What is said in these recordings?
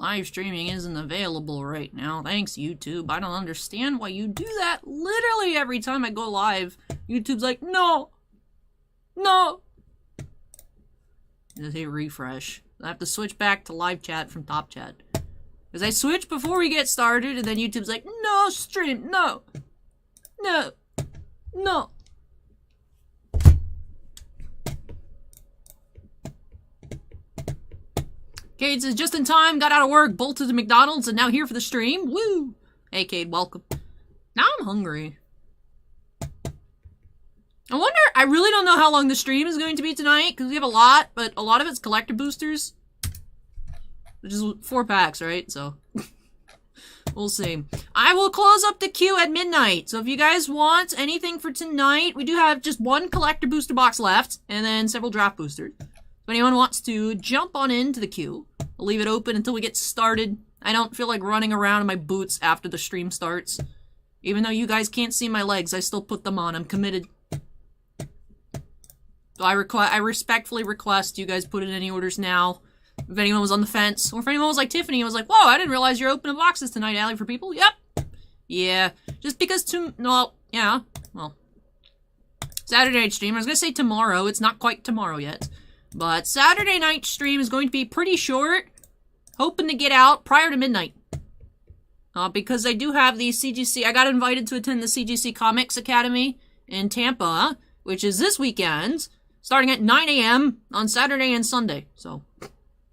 Live streaming isn't available right now. Thanks, YouTube. I don't understand why you do that. Literally every time I go live, YouTube's like, no. No. Just hit refresh. I have to switch back to live chat from top chat. Because I switched before we get started, and then YouTube's like, no, stream, no. No. No. Cade says, just in time, got out of work, bolted to McDonald's, and now here for the stream. Woo! Hey, Cade, welcome. Now I'm hungry. I wonder, I really don't know how long the stream is going to be tonight, because we have a lot, but a lot of it's collector boosters. Which is 4 packs, right? So, we'll see. I will close up the queue at midnight, so if you guys want anything for tonight, we do have just 1 collector booster box left, and then several draft boosters. If anyone wants to jump on into the queue, I'll leave it open until we get started. I don't feel like running around in my boots after the stream starts. Even though you guys can't see my legs, I still put them on. I'm committed. So I respectfully request you guys put in any orders now. If anyone was on the fence, or if anyone was like Tiffany and was like, whoa, I didn't realize you're opening boxes tonight, Allie, for people. Yep. Yeah. Just because Saturday night stream, I was gonna say tomorrow. It's not quite tomorrow yet. But Saturday night stream is going to be pretty short. Hoping to get out prior to midnight. Because I do have the CGC. I got invited to attend the CGC Comics Academy in Tampa, which is this weekend, starting at 9 a.m. on Saturday and Sunday. So,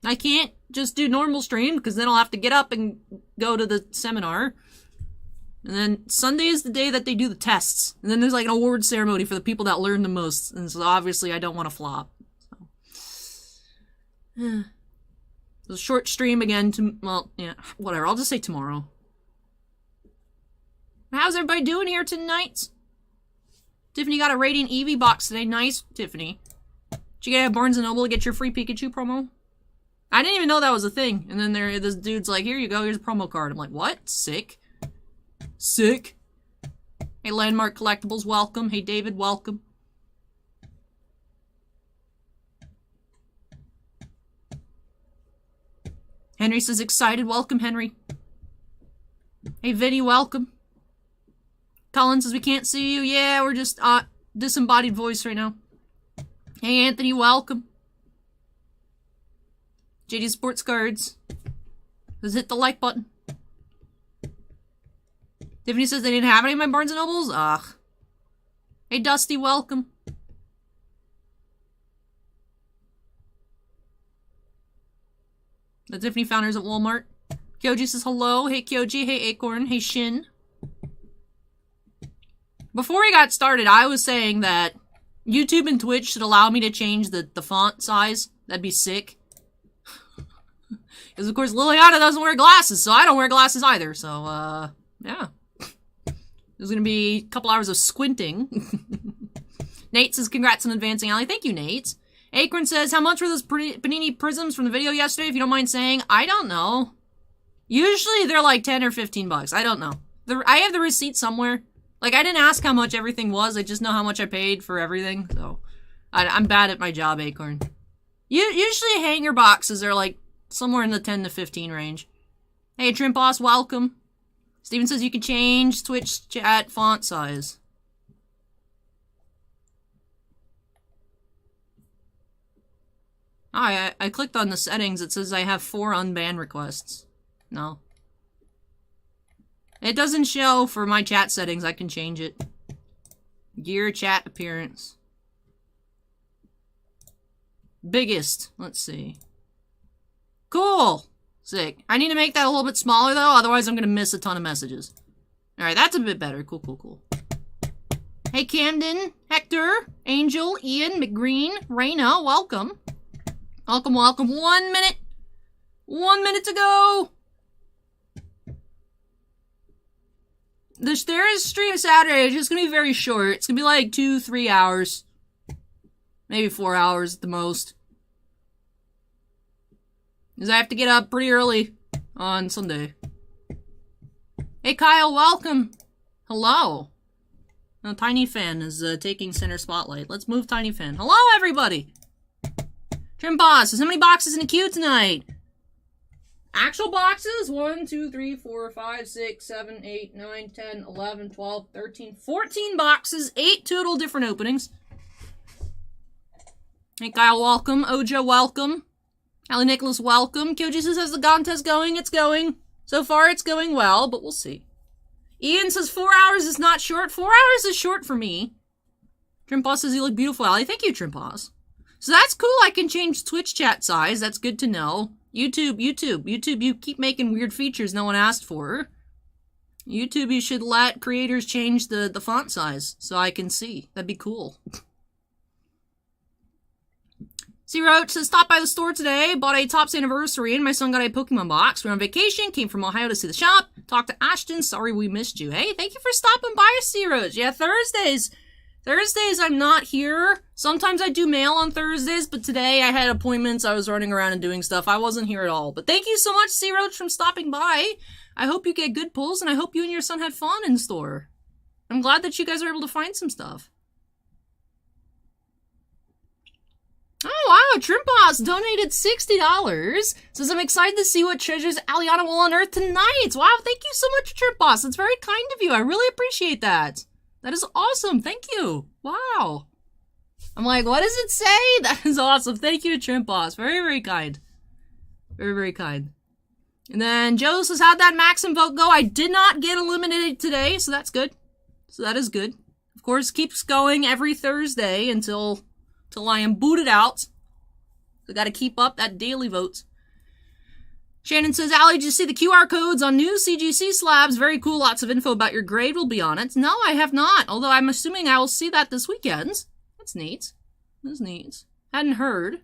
I can't just do normal stream, because then I'll have to get up and go to the seminar. And then Sunday is the day that they do the tests. And then there's like an award ceremony for the people that learn the most. And so obviously I don't want to flop. So, a short stream again well, yeah, whatever. I'll just say tomorrow. How's everybody doing here tonight? Tiffany got a Radiant Eevee box today. Nice, Tiffany. Did you get a Barnes & Noble to get your free Pikachu promo? I didn't even know that was a thing. And then this dude's like, here you go, here's a promo card. I'm like, what? Sick. Sick. Hey, Landmark Collectibles, welcome. Hey, David, welcome. Henry says, excited. Welcome, Henry. Hey, Vinny, welcome. Colin says, we can't see you. Yeah, we're just disembodied voice right now. Hey, Anthony, welcome. JD Sports Cards. Just hit the like button. Tiffany says they didn't have any of my Barnes & Nobles? Ugh. Hey, Dusty, welcome. The Tiffany founders at Walmart. Kyoji says hello. Hey, Kyoji. Hey, Acorn. Hey, Shin. Before we got started, I was saying that YouTube and Twitch should allow me to change the font size. That'd be sick. Because, of course, Liliana doesn't wear glasses, so I don't wear glasses either. So, yeah. There's gonna be a couple hours of squinting. Nate says, congrats on advancing, Allie. Thank you, Nate. Acorn says, how much were those Panini Prisms from the video yesterday, if you don't mind saying? I don't know. Usually they're like 10 or 15 bucks. I don't know. I have the receipt somewhere. Like, I didn't ask how much everything was. I just know how much I paid for everything. So, I'm bad at my job, Acorn. Usually hanger boxes are like somewhere in the 10 to 15 range. Hey, Trim Boss, welcome. Steven says you can change Twitch chat font size. Oh, I clicked on the settings. It says I have 4 unbanned requests. No. It doesn't show for my chat settings. I can change it. Gear chat appearance. Biggest. Let's see. Cool. Sick. I need to make that a little bit smaller, though. Otherwise, I'm going to miss a ton of messages. Alright, that's a bit better. Cool, cool, cool. Hey, Camden, Hector, Angel, Ian, McGreen, Raina, welcome. Welcome, welcome. 1 minute. 1 minute to go. There is stream Saturday. It's just going to be very short. It's going to be like 2-3 hours. Maybe 4 hours at the most. Because I have to get up pretty early on Sunday. Hey, Kyle, welcome. Hello. Now, Tiny Fan is taking center spotlight. Let's move Tiny Fan. Hello, everybody. Trim Boss, there's how many boxes in the queue tonight? Actual boxes, 1, 2, 3, 4, 5, 6, 7, 8, 9, 10, 11, 12, 13, 14 boxes, 8 total different openings. Hey, Kyle, welcome. Ojo, welcome. Allie Nicholas, welcome. Kyoji says, how's the contest going? It's going. So far, it's going well, but we'll see. Ian says 4 hours is not short. 4 hours is short for me. Trimposs says you look beautiful, Allie. Thank you, Trimposs. So that's cool. I can change Twitch chat size. That's good to know. YouTube, you keep making weird features no one asked for. YouTube, you should let creators change the font size so I can see. That'd be cool. C. Roach says, stopped by the store today, bought a Topps anniversary, and my son got a Pokemon box. We're on vacation, came from Ohio to see the shop, talked to Ashton, sorry we missed you. Hey, thank you for stopping by, C. Roach. Yeah, Thursdays I'm not here. Sometimes I do mail on Thursdays, but today I had appointments, I was running around and doing stuff. I wasn't here at all. But thank you so much, C. Roach, for stopping by. I hope you get good pulls, and I hope you and your son had fun in store. I'm glad that you guys were able to find some stuff. Oh, wow, Trimposs donated $60. Says, I'm excited to see what treasures Aliana will unearth tonight. Wow, thank you so much, Trimposs. It's very kind of you. I really appreciate that. That is awesome. Thank you. Wow. I'm like, what does it say? That is awesome. Thank you, Trimposs. Very, very kind. Very, very kind. And then Joe says, how'd that Maxim vote go? I did not get eliminated today, so that's good. So that is good. Of course, keeps going every Thursday until I am booted out. So gotta keep up that daily vote. Shannon says, Allie, did you see the QR codes on new CGC slabs? Very cool. Lots of info about your grade will be on it. No, I have not. Although I'm assuming I will see that this weekend. That's neat. That's neat. Hadn't heard.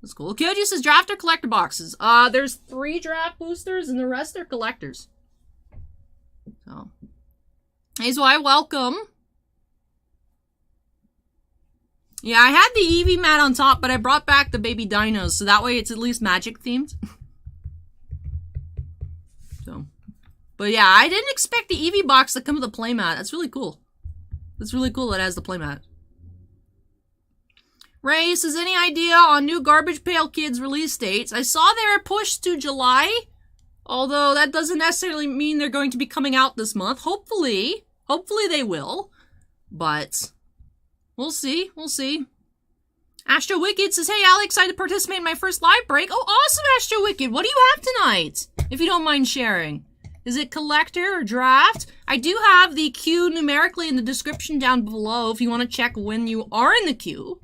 That's cool. Kyoji says, draft or collector boxes? There's 3 draft boosters and the rest are collectors. So. Hey, so I welcome. Yeah, I had the Eevee mat on top, but I brought back the baby dinos, so that way it's at least magic themed. So, but yeah, I didn't expect the Eevee box to come with a playmat. That's really cool. That's really cool that it has the playmat. Ray says, any idea on new Garbage Pail Kids release dates? I saw they were pushed to July, although that doesn't necessarily mean they're going to be coming out this month. Hopefully they will, but we'll see. We'll see. Astro Wicked says, hey, Allie, excited to participate in my first live break. Oh, awesome, Astro Wicked. What do you have tonight, if you don't mind sharing? Is it collector or draft? I do have the queue numerically in the description down below if you want to check when you are in the queue.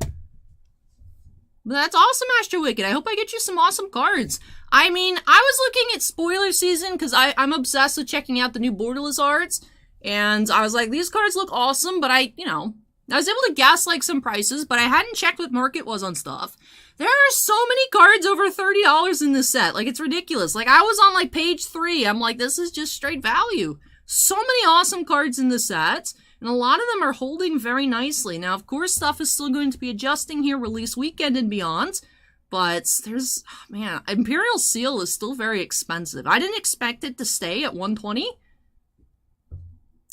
But that's awesome, Astro Wicked. I hope I get you some awesome cards. I mean, I was looking at spoiler season because I'm obsessed with checking out the new Borderless arts. And I was like, these cards look awesome, but I was able to guess like some prices, but I hadn't checked what market was on stuff. There are so many cards over $30 in this set. Like, it's ridiculous. Like, I was on like page 3. I'm like, this is just straight value. So many awesome cards in this set. And a lot of them are holding very nicely. Now, of course, stuff is still going to be adjusting here, release weekend and beyond. But there's, man, Imperial Seal is still very expensive. I didn't expect it to stay at $120.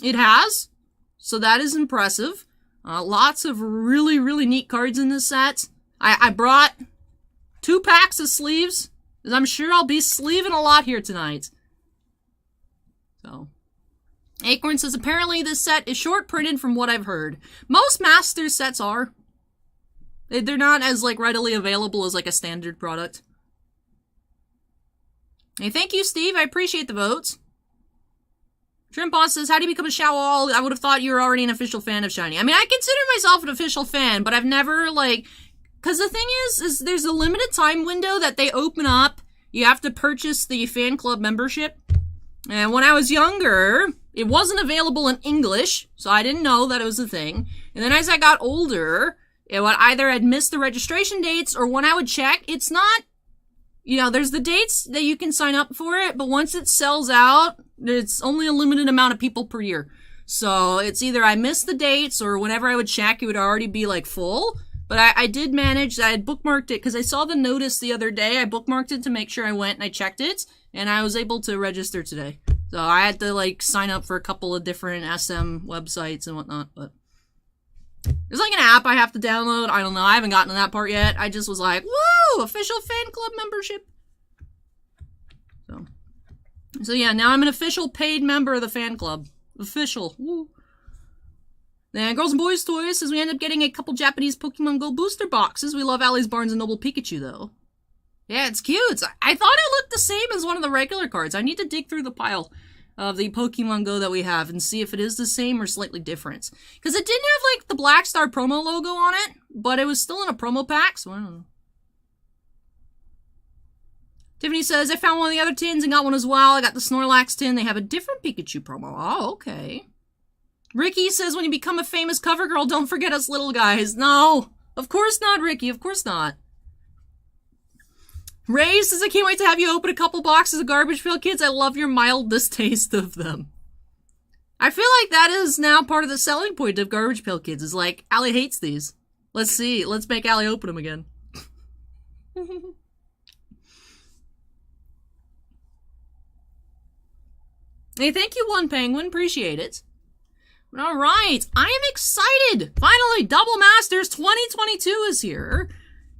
It has. So that is impressive. Lots of really, really neat cards in this set. I brought 2 packs of sleeves, because I'm sure I'll be sleeving a lot here tonight. So, Acorn says, apparently this set is short printed from what I've heard. Most Masters sets are. They're not as, like, readily available as, like, a standard product. Hey, thank you, Steve. I appreciate the votes. Trimposs says, how do you become a Shao-All? I would have thought you were already an official fan of Shiny. I mean, I consider myself an official fan, but I've never, like... Because the thing is there's a limited time window that they open up. You have to purchase the fan club membership. And when I was younger, it wasn't available in English, so I didn't know that it was a thing. And then as I got older, it would either I'd missed the registration dates, or when I would check, it's not... there's the dates that you can sign up for it, but once it sells out, it's only a limited amount of people per year. So it's either I missed the dates, or whenever I would check, it would already be, like, full. But I did manage, I had bookmarked it, because I saw the notice the other day. I bookmarked it to make sure I went and I checked it, and I was able to register today. So I had to, like, sign up for a couple of different SM websites and whatnot, but... There's, like, an app I have to download. I don't know, I haven't gotten to that part yet. I just was like, woo! Official fan club membership. So yeah, now I'm an official paid member of the fan club. Official. Woo. Then Girls and Boys Toys says we end up getting a couple Japanese Pokemon Go booster boxes. We love Allie's Barnes and Noble Pikachu, though. Yeah, it's cute. I thought it looked the same as one of the regular cards. I need to dig through the pile of the Pokemon Go that we have and see if it is the same or slightly different. Because it didn't have, like, the Black Star promo logo on it, but it was still in a promo pack, so I don't know. Tiffany says, I found one of the other tins and got one as well. I got the Snorlax tin. They have a different Pikachu promo. Oh, okay. Ricky says, when you become a famous cover girl, don't forget us little guys. No, of course not, Ricky. Of course not. Ray says, I can't wait to have you open a couple boxes of Garbage Pail Kids. I love your mild distaste of them. I feel like that is now part of the selling point of Garbage Pail Kids. Is like, Allie hates these. Let's see. Let's make Allie open them again. Hey, thank you, One Penguin. Appreciate it. All right, I am excited. Finally, Double Masters 2022 is here.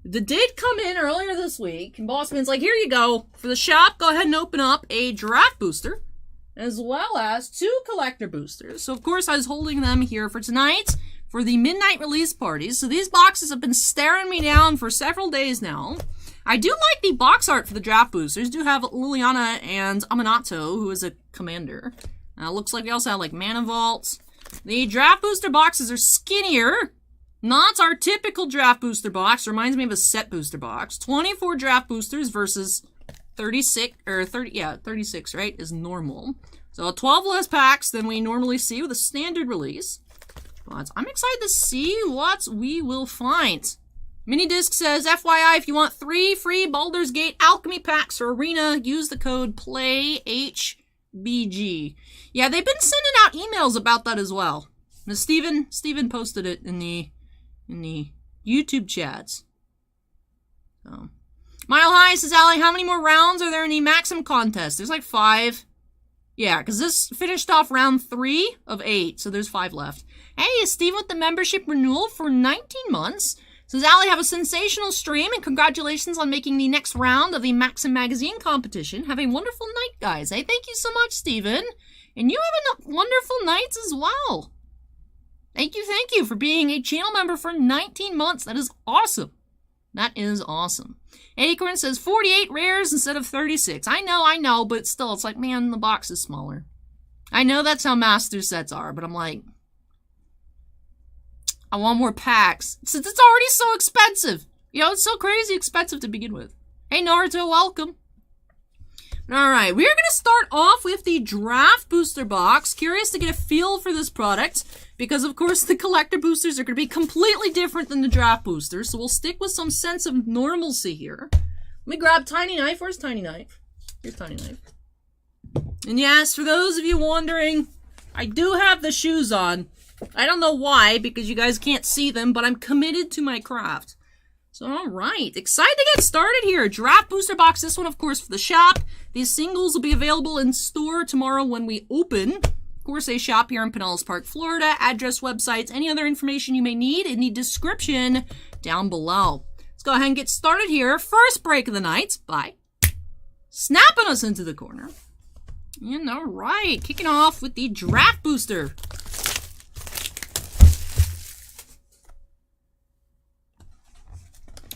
It did come in earlier this week, and Bossman's like, here you go. For the shop, go ahead and open up a draft booster, as well as 2 collector boosters. So, of course, I was holding them here for tonight for the midnight release parties. So these boxes have been staring me down for several days now. I do like the box art for the draft boosters. Do have Liliana and Aminato, who is a commander. Looks like they also have, like, Mana Vault. The draft booster boxes are skinnier. Not our typical draft booster box. Reminds me of a set booster box. 24 draft boosters versus 36, or 30, yeah, 36, right, is normal. So 12 less packs than we normally see with a standard release. But I'm excited to see what we will find. Minidisc says, FYI, if you want 3 free Baldur's Gate Alchemy packs for Arena, use the code PLAYHBG. Yeah, they've been sending out emails about that as well. Now, Steven posted it in the YouTube chats. So, Mile High says, Allie, how many more rounds are there in the Maxim contest? There's like 5. Yeah, because this finished off round 3 of 8, so there's 5 left. Hey, is Steven with the membership renewal for 19 months? Says, Allie, have a sensational stream, and congratulations on making the next round of the Maxim Magazine competition. Have a wonderful night, guys. Hey, thank you so much, Steven. And you have a wonderful night as well. Thank you for being a channel member for 19 months. That is awesome. That is awesome. Acorn says 48 rares instead of 36. I know, but still, it's like, man, the box is smaller. I know that's how master sets are, but I'm like, I want more packs. Since it's already so expensive. You know, it's so crazy expensive to begin with. Hey, Naruto, welcome. Alright, we're going to start off with the draft booster box. Curious to get a feel for this product, because of course the collector boosters are going to be completely different than the draft boosters, so we'll stick with some sense of normalcy here. Let me grab Tiny Knife. Where's Tiny Knife? Here's Tiny Knife. And yes, for those of you wondering, I do have the shoes on. I don't know why, because you guys can't see them, but I'm committed to my craft. So, alright, excited to get started here. Draft booster box, this one, of course, for the shop. These singles will be available in store tomorrow when we open. Of course, a shop here in Pinellas Park, Florida. Address, websites, any other information you may need in the description down below. Let's go ahead and get started here. First break of the night by snapping us into the corner. And alright, kicking off with the draft booster.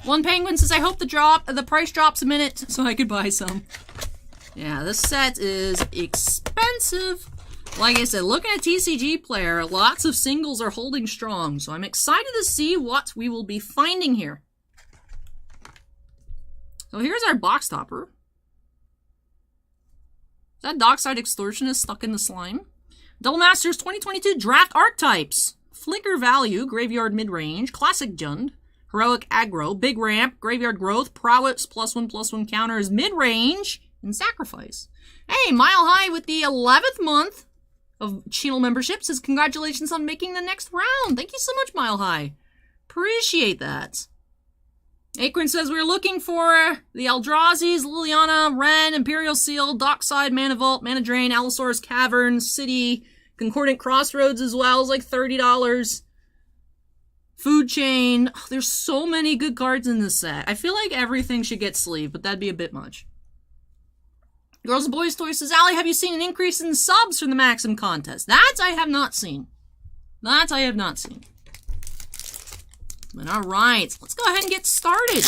One Penguin says, I hope the price drops a minute so I could buy some. Yeah, this set is expensive. Like I said, looking at TCG Player, lots of singles are holding strong, so I'm excited to see what we will be finding here. So here's our box topper. Is that Dockside Extortionist stuck in the slime? Double Masters 2022 Draft Archetypes. Flicker Value, Graveyard Midrange, Classic Jund, Heroic Aggro, Big Ramp, Graveyard Growth, Prowess, +1/+1 counters, Mid-Range, and Sacrifice. Hey, Mile High with the 11th month of channel membership says congratulations on making the next round. Thank you so much, Mile High. Appreciate that. Acorn says we're looking for the Eldrazi's, Liliana, Ren, Imperial Seal, Dockside, Mana Vault, Mana Drain, Allosaurus Cavern, City, Concordant Crossroads as well is like $30. Food Chain. Oh, there's so many good cards in this set. I feel like everything should get sleeved, but that'd be a bit much. Girls and Boys Toy says, Allie, have you seen an increase in subs from the Maxim contest? That I have not seen. That I have not seen. But alright, let's go ahead and get started.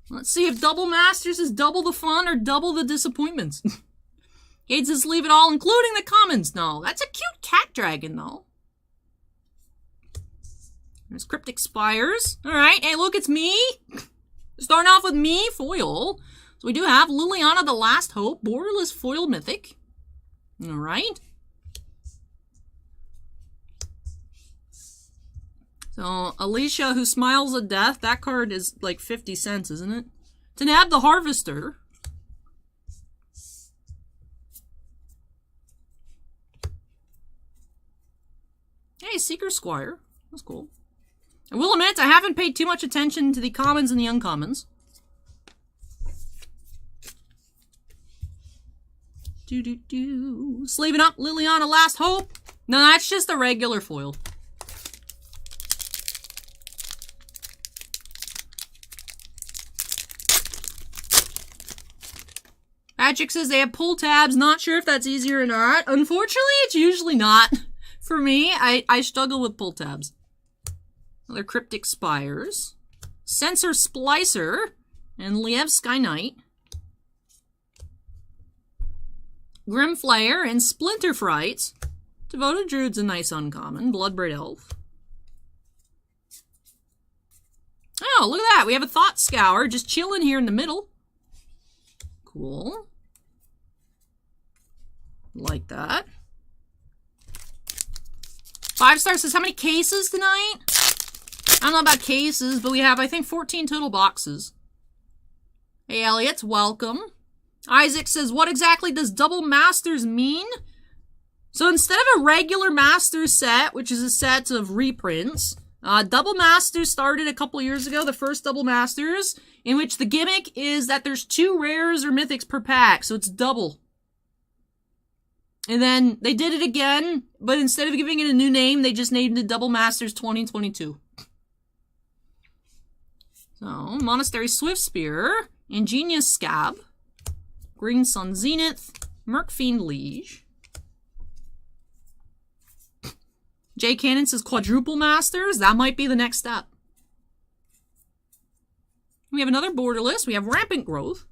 Let's see if Double Masters is double the fun or double the disappointments. Gade says, leave it all, including the commons. No, that's a cute cat dragon, though. There's Cryptic Spires. Alright, hey, look, it's me. Starting off with me, foil. So we do have Liliana, the Last Hope, borderless foil mythic. Alright. So, Alicia, who smiles at death, that card is like 50 cents, isn't it? Tanab, the Harvester. Hey, Seeker Squire. That's cool. I will admit, I haven't paid too much attention to the commons and the uncommons. Sleeving up, Liliana, Last Hope. No, that's just a regular foil. Patrick says they have pull tabs. Not sure if that's easier or not. Unfortunately, it's usually not. For me, I struggle with pull tabs. Another Cryptic Spires. Sensor Splicer. And Liev Sky Knight. Grimflayer and Splinter Fright. Devoted Druid's a nice uncommon. Bloodbraid Elf. Oh, look at that. We have a Thought Scour just chilling here in the middle. Cool. Like that. 5-star says, how many cases tonight? I don't know about cases, but we have, I think, 14 total boxes. Hey, Elliot, welcome. Isaac says, what exactly does Double Masters mean? So instead of a regular Masters set, which is a set of reprints, Double Masters started a couple years ago, the first Double Masters, in which the gimmick is that there's 2 rares or mythics per pack, so it's double. And then they did it again, but instead of giving it a new name, they just named it Double Masters 2022. So, Monastery Swiftspear, Ingenious Scab, Green Sun Zenith, Mercfiend Liege. Jay Cannon says Quadruple Masters. That might be the next step. We have another borderless. We have Rampant Growth.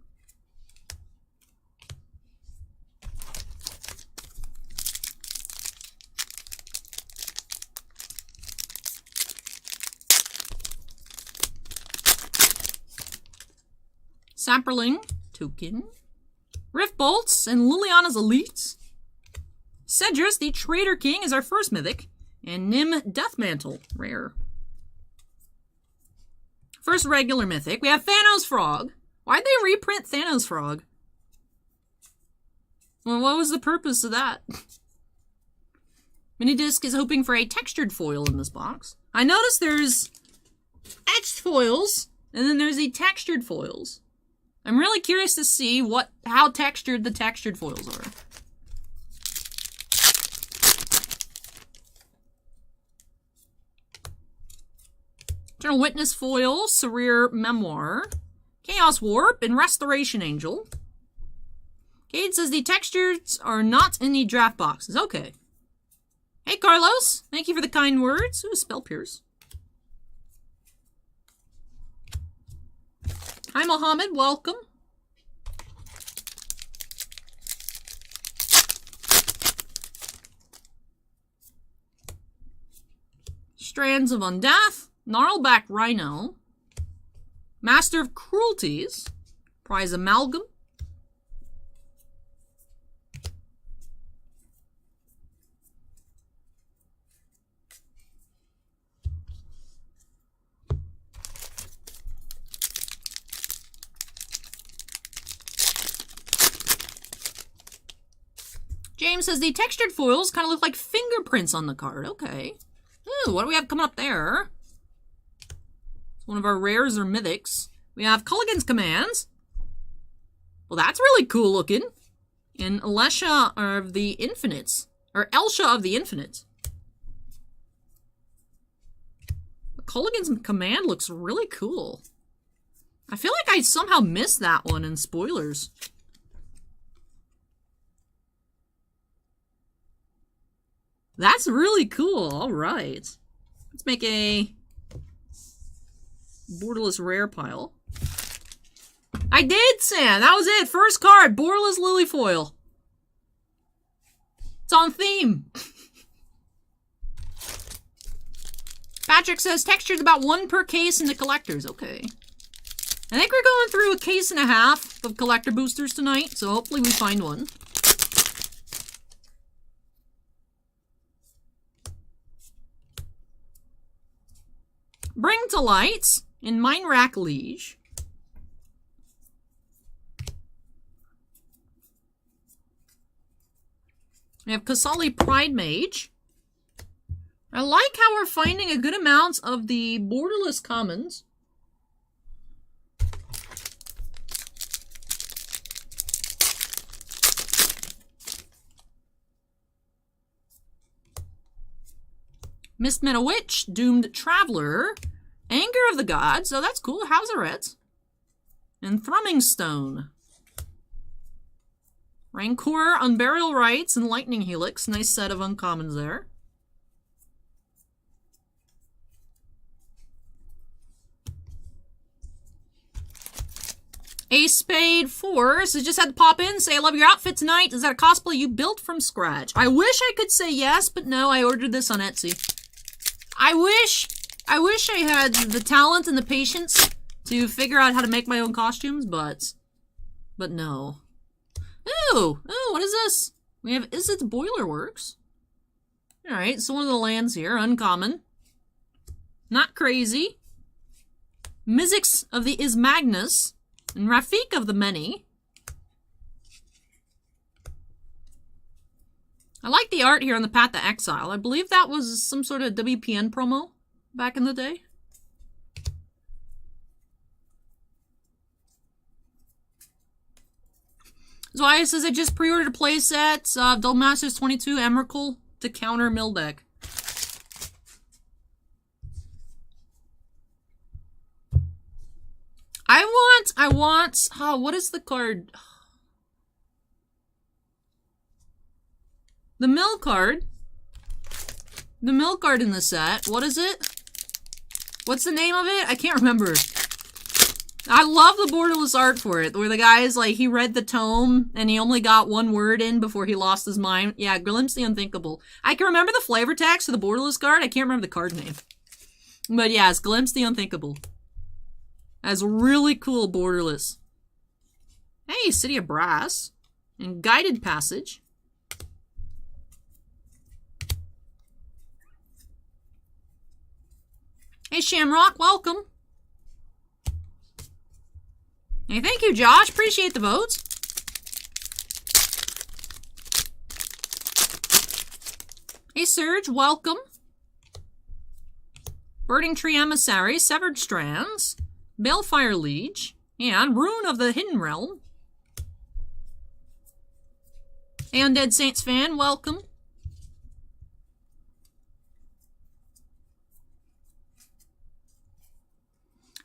Sapperling, Token, Rift Bolts, and Liliana's Elites. Cedrus, the Trader King, is our first mythic, and Nim Deathmantle, rare. First regular mythic, we have Thanos Frog. Why'd they reprint Thanos Frog? Well, what was the purpose of that? Minidisc is hoping for a textured foil in this box. I noticed there's etched foils, and then there's the textured foils. I'm really curious to see how textured the textured foils are. Eternal Witness foil, Sarir Memoir, Chaos Warp, and Restoration Angel. Cade says the textures are not in the draft boxes. Okay. Hey, Carlos. Thank you for the kind words. Ooh, Spell Pierce. Hi, Mohammed. Welcome. Strands of Undeath, Gnarlback Rhino, Master of Cruelties, Prize Amalgam, James says the textured foils kind of look like fingerprints on the card. Okay. Ooh, what do we have coming up there? It's one of our rares or mythics. We have Culligan's Commands. Well, that's really cool looking. And Alesha of the Infinites. Or Elsha of the Infinites. Culligan's Command looks really cool. I feel like I somehow missed that one in spoilers. That's really cool. All right. Let's make a borderless rare pile. I did, Sam. That was it. First card, borderless Lilyfoil. It's on theme. Patrick says texture's about 1 per case in the collectors. Okay. I think we're going through a case and a half of collector boosters tonight, so hopefully we find one. Bring to Lights in Mine Rack Liege. We have Kasali Pride Mage. I like how we're finding a good amount of the borderless commons. Mist Meadow Witch, Doomed Traveler, Anger of the Gods, oh that's cool, Hauserette, and Thrumming Stone. Rancor, Unburial Rites, and Lightning Helix, nice set of uncommons there. Ace Spade 4, so just had to pop in, say I love your outfit tonight. Is that a cosplay you built from scratch? I wish I could say yes, but no, I ordered this on Etsy. I wish I had the talent and the patience to figure out how to make my own costumes, but no. Ooh, what is this? We have Is It Boiler Works? Alright, so one of the lands here, uncommon. Not crazy. Mizzix of the Is Magnus. And Rafik of the Many. I like the art here on the Path to Exile. I believe that was some sort of WPN promo back in the day. Zoya says I just pre-ordered a playset of Double Masters 22 Emrakul to counter mill deck. I want, oh, what is the card? The mill card. The mill card in the set. What is it? What's the name of it? I can't remember. I love the borderless art for it, where the guy is like, he read the tome, and he only got one word in before he lost his mind. Yeah, Glimpse the Unthinkable. I can remember the flavor text of the borderless card, I can't remember the card name. But yeah, it's Glimpse the Unthinkable. As really cool borderless. Hey, City of Brass. And Guided Passage. Hey, Shamrock, welcome. Hey, thank you, Josh. Appreciate the votes. Hey, Serge, welcome. Birding Tree Emissary, Severed Strands, Balefire Liege, and Rune of the Hidden Realm. Hey, Undead Saints fan, welcome.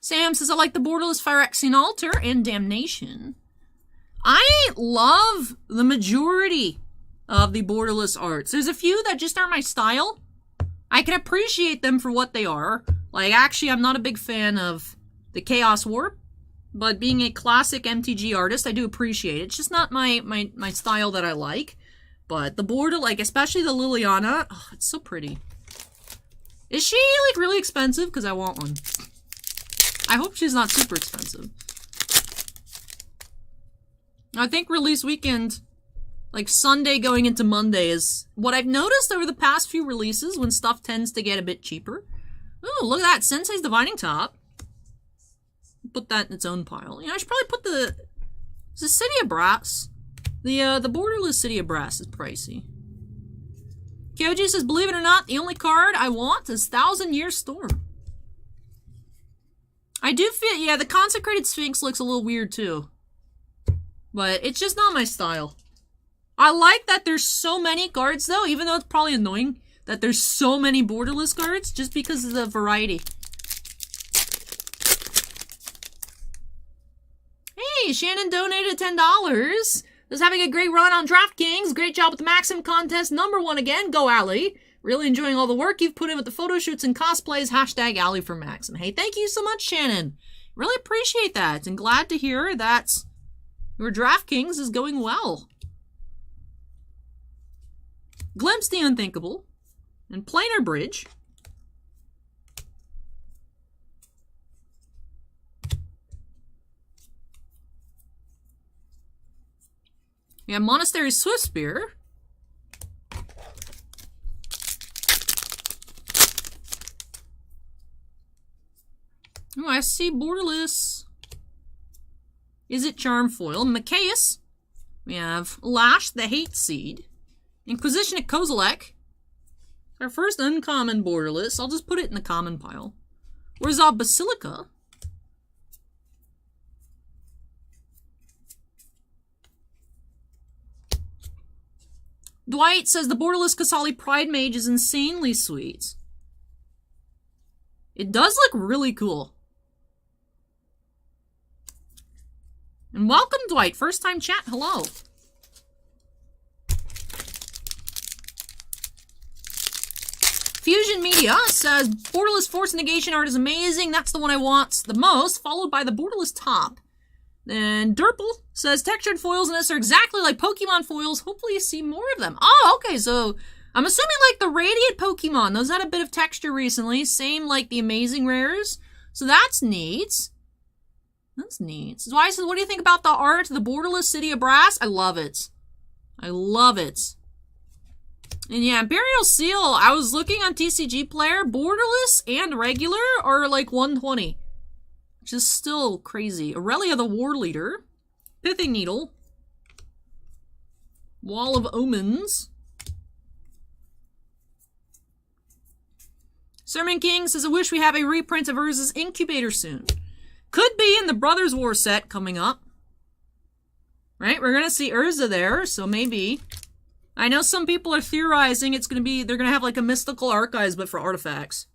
Sam says, I like the borderless Phyrexian Altar and Damnation. I love the majority of the borderless arts. There's a few that just aren't my style. I can appreciate them for what they are. Like, actually, I'm not a big fan of the Chaos Warp, but being a classic MTG artist, I do appreciate it. It's just not my style that I like. But the border, like, especially the Liliana, oh, it's so pretty. Is she, like, really expensive? Because I want one. I hope she's not super expensive. I think release weekend, like Sunday going into Monday, is what I've noticed over the past few releases when stuff tends to get a bit cheaper. Oh, look at that. Sensei's Divining Top. Put that in its own pile. You know, I should probably put the City of Brass. The borderless City of Brass is pricey. Kyoji says, believe it or not, the only card I want is 1,000 Year Storm. I do feel, yeah, the Consecrated Sphinx looks a little weird too. But it's just not my style. I like that there's so many cards though, even though it's probably annoying that there's so many borderless cards, just because of the variety. Hey, Shannon donated $10. Just having a great run on DraftKings. Great job with the Maxim contest. #1 again. Go Allie. Really enjoying all the work you've put in with the photo shoots and cosplays. # Allie for Maxim. Hey, thank you so much, Shannon. Really appreciate that. And glad to hear that your DraftKings is going well. Glimpse the Unthinkable. And Planar Bridge. We have Monastery Swiftspear. Oh, I see Borderless. Is it Charm Foil? Macias. We have Lash, the Hate Seed. Inquisition at Kozilek. Our first uncommon Borderless. I'll just put it in the common pile. Where's our Basilica? Dwight says the Borderless Kasali Pride Mage is insanely sweet. It does look really cool. And welcome, Dwight. First time chat. Hello. Fusion Media says Borderless Force Negation art is amazing. That's the one I want the most, followed by the Borderless Top. Then Derple says textured foils in this are exactly like Pokemon foils. Hopefully you see more of them. Oh, okay, so I'm assuming like the Radiant Pokemon. Those had a bit of texture recently. Same like the Amazing Rares. So that's neat. That's neat. So I said, what do you think about the art? The Borderless City of Brass? I love it. I love it. And yeah, Imperial Seal, I was looking on TCG Player. Borderless and regular are like 120. Which is still crazy. Aurelia the War Leader. Pithing Needle. Wall of Omens. Sermon King says, I wish we have a reprint of Urza's Incubator soon. Could be in the Brothers War set coming up. Right? We're going to see Urza there, so maybe. I know some people are theorizing it's going to be, they're going to have like a mystical archives, but for artifacts.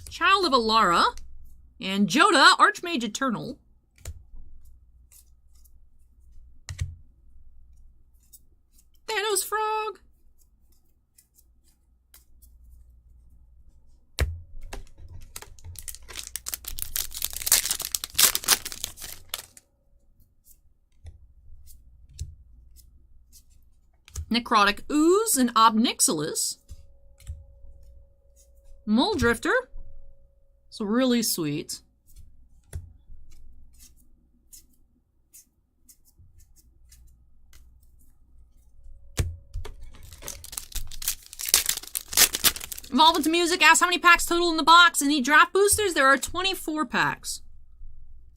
Child of Alara, and Joda, Archmage Eternal. Thanos Frog. Necrotic Ooze and Obnixilis. Muldrifter. So really sweet. Evolve into Music asks how many packs total in the box. Any draft boosters? There are 24 packs.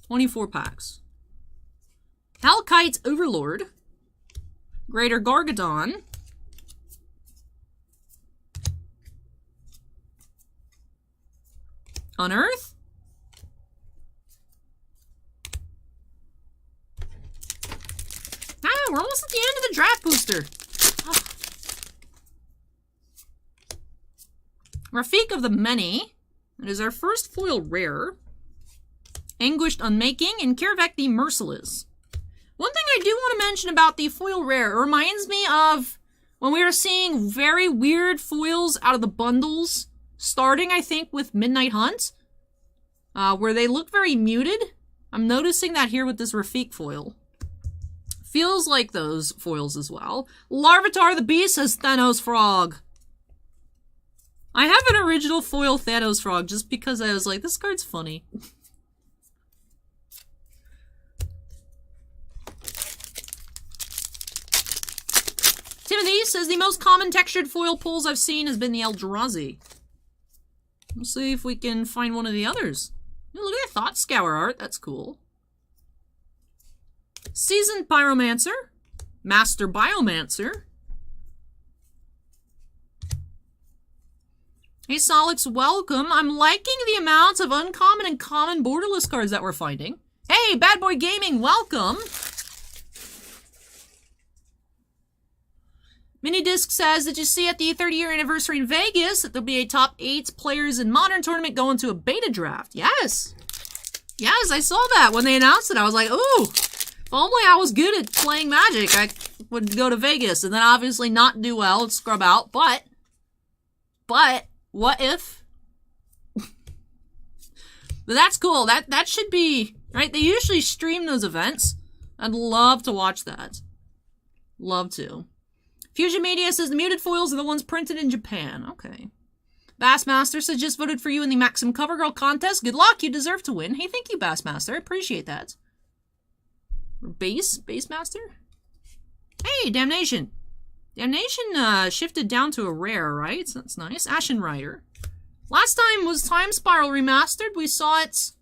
24 packs. Hellkite Overlord. Greater Gargadon. Unearth. Ah, we're almost at the end of the draft booster. Oh. Rafik of the Many. It is our first foil rare. Anguished Unmaking and Kirvek the Merciless. One thing I do want to mention about the foil rare, it reminds me of when we were seeing very weird foils out of the bundles, starting, I think, with Midnight Hunt, where they look very muted. I'm noticing that here with this Rafik foil. Feels like those foils as well. Larvitar the Beast says Thanos Frog. I have an original foil Thanos Frog just because I was like, this card's funny. Timothy says the most common textured foil pulls I've seen has been the Eldrazi. We'll see if we can find one of the others. Oh, look at that Thought Scour art. That's cool. Seasoned Pyromancer. Master Biomancer. Hey, Solix, welcome. I'm liking the amounts of uncommon and common borderless cards that we're finding. Hey, Bad Boy Gaming, welcome. Minidisc says, did you see at the 30-year anniversary in Vegas that there'll be a top 8 players in Modern tournament going to a beta draft? Yes. Yes, I saw that when they announced it. I was like, ooh, if only I was good at playing Magic, I would go to Vegas and then obviously not do well and scrub out. But, what if? But that's cool. That should be, right? They usually stream those events. I'd love to watch that. Love to. Fusion Media says the muted foils are the ones printed in Japan. Okay. Bassmaster says just voted for you in the Maxim Covergirl contest. Good luck. You deserve to win. Hey, thank you, Bassmaster. I appreciate that. Bassmaster? Hey, Damnation. Damnation shifted down to a rare, right? So that's nice. Ashen Rider. Last time was Time Spiral remastered. We saw it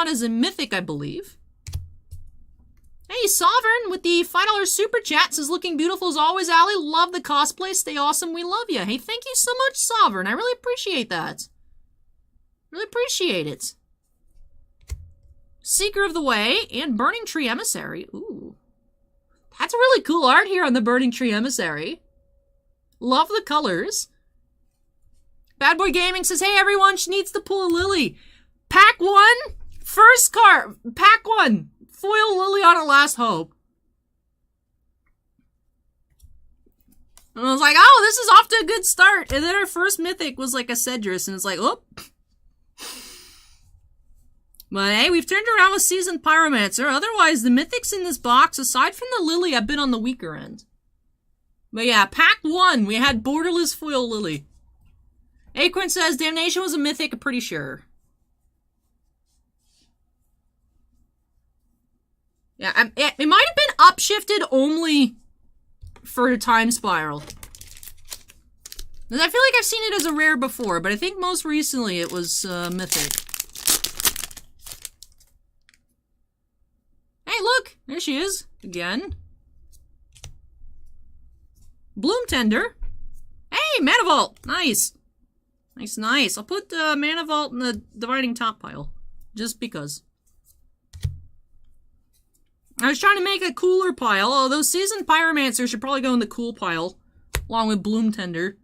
as a mythic, I believe. Hey, Sovereign with the $5 super chat says, looking beautiful as always, Allie. Love the cosplay. Stay awesome. We love you. Hey, thank you so much, Sovereign. I really appreciate that. Really appreciate it. Seeker of the Way and Burning Tree Emissary. Ooh. That's really cool art here on the Burning Tree Emissary. Love the colors. Bad Boy Gaming says, hey, everyone, she needs to pull a Lily. Pack 1. First card. Pack 1. Foil Liliana Last Hope. And I was like, oh, this is off to a good start. And then our first mythic was like a Cedrus, and it's like, oh. But hey, we've turned around with Seasoned Pyromancer. Otherwise, the mythics in this box, aside from the Lily, have been on the weaker end. But yeah, pack 1, we had Borderless Foil Lily. Acorn says, Damnation was a mythic, I'm pretty sure. Yeah, it might have been upshifted only for Time Spiral. Because I feel like I've seen it as a rare before, but I think most recently it was mythic. Hey, look! There she is. Again. Bloom Tender. Hey, Mana Vault! Nice. Nice, nice. I'll put Mana Vault in the Dividing Top pile. Just because. I was trying to make a cooler pile, although Seasoned Pyromancer should probably go in the cool pile, along with Bloom Tender.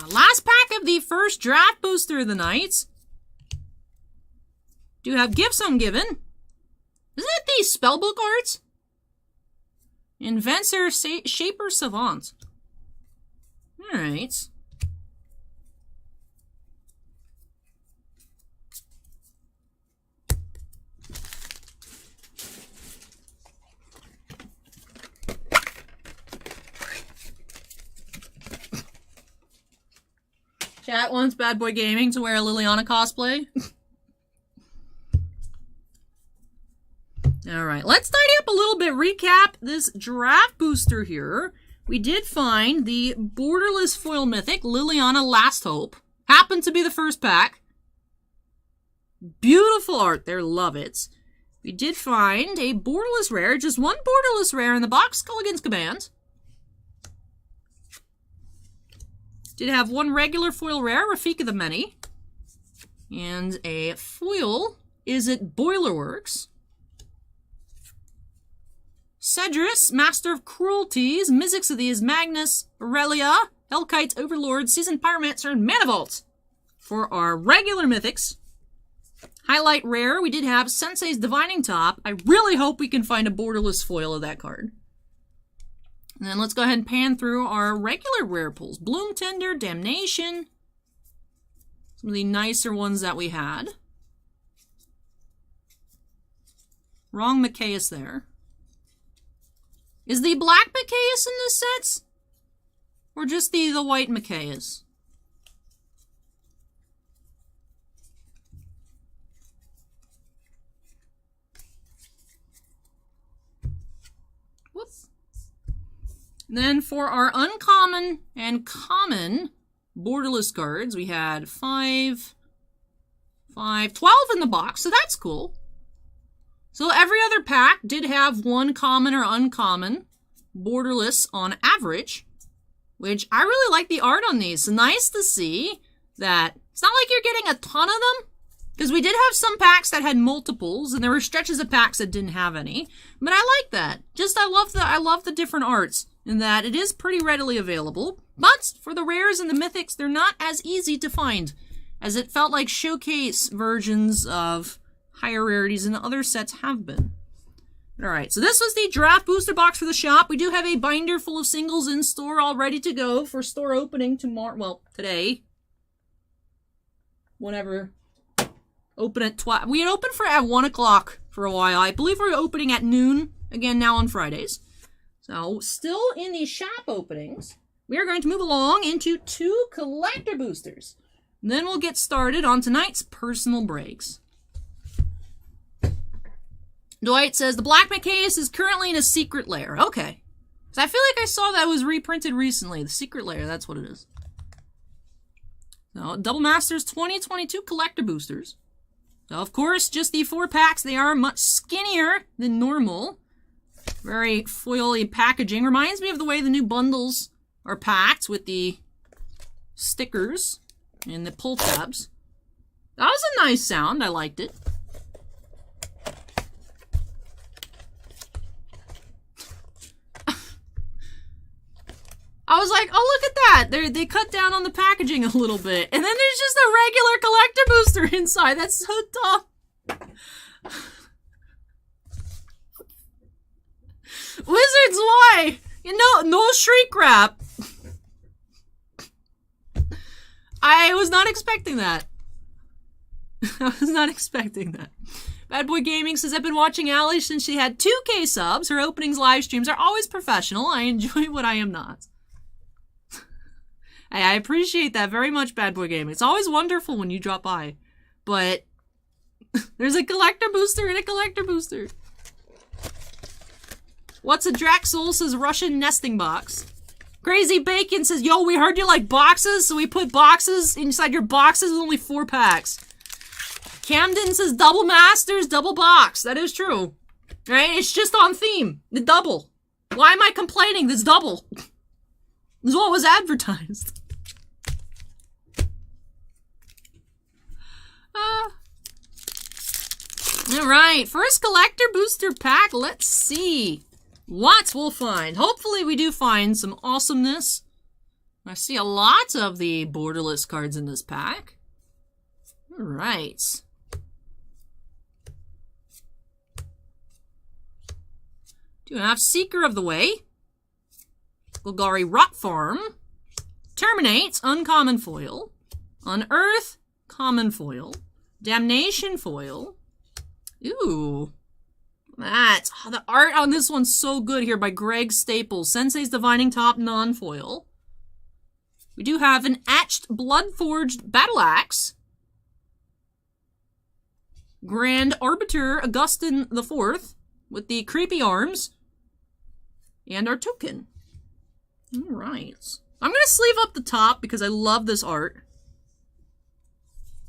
Last pack of the first draft booster of the night. Do have Gifts Ungiven. Isn't it the spellbook arts? Inventor Shaper Savant. Alright. Chat wants Bad Boy Gaming to wear a Liliana cosplay. Alright, let's tidy up a little bit. Recap this draft booster here. We did find the Borderless Foil Mythic, Liliana Last Hope. Happened to be the first pack. Beautiful art there, love it. We did find a Borderless Rare, just one Borderless Rare in the box, Skulligan's Command. Did have one regular foil rare, Rafika the Many. And a foil, is it Boilerworks? Cedrus, Master of Cruelties, Mizzix of these, Magnus, Aurelia, Hellkite, Overlord, Seasoned Pyromancer, and Mana Vault. For our regular mythics. Highlight rare, we did have Sensei's Divining Top. I really hope we can find a borderless foil of that card. And then let's go ahead and pan through our regular rare pulls. Bloom Tender, Damnation. Some of the nicer ones that we had. Wrong Micaeus there. Is the black Micaeus in this set? Or just the white Micaeus? Whoops. Then for our uncommon and common borderless cards, we had 5, 12 in the box, so that's cool. So every other pack did have one common or uncommon borderless on average, which I really like the art on these. So nice to see that It's not like you're getting a ton of them, because we did have some packs that had multiples, and there were stretches of packs that didn't have any. But I like that. Just I love the different arts in that it is pretty readily available. But for the rares and the mythics, they're not as easy to find, as it felt like showcase versions of higher rarities and other sets have been. Alright, so this was the draft booster box for the shop. We do have a binder full of singles in store all ready to go for store opening tomorrow. Well, today. Whenever. Open at we had opened at 1 o'clock for a while. I believe we're opening at noon again now on Fridays. So, still in the shop openings, we are going to move along into 2 collector boosters. And then we'll get started on tonight's personal breaks. Dwight says, the Black case is currently in a secret lair. Okay. So I feel like I saw that was reprinted recently. The secret lair, that's what it is. So, Double Masters 2022 collector boosters. So, of course, just the 4 packs. They are much skinnier than normal. Very foily packaging. Reminds me of the way the new bundles are packed with the stickers and the pull tabs. That was a nice sound. I liked it. I was like, oh, look at that. They cut down on the packaging a little bit. And then there's just a regular collector booster inside. That's so tough. Wizards, why? You know, no shrink wrap. I was not expecting that. I was not expecting that. Bad Boy Gaming says, I've been watching Allie since she had 2K subs. Her openings live streams are always professional. I enjoy what I am not. I appreciate that very much, Bad Boy Gaming. It's always wonderful when you drop by. But there's a collector booster and a collector booster. What's a Draxel says Russian nesting box. Crazy Bacon says, yo, we heard you like boxes, so we put boxes inside your boxes with only 4 packs. Camden says Double Masters, double box. That is true. Right? It's just on theme. The double. Why am I complaining? This double. This is what was advertised. Alright, first collector booster pack. Let's see what we'll find. Hopefully we do find some awesomeness. I see a lot of the borderless cards in this pack. Alright. Do have Seeker of the Way. Golgari Rot Farm. Terminate, uncommon foil. Unearth, common foil. Damnation foil. Ooh. The art on this one's so good here by Greg Staples. Sensei's Divining Top non-foil. We do have an etched Bloodforged Battle Axe. Grand Arbiter Augustin IV with the creepy arms. And our token. Alright. I'm going to sleeve up the top because I love this art.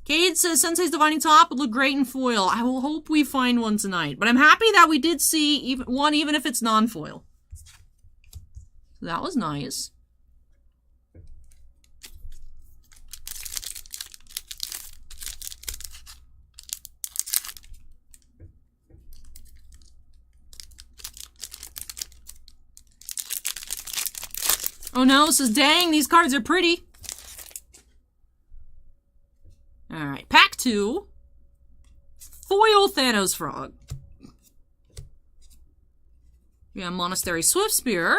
Cade says Sensei's Divining Top would look great in foil. I will hope we find one tonight. But I'm happy that we did see one even if it's non-foil. So that was nice. Oh no, it says, dang, these cards are pretty. Alright, pack 2. Foil Thanos Frog. We have Monastery Swiftspear.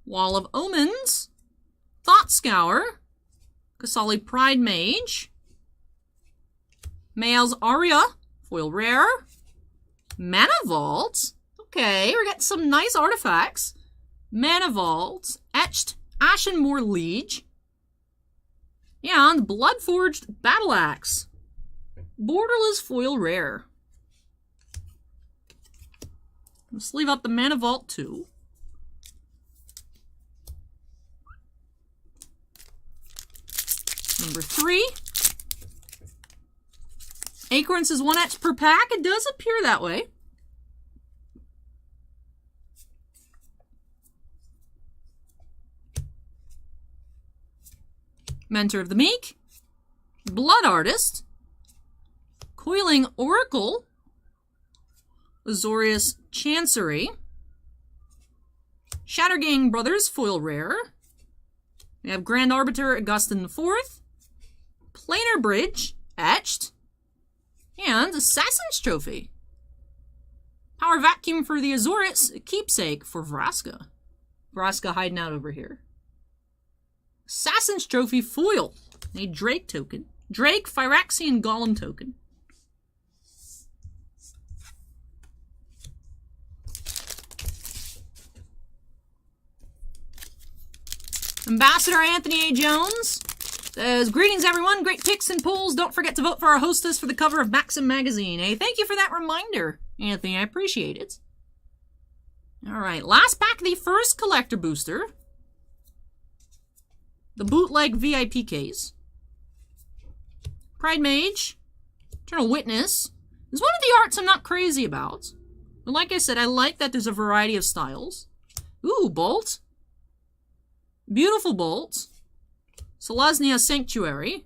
Wall of Omens. Thought Scour. Kasali Pride Mage. Mael's Aria. Foil Rare. Mana Vault. Okay, we're getting some nice artifacts. Mana Vault. Etched Ashenmoor Liege. And Bloodforged Battle Axe. Borderless Foil Rare. Let's leave up the Mana Vault too. Number 3. Acorn says 1 etch per pack. It does appear that way. Mentor of the Meek. Blood Artist, Coiling Oracle, Azorius Chancery, Shattergang Brothers foil rare. We have Grand Arbiter Augustin IV, Planar Bridge etched, and Assassin's Trophy. Power Vacuum for the Azorius, Keepsake for Vraska. Vraska hiding out over here. Assassin's Trophy foil, a Drake token. Drake, Phyrexian Golem token. Ambassador Anthony A. Jones says, greetings everyone, great picks and pulls. Don't forget to vote for our hostess for the cover of Maxim Magazine. Hey, thank you for that reminder, Anthony. I appreciate it. Alright, last pack of the first collector booster. The bootleg VIP case. Pride Mage. Eternal Witness. This is one of the arts I'm not crazy about. But like I said, I like that there's a variety of styles. Ooh, Bolt. Beautiful Bolt. Selesnya Sanctuary.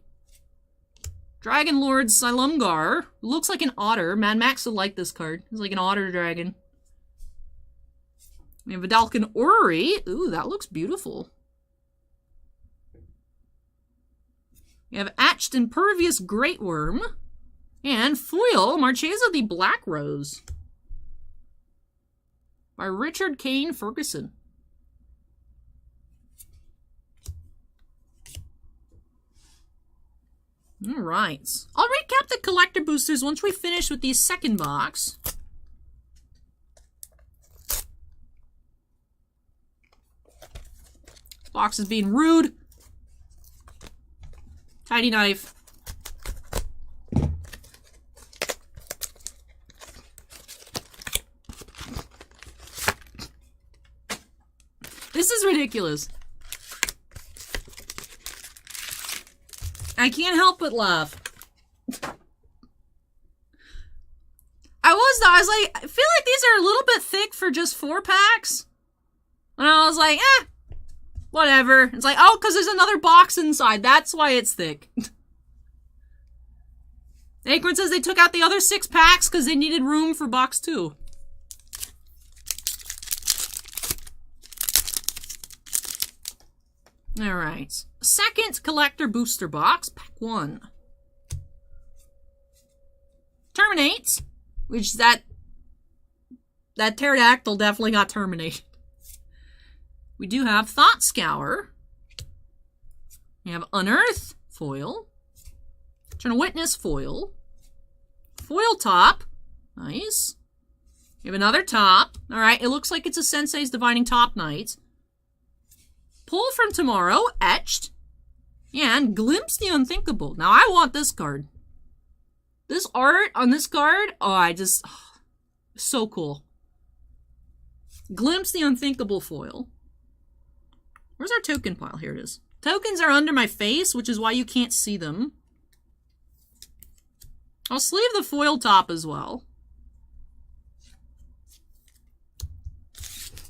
Dragon Lord Silumgar. Looks like an otter. Mad Max would like this card. It's like an otter dragon. We have Vidalcan Orrery. Ooh, that looks beautiful. We have Etched Impervious Great Worm. And foil Marchesa the Black Rose. By Richard Kane Ferguson. Alright. I'll recap the collector boosters once we finish with the second box. This box is being rude. Tidy knife. This is ridiculous. I can't help but laugh. I was like, I feel like these are a little bit thick for just 4 packs. And I was like, whatever. It's like, oh, because there's another box inside. That's why it's thick. Acorn says they took out the other 6 packs because they needed room for box 2. Alright. Second collector booster box, pack 1. Terminate, which that pterodactyl definitely got terminated. We do have Thought Scour. We have Unearth, foil. Eternal Witness, foil. Foil top, nice. We have another top. Alright, it looks like it's a Sensei's Divining Top Knight. Pull from Tomorrow, etched. And Glimpse the Unthinkable. Now, I want this card. This art on this card, so cool. Glimpse the Unthinkable foil. Where's our token pile? Here it is. Tokens are under my face, which is why you can't see them. I'll sleeve the foil top as well.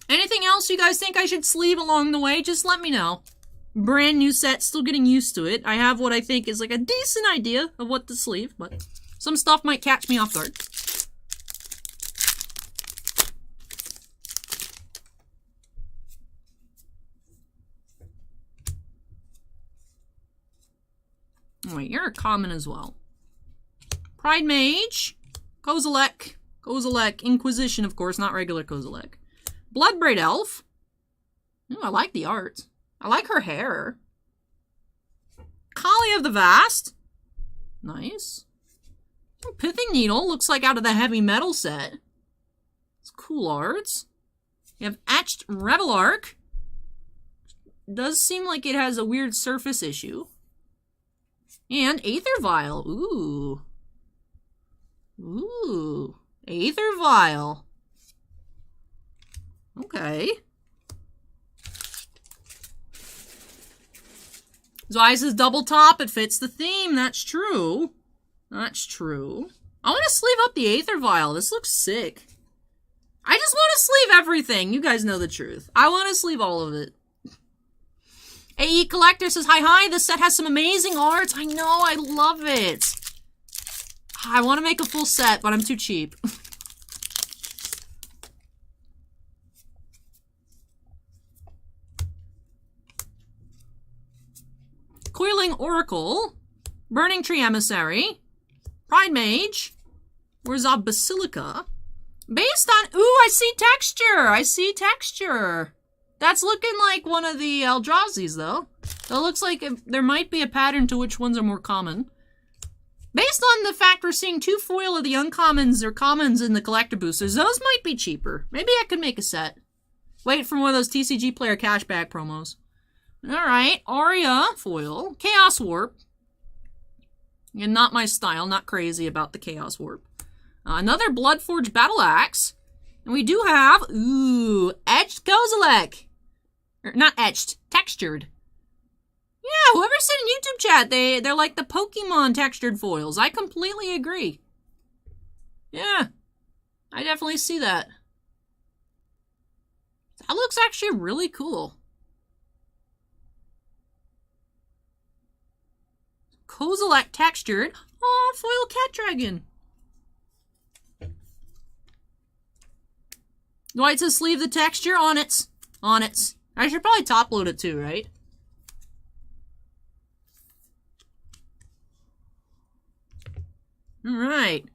Anything else you guys think I should sleeve along the way? Just let me know. Brand new set, still getting used to it. I have what I think is like a decent idea of what to sleeve, but some stuff might catch me off guard. Wait, you're a common as well. Pride Mage, Kozilek, Inquisition, of course, not regular Kozilek. Bloodbraid Elf. Ooh, I like the art. I like her hair. Kali of the Vast. Nice. Pithing Needle, looks like out of the Heavy Metal set. It's cool arts. You have Etched Revel Arc. Does seem like it has a weird surface issue. And Aether Vial. Ooh. Ooh. Aether Vial. Okay. Zeiss is double top. It fits the theme. That's true. That's true. I want to sleeve up the Aether Vial. This looks sick. I just want to sleeve everything. You guys know the truth. I want to sleeve all of it. AE Collector says, hi, this set has some amazing arts. I know, I love it. I want to make a full set, but I'm too cheap. Coiling Oracle, Burning Tree Emissary, Pride Mage, Warzov Basilica. Based on, ooh, I see texture. That's looking like one of the Eldrazi's, though. So it looks like there might be a pattern to which ones are more common. Based on the fact we're seeing 2 foil of the uncommons or commons in the collector boosters, those might be cheaper. Maybe I could make a set. Wait for one of those TCG player cashback promos. Alright, Aria foil, Chaos Warp. And not my style, not crazy about the Chaos Warp. Another Bloodforged Battle Axe. And we do have, ooh, Etched Kozilek. Not etched, textured. Yeah, whoever said in YouTube chat, they're like the Pokemon textured foils. I completely agree. Yeah, I definitely see that. That looks actually really cool. Kozilek textured. Oh, foil cat dragon. Dwight says sleeve the texture on it. On it. I should probably top load it too, right? Alright.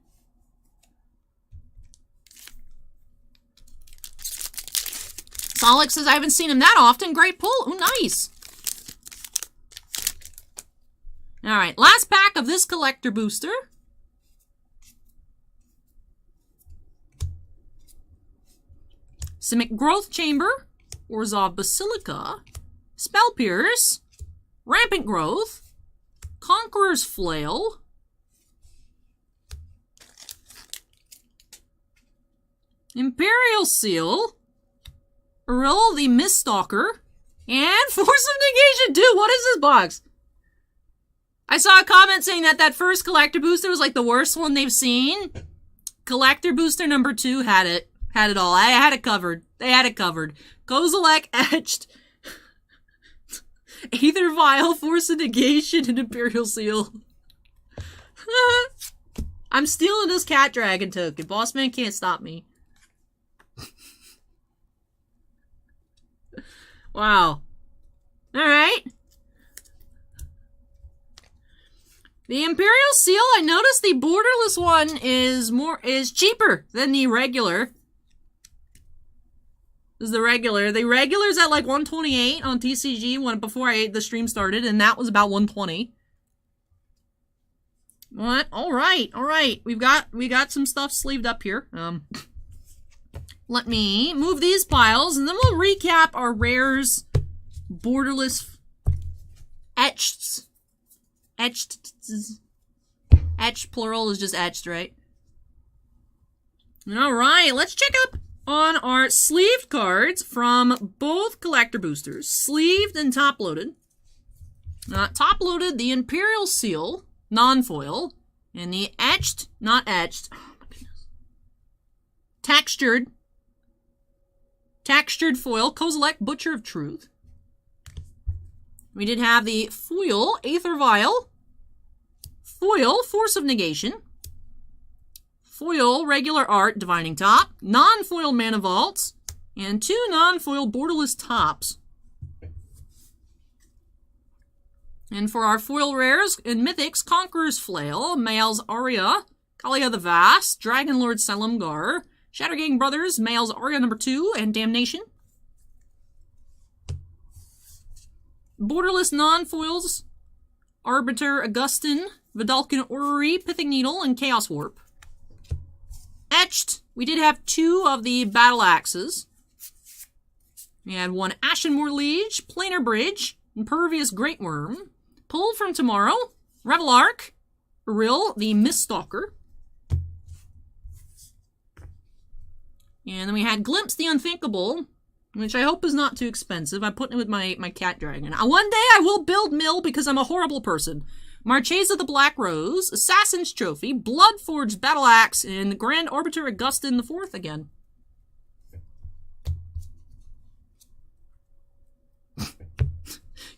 Solix says I haven't seen him that often. Great pull. Oh, nice. Alright, last pack of this collector booster. Simic Growth Chamber, Orzhov Basilica, Spell Pierce, Rampant Growth, Conqueror's Flail, Imperial Seal, Uriel the Miststalker, and Force of Negation. Dude, what is this box? I saw a comment saying that first collector booster was like the worst one they've seen. Collector booster number 2 had it. Had it all. I had it covered. They had it covered. Kozilek etched. Aether Vial, Force of Negation, and Imperial Seal. I'm stealing this cat dragon token. Boss man can't stop me. Wow. Alright. The Imperial Seal, I noticed the borderless one is cheaper than the regular. This is the regular. The regular's at like 128 on TCG before the stream started, and that was about 120. What? Alright. We got some stuff sleeved up here. Let me move these piles, and then we'll recap our rares, borderless, etched plural is just etched, right? Alright, let's check up on our sleeved cards from both collector boosters. Sleeved and top-loaded. Top-loaded, the Imperial Seal, non-foil, and the etched, not etched, oh my goodness, textured foil, Kozilek, Butcher of Truth. We did have the foil, Aether Vial, foil, Force of Negation, foil, regular art, Divining Top, non-foil Mana Vaults, and 2 non-foil borderless tops. And for our foil rares and mythics, Conqueror's Flail, Mael's Aria, Kalia the Vast, Dragon Lord Salamgar, Shattergang Brothers, Mael's Aria number 2, and Damnation. Borderless non-foils, Arbiter Augustin, Vidalcan Orrery, Pithing Needle, and Chaos Warp. Etched, we did have 2 of the Battle Axes. We had 1 Ashenmoor Liege, Planar Bridge, Impervious Great Worm, Pulled from Tomorrow, Revel Arc, Uriel the Miststalker. And then we had Glimpse the Unthinkable, which I hope is not too expensive. I'm putting it with my cat dragon. One day I will build mill because I'm a horrible person. Marchesa the Black Rose, Assassin's Trophy, Bloodforged Battle Axe, and the Grand Arbiter Augustin IV again.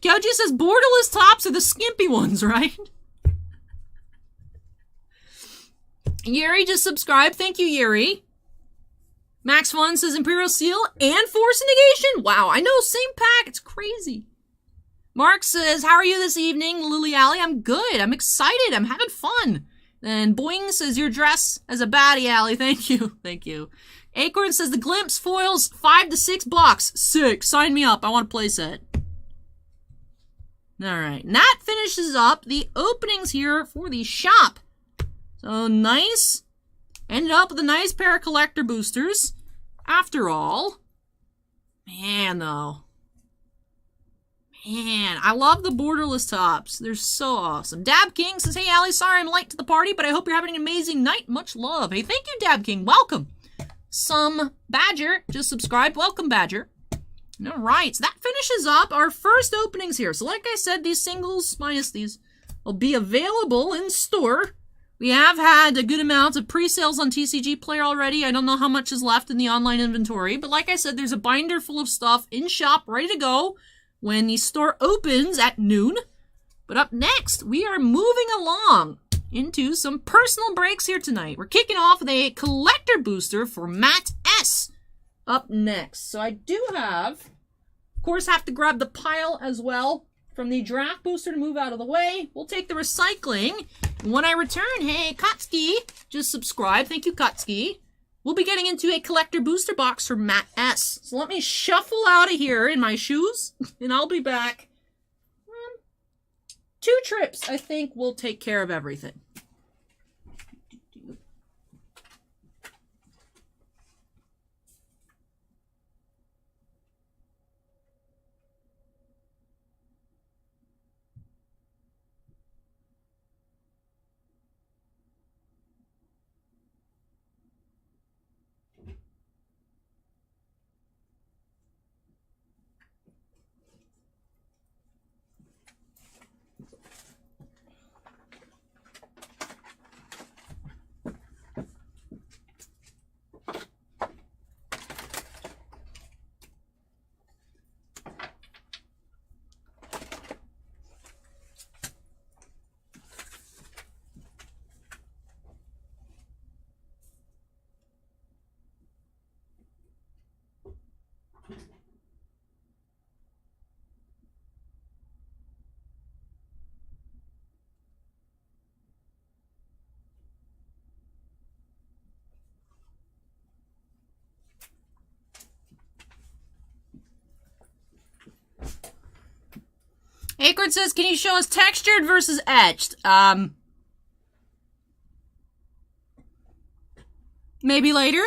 Kyoji says borderless tops are the skimpy ones, right? Yuri just subscribed. Thank you, Yuri. Max Fun says Imperial Seal and Force Negation. Wow, I know, same pack. It's crazy. Mark says, how are you this evening, Lily Alley? I'm good. I'm excited. I'm having fun. And Boing says, your dress as a baddie, Alley. Thank you. Thank you. Acorn says, the Glimpse foils 5 to 6 bucks. Sick. Sign me up. I want a playset. Alright. And that finishes up the openings here for the shop. So, nice. Ended up with a nice pair of collector boosters. After all. Man, though. Man, I love the borderless tops. They're so awesome. Dab King says, hey, Allie, sorry I'm late to the party, but I hope you're having an amazing night. Much love. Hey, thank you, Dab King. Welcome. Some Badger just subscribed. Welcome, Badger. All right, so that finishes up our first openings here. So like I said, these singles, minus these, will be available in store. We have had a good amount of pre-sales on TCG Player already. I don't know how much is left in the online inventory, but like I said, there's a binder full of stuff in shop ready to go when the store opens at noon. But up next, we are moving along into some personal breaks here tonight. We're kicking off with a collector booster for Matt S. up next. So I do have, of course, have to grab the pile as well from the draft booster to move out of the way. We'll take the recycling. And when I return, hey, Kotsky just subscribed. Thank you, Kotsky. We'll be getting into a collector booster box for Matt S. So let me shuffle out of here in my shoes, and I'll be back. 2 trips, I think, will take care of everything. Acorn says, can you show us textured versus etched? Maybe later.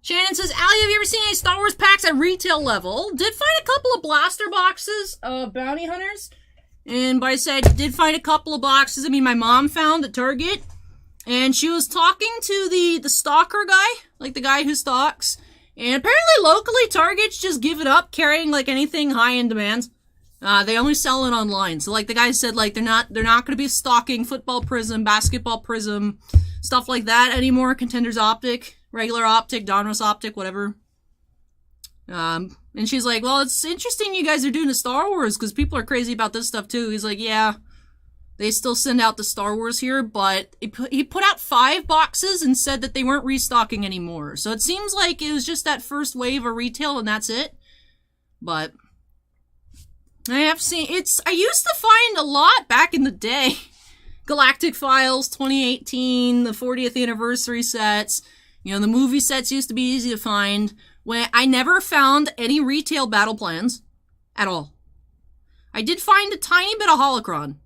Shannon says, Allie, have you ever seen any Star Wars packs at retail level? Did find a couple of blaster boxes of Bounty Hunters. And by said, did find a couple of boxes. I mean, my mom found at Target. And she was talking to the stalker guy, like the guy who stalks. And apparently locally, Target's just give it up carrying like anything high in demand. They only sell it online. So like the guy said, like they're not going to be stocking Football Prism, Basketball Prism, stuff like that anymore. Contenders Optic, regular Optic, Donruss Optic, whatever. And she's like, well, it's interesting you guys are doing the Star Wars because people are crazy about this stuff too. He's like, yeah, they still send out the Star Wars here, but he put out 5 boxes and said that they weren't restocking anymore. So it seems like it was just that first wave of retail and that's it. But I have seen, I used to find a lot back in the day. Galactic Files 2018, the 40th anniversary sets, you know, the movie sets used to be easy to find. When I never found any retail battle plans at all. I did find a tiny bit of Holocron.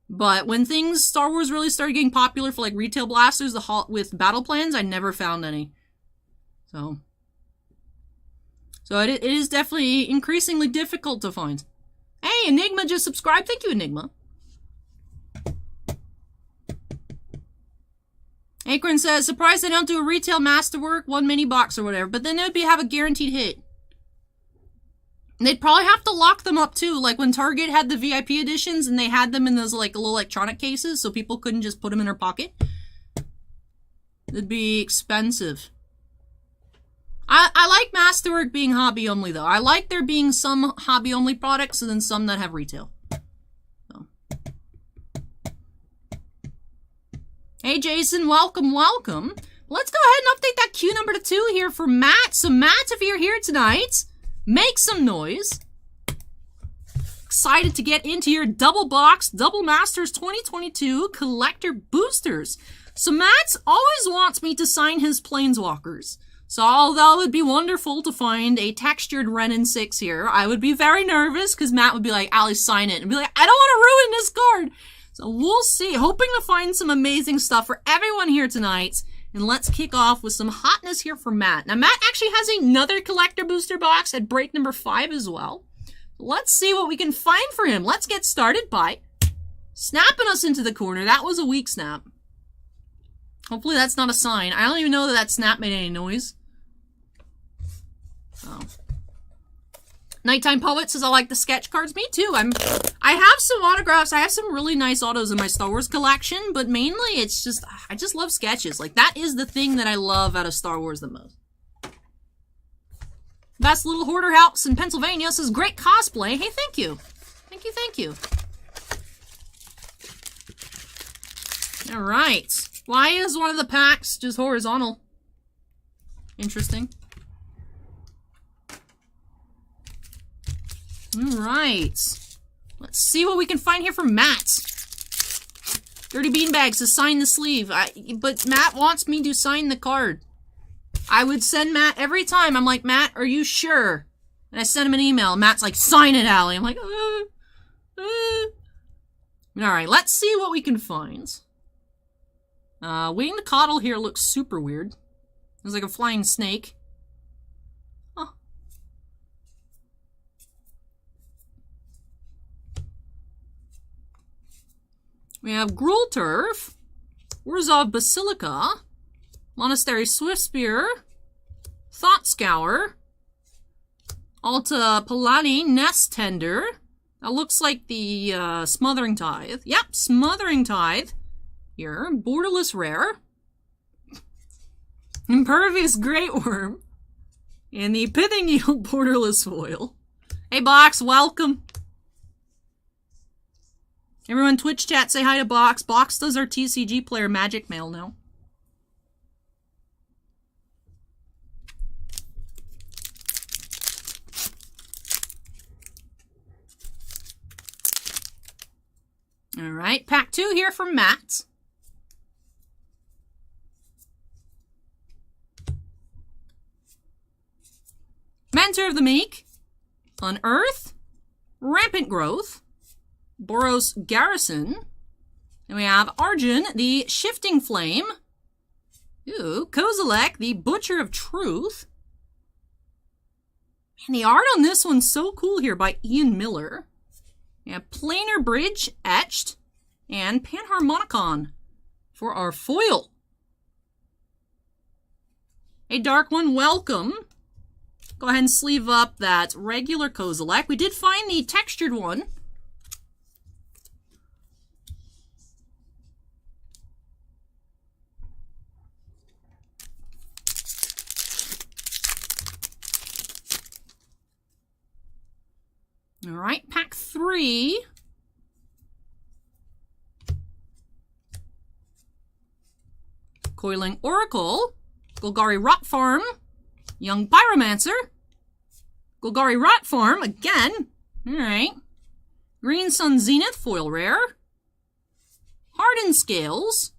But when Star Wars really started getting popular for like retail blasters with battle plans, I never found any. So it is definitely increasingly difficult to find. Hey, Enigma just subscribed. Thank you, Enigma. Acorn says, surprised they don't do a retail masterwork, 1 mini box or whatever, but then it would have a guaranteed hit. And they'd probably have to lock them up too, like when Target had the VIP editions and they had them in those like little electronic cases so people couldn't just put them in their pocket. It'd be expensive. I like Masterwork being hobby only, though. I like there being some hobby only products and then some that have retail. So. Hey, Jason, welcome, welcome. Let's go ahead and update that queue number to 2 here for Matt. So, Matt, if you're here tonight, make some noise. Excited to get into your Double Masters 2022 collector boosters. So, Matt always wants me to sign his Planeswalkers. So although it would be wonderful to find a textured Renin 6 here, I would be very nervous because Matt would be like, Allie, sign it. And be like, I don't want to ruin this card. So we'll see. Hoping to find some amazing stuff for everyone here tonight. And let's kick off with some hotness here for Matt. Now, Matt actually has another collector booster box at break number 5 as well. Let's see what we can find for him. Let's get started by snapping us into the corner. That was a weak snap. Hopefully that's not a sign. I don't even know that that snap made any noise. Oh. Nighttime Poet says, I like the sketch cards. Me too. I have some autographs. I have some really nice autos in my Star Wars collection, but mainly it's just, I just love sketches. Like, that is the thing that I love out of Star Wars the most. Best Little Hoarder House in Pennsylvania says, great cosplay. Hey, thank you. Thank you, thank you. All right. Why is one of the packs just horizontal? Interesting. Alright. Let's see what we can find here from Matt. Dirty Beanbags says sign the sleeve. But Matt wants me to sign the card. I would send Matt every time. I'm like, Matt, are you sure? And I send him an email. Matt's like, sign it, Allie. I'm like, Alright, let's see what we can find. Waiting to Coddle here looks super weird. It's like a flying snake. Huh. We have Gruul Turf, Orzhov Basilica, Monastery Swiftspear, Thought Scour, Alta Palani Nest Tender. That looks like the Smothering Tithe. Yep, Smothering Tithe. Here, Borderless Rare, Impervious Great Worm, and the Pithing Yield Borderless Foil. Hey, Box, welcome. Everyone, Twitch chat, say hi to Box. Box does our TCG player Magic Mail now. All right, pack 2 here from Matt. Mentor of the Meek, Unearth, Rampant Growth, Boros Garrison, and we have Arjun, the Shifting Flame, ooh, Kozilek, the Butcher of Truth, and the art on this one's so cool here by Ian Miller. We have Planar Bridge etched, and Panharmonicon for our foil. Hey, Dark One, welcome. Go ahead and sleeve up that regular Kozilek. We did find the textured one. All right, pack 3. Coiling Oracle, Golgari Rot Farm, Young Pyromancer, Golgari Rot Farm again. All right. Green Sun Zenith foil rare. Hardened Scales,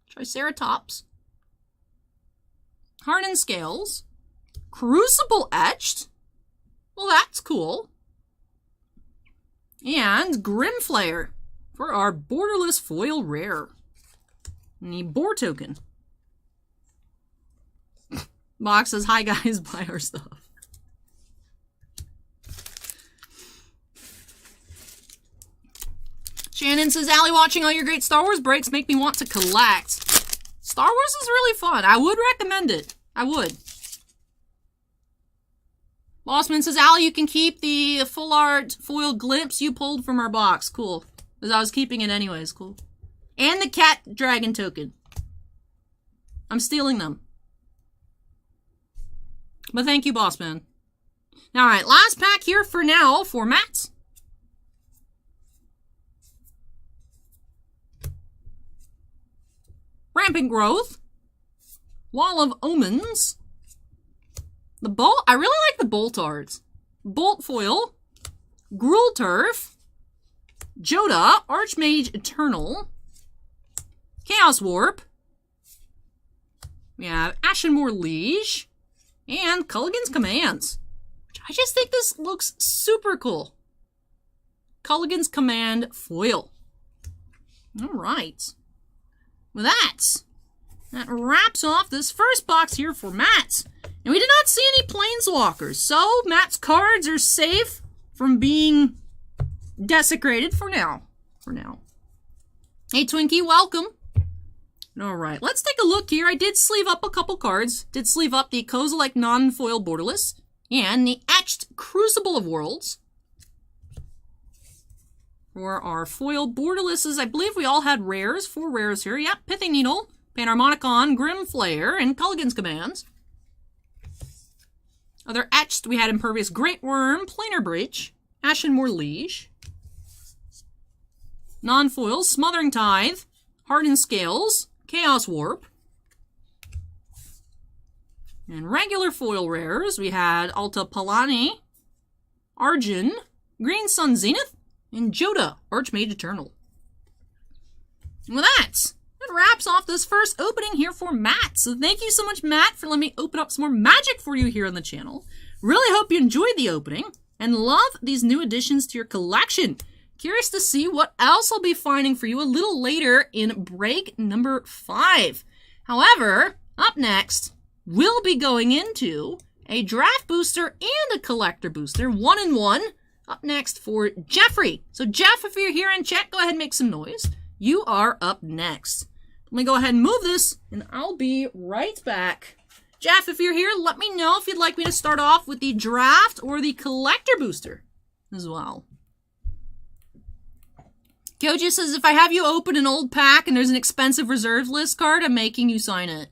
Triceratops. Hardened Scales, Crucible etched. Well, that's cool. And Grimflayer for our borderless foil rare. And the Boar token. Box says, hi guys, buy our stuff. Shannon says, Allie, watching all your great Star Wars breaks make me want to collect. Star Wars is really fun. I would recommend it. I would. Bossman says, Allie, you can keep the full art foil glimpse you pulled from our box. Cool. Because I was keeping it anyways. Cool. And the cat dragon token. I'm stealing them. But thank you, boss man. Alright, last pack here for now for Matt. Rampant Growth. Wall of Omens. The Bolt. I really like the Bolt art. Bolt Foil. Gruul Turf. Joda. Archmage Eternal. Chaos Warp. We have Ashenmoor Liege. And Culligan's Commands. I just think this looks super cool. Culligan's Command Foil. Alright. With that wraps off this first box here for Matt. And we did not see any Planeswalkers, so Matt's cards are safe from being desecrated for now. Hey Twinkie, welcome. Alright, let's take a look here. I did sleeve up a couple cards. Did sleeve up the Kozilek non-foil borderless and the Etched Crucible of Worlds. For our foil borderlesses, I believe we all had rares. 4 rares here. Yep, Pithing Needle, Panharmonicon, Grimflayer, and Culligan's Commands. Other etched, we had Impervious Great Worm, Planar Breach, Ashenmoor Liege. Non-foils, Smothering Tithe, Hardened Scales, Chaos Warp. And regular foil rares, we had Alta Palani, Arjun, Green Sun Zenith, and Joda, Archmage Eternal. And with that wraps off this first opening here for Matt. So thank you so much, Matt, for letting me open up some more magic for you here on the channel. Really hope you enjoyed the opening and love these new additions to your collection. Curious to see what else I'll be finding for you a little later in break number 5. However, up next, we'll be going into a draft booster and a collector booster, 1-in-1. Up next for Jeffrey. So Jeff, if you're here in chat, go ahead and make some noise. You are up next. Let me go ahead and move this, and I'll be right back. Jeff, if you're here, let me know if you'd like me to start off with the draft or the collector booster as well. Koji says, if I have you open an old pack and there's an expensive reserve list card, I'm making you sign it.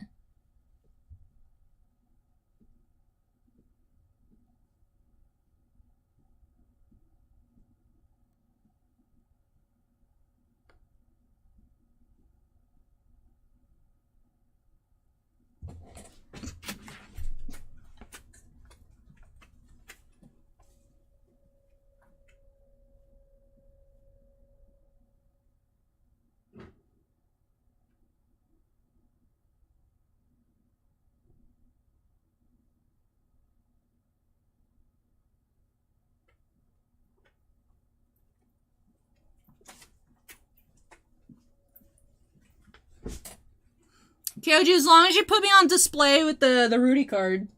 Kyoji, as long as you put me on display with the Rudy card.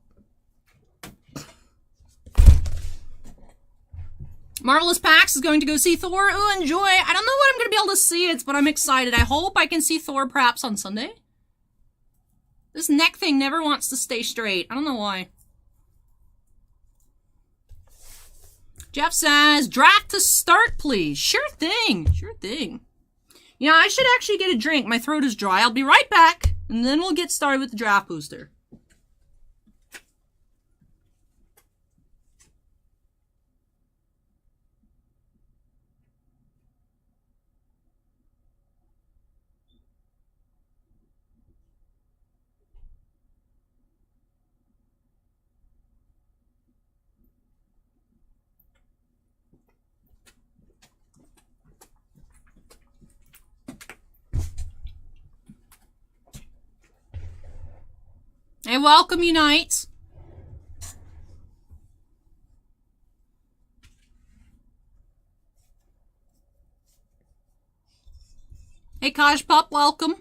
Marvelous Pax is going to go see Thor. Ooh, enjoy. I don't know what I'm going to be able to see it, but I'm excited. I hope I can see Thor perhaps on Sunday. This neck thing never wants to stay straight. I don't know why. Jeff says, draft to start, please. Sure thing. Sure thing. You know, I should actually get a drink. My throat is dry. I'll be right back, and then we'll get started with the draft booster. Hey, welcome, Unite. Hey, Kaj Pup, welcome.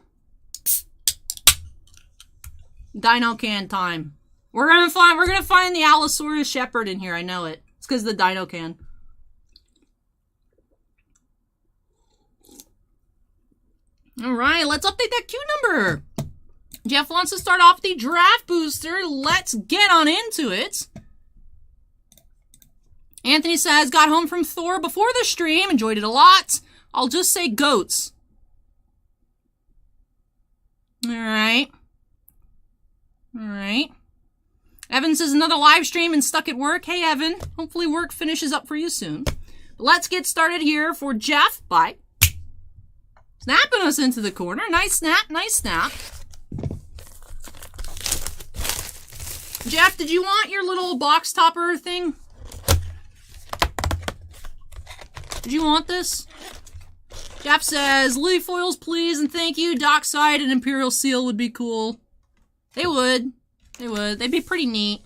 Dino Can time. We're gonna find the Allosaurus Shepherd in here. I know it. It's because of the Dino Can. All right, let's update that queue number. Jeff wants to start off the draft booster. Let's get on into it. Anthony says, got home from Thor before the stream. Enjoyed it a lot. I'll just say goats. Alright. Alright. Evan says another live stream and stuck at work. Hey, Evan. Hopefully work finishes up for you soon. But let's get started here for Jeff by snapping us into the corner. Nice snap, nice snap. Jeff, did you want your little box topper thing? Did you want this? Jeff says, Lily foils, please, and thank you. Dockside and Imperial Seal would be cool. They would. They would. They'd be pretty neat.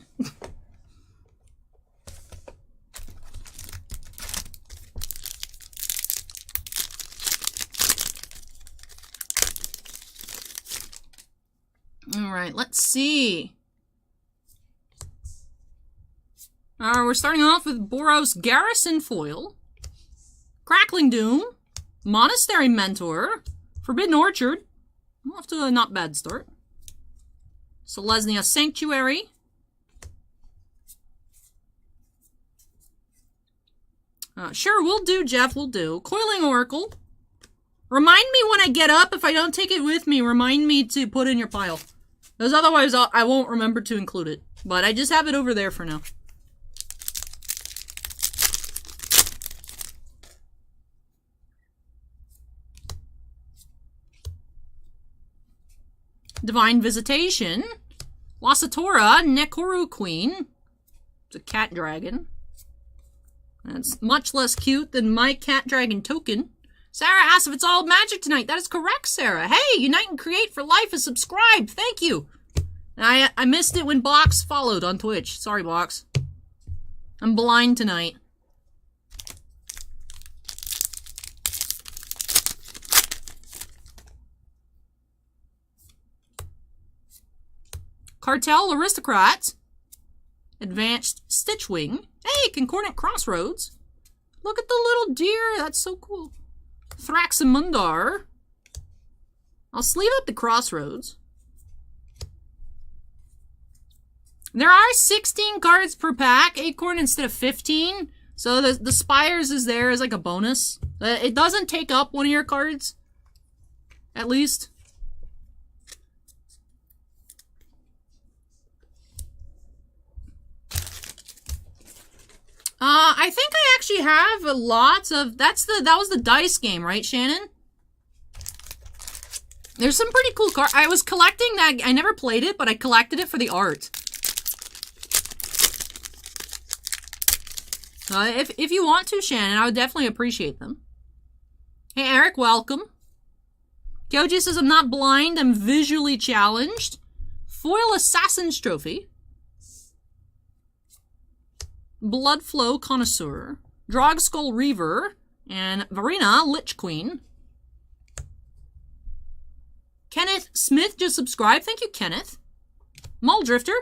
Alright, let's see. We're starting off with Boros Garrison Foil. Crackling Doom. Monastery Mentor. Forbidden Orchard. Off to a not bad start. Selesnya Sanctuary. Sure, we'll do, Jeff, we'll do. Coiling Oracle. Remind me when I get up, if I don't take it with me, remind me to put it in your pile. Because otherwise I won't remember to include it. But I just have it over there for now. Divine Visitation. Wasatora, Nekoru Queen. It's a cat dragon. That's much less cute than my cat dragon token. Sarah asks if it's all magic tonight. That is correct, Sarah. Hey, Unite and Create for Life is subscribed. Thank you. I missed it when Box followed on Twitch. Sorry, Box. I'm blind tonight. Cartel Aristocrats. Advanced Stitchwing. Hey, Concordant Crossroads. Look at the little deer. That's so cool. Thraxamundar. I'll sleeve up the Crossroads. There are 16 cards per pack. Acorn instead of 15. So the Spires is there as like a bonus. It doesn't take up one of your cards. At least. I think I actually have lots of... That was the dice game, right, Shannon? There's some pretty cool cards. I was collecting that. I never played it, but I collected it for the art. If you want to, Shannon, I would definitely appreciate them. Hey, Eric, welcome. Koji says, I'm not blind, I'm visually challenged. Foil Assassin's Trophy. Bloodflow Connoisseur, Drogskull Reaver, and Varina Lich Queen. Kenneth Smith just subscribed. Thank you, Kenneth. Muldrifter.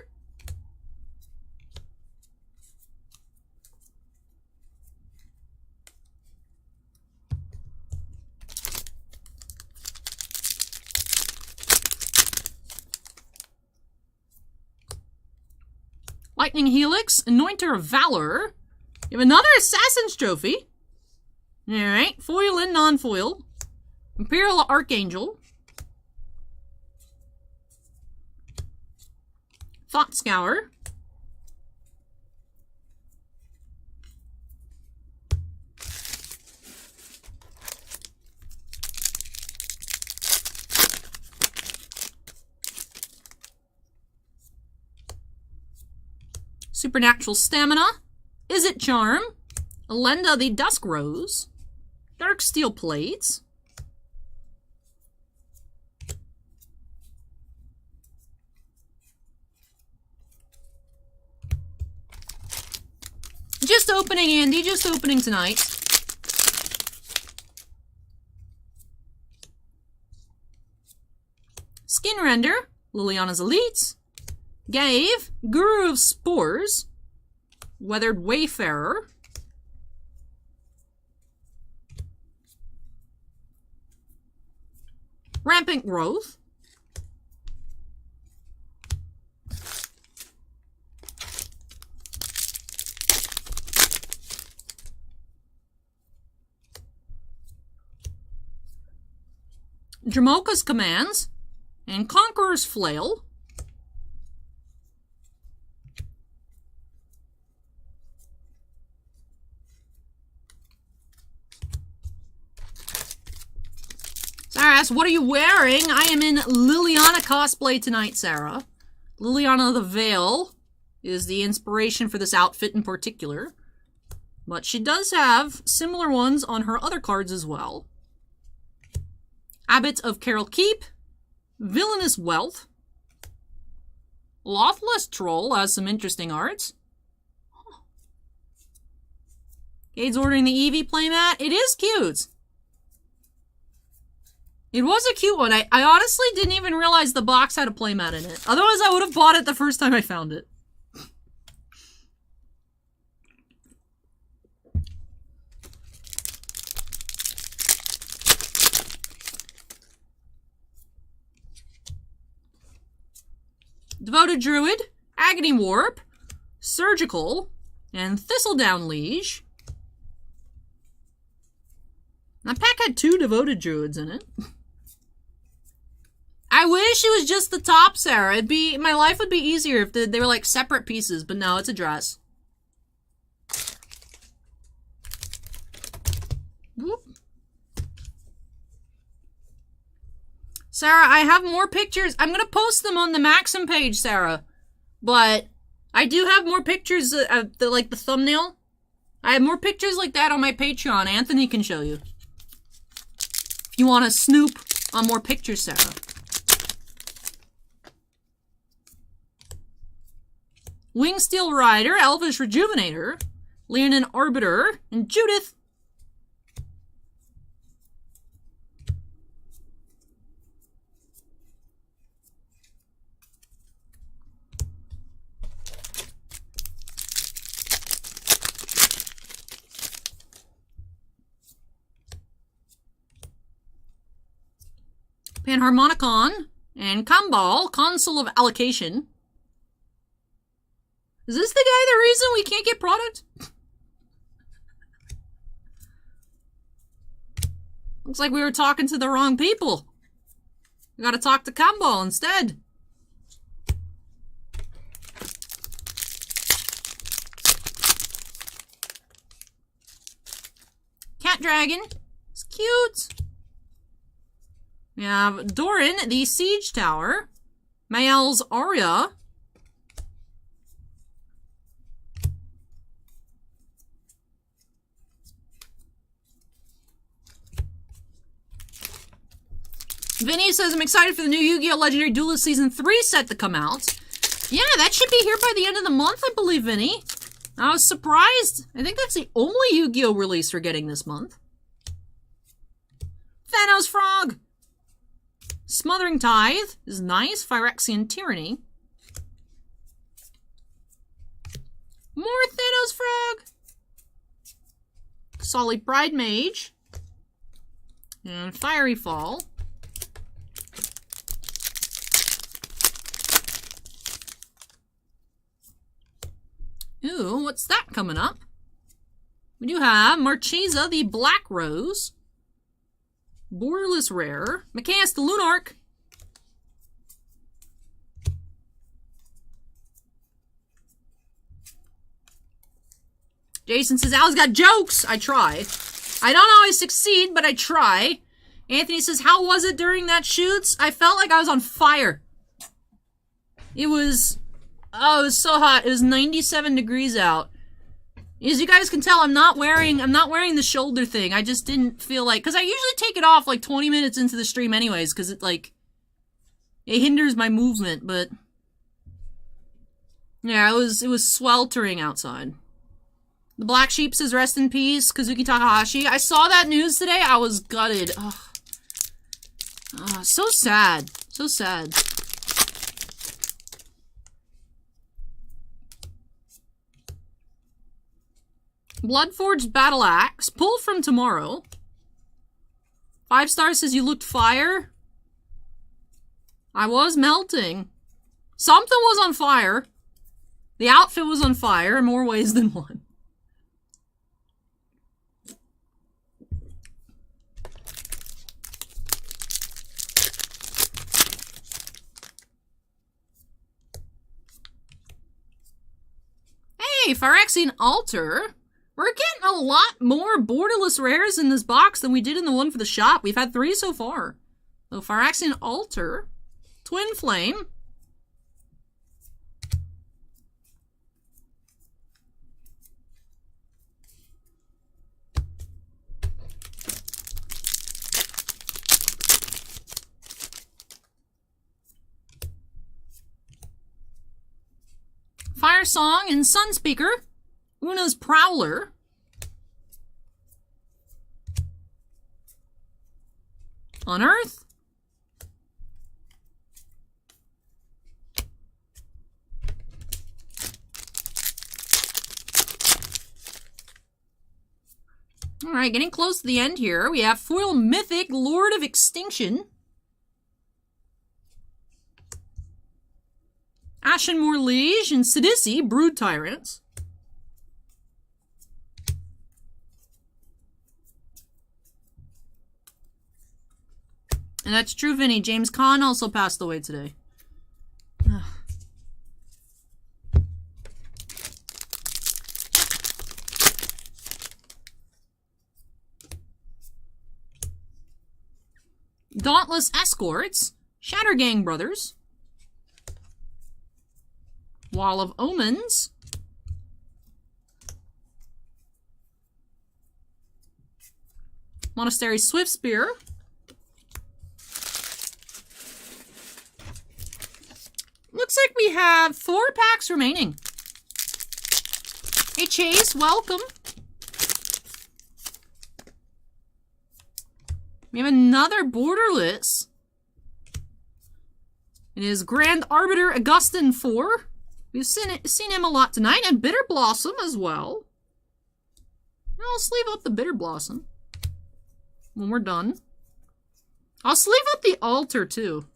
Lightning Helix, Anointer of Valor. You have another Assassin's Trophy. Alright, foil and non-foil. Imperial Archangel. Thought Scour. Supernatural Stamina, Is It Charm, Elenda the Dusk Rose, Dark Steel Plates, just opening, Andy, just opening tonight. Skin Render, Liliana's Elites, Gave, Guru of Spores, Weathered Wayfarer, Rampant Growth, Jamoka's Commands, and Conqueror's Flail. Sarah asks, what are you wearing? I am in Liliana cosplay tonight, Sarah. Liliana the Veil is the inspiration for this outfit in particular. But she does have similar ones on her other cards as well. Abbot of Carol Keep. Villainous Wealth. Lothless Troll has some interesting arts. Gade's ordering the Eevee playmat. It is cute. It was a cute one. I honestly didn't even realize the box had a playmat in it. Otherwise, I would have bought it the first time I found it. Devoted Druid, Agony Warp, Surgical, and Thistledown Liege. That pack had 2 Devoted Druids in it. I wish it was just the top, Sarah. My life would be easier if they were like separate pieces, but no, it's a dress. Whoop. Sarah, I have more pictures. I'm gonna post them on the Maxim page, Sarah. But I do have more pictures, like the thumbnail. I have more pictures like that on my Patreon. Anthony can show you. If you want to snoop on more pictures, Sarah. Wingsteel Rider, Elvish Rejuvenator, Leonin Arbiter, and Judith. Panharmonicon, and Kambal, Consul of Allocation. Is this the guy the reason we can't get product? Looks like we were talking to the wrong people. We gotta talk to Kambal instead. Cat Dragon. It's cute. We have Doran, the Siege Tower. Mael's Aria. Vinny says, I'm excited for the new Yu-Gi-Oh! Legendary Duelist Season 3 set to come out. Yeah, that should be here by the end of the month, I believe, Vinny. I was surprised. I think that's the only Yu-Gi-Oh! Release we're getting this month. Thanos Frog. Smothering Tithe is nice. Phyrexian Tyranny. More Thanos Frog. Solid Pride Mage. And Fiery Fall. Ooh, what's that coming up? We do have Marchesa, the Black Rose. Borderless Rare. Machias, the Lunarch. Jason says, Al's got jokes. I try. I don't always succeed, but I try. Anthony says, how was it during that shoots? I felt like I was on fire. It was... Oh, it was so hot. It was 97 degrees out. As you guys can tell, I'm not wearing the shoulder thing. I just didn't feel like... Because I usually take it off like 20 minutes into the stream anyways, because it, like... It hinders my movement, but... Yeah, it was sweltering outside. The Black Sheep says, rest in peace, Kazuki Takahashi. I saw that news today. I was gutted. Ugh. So sad. So sad. Bloodforged Battle Axe. Pull from Tomorrow. 5 stars says you looked fire. I was melting. Something was on fire. The outfit was on fire in more ways than one. Hey, Phyrexian Altar. We're getting a lot more borderless rares in this box than we did in the one for the shop. We've had 3 so far. So Phyrexian Altar, Twin Flame, Fire Song and Sunspeaker, Una's Prowler, Unearth, Alright, getting close to the end here. We have Foil Mythic, Lord of Extinction, Ashenmoor Liege and Sidisi, Brood Tyrants. And that's true, Vinny. James Caan also passed away today. Dauntless Escorts, Shattergang Brothers, Wall of Omens, Monastery Swiftspear, looks like we have 4 packs remaining. Hey Chase, welcome. We have another Borderless. It is Grand Arbiter Augustin 4. We've seen him a lot tonight, and Bitter Blossom as well. I'll sleeve up the Bitter Blossom when we're done. I'll sleeve up the Altar too.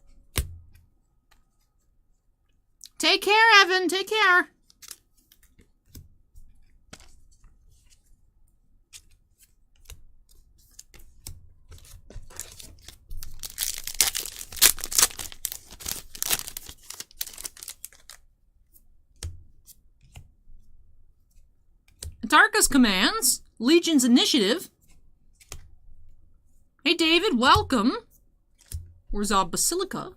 Take care, Evan. Take care. Atarka's Commands, Legion's Initiative. Hey David, welcome. Where's our Basilica?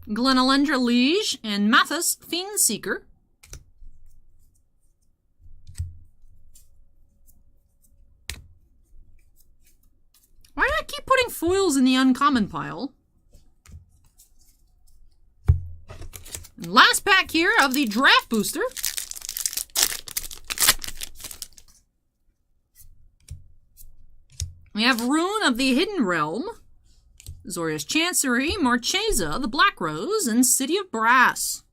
Glenalendra Liege and Mathis Fiendseeker. Why do I keep putting foils in the uncommon pile? And last pack here of the Draft Booster. We have Rune of the Hidden Realm, Zoria's Chancery, Marchesa, the Black Rose, and City of Brass.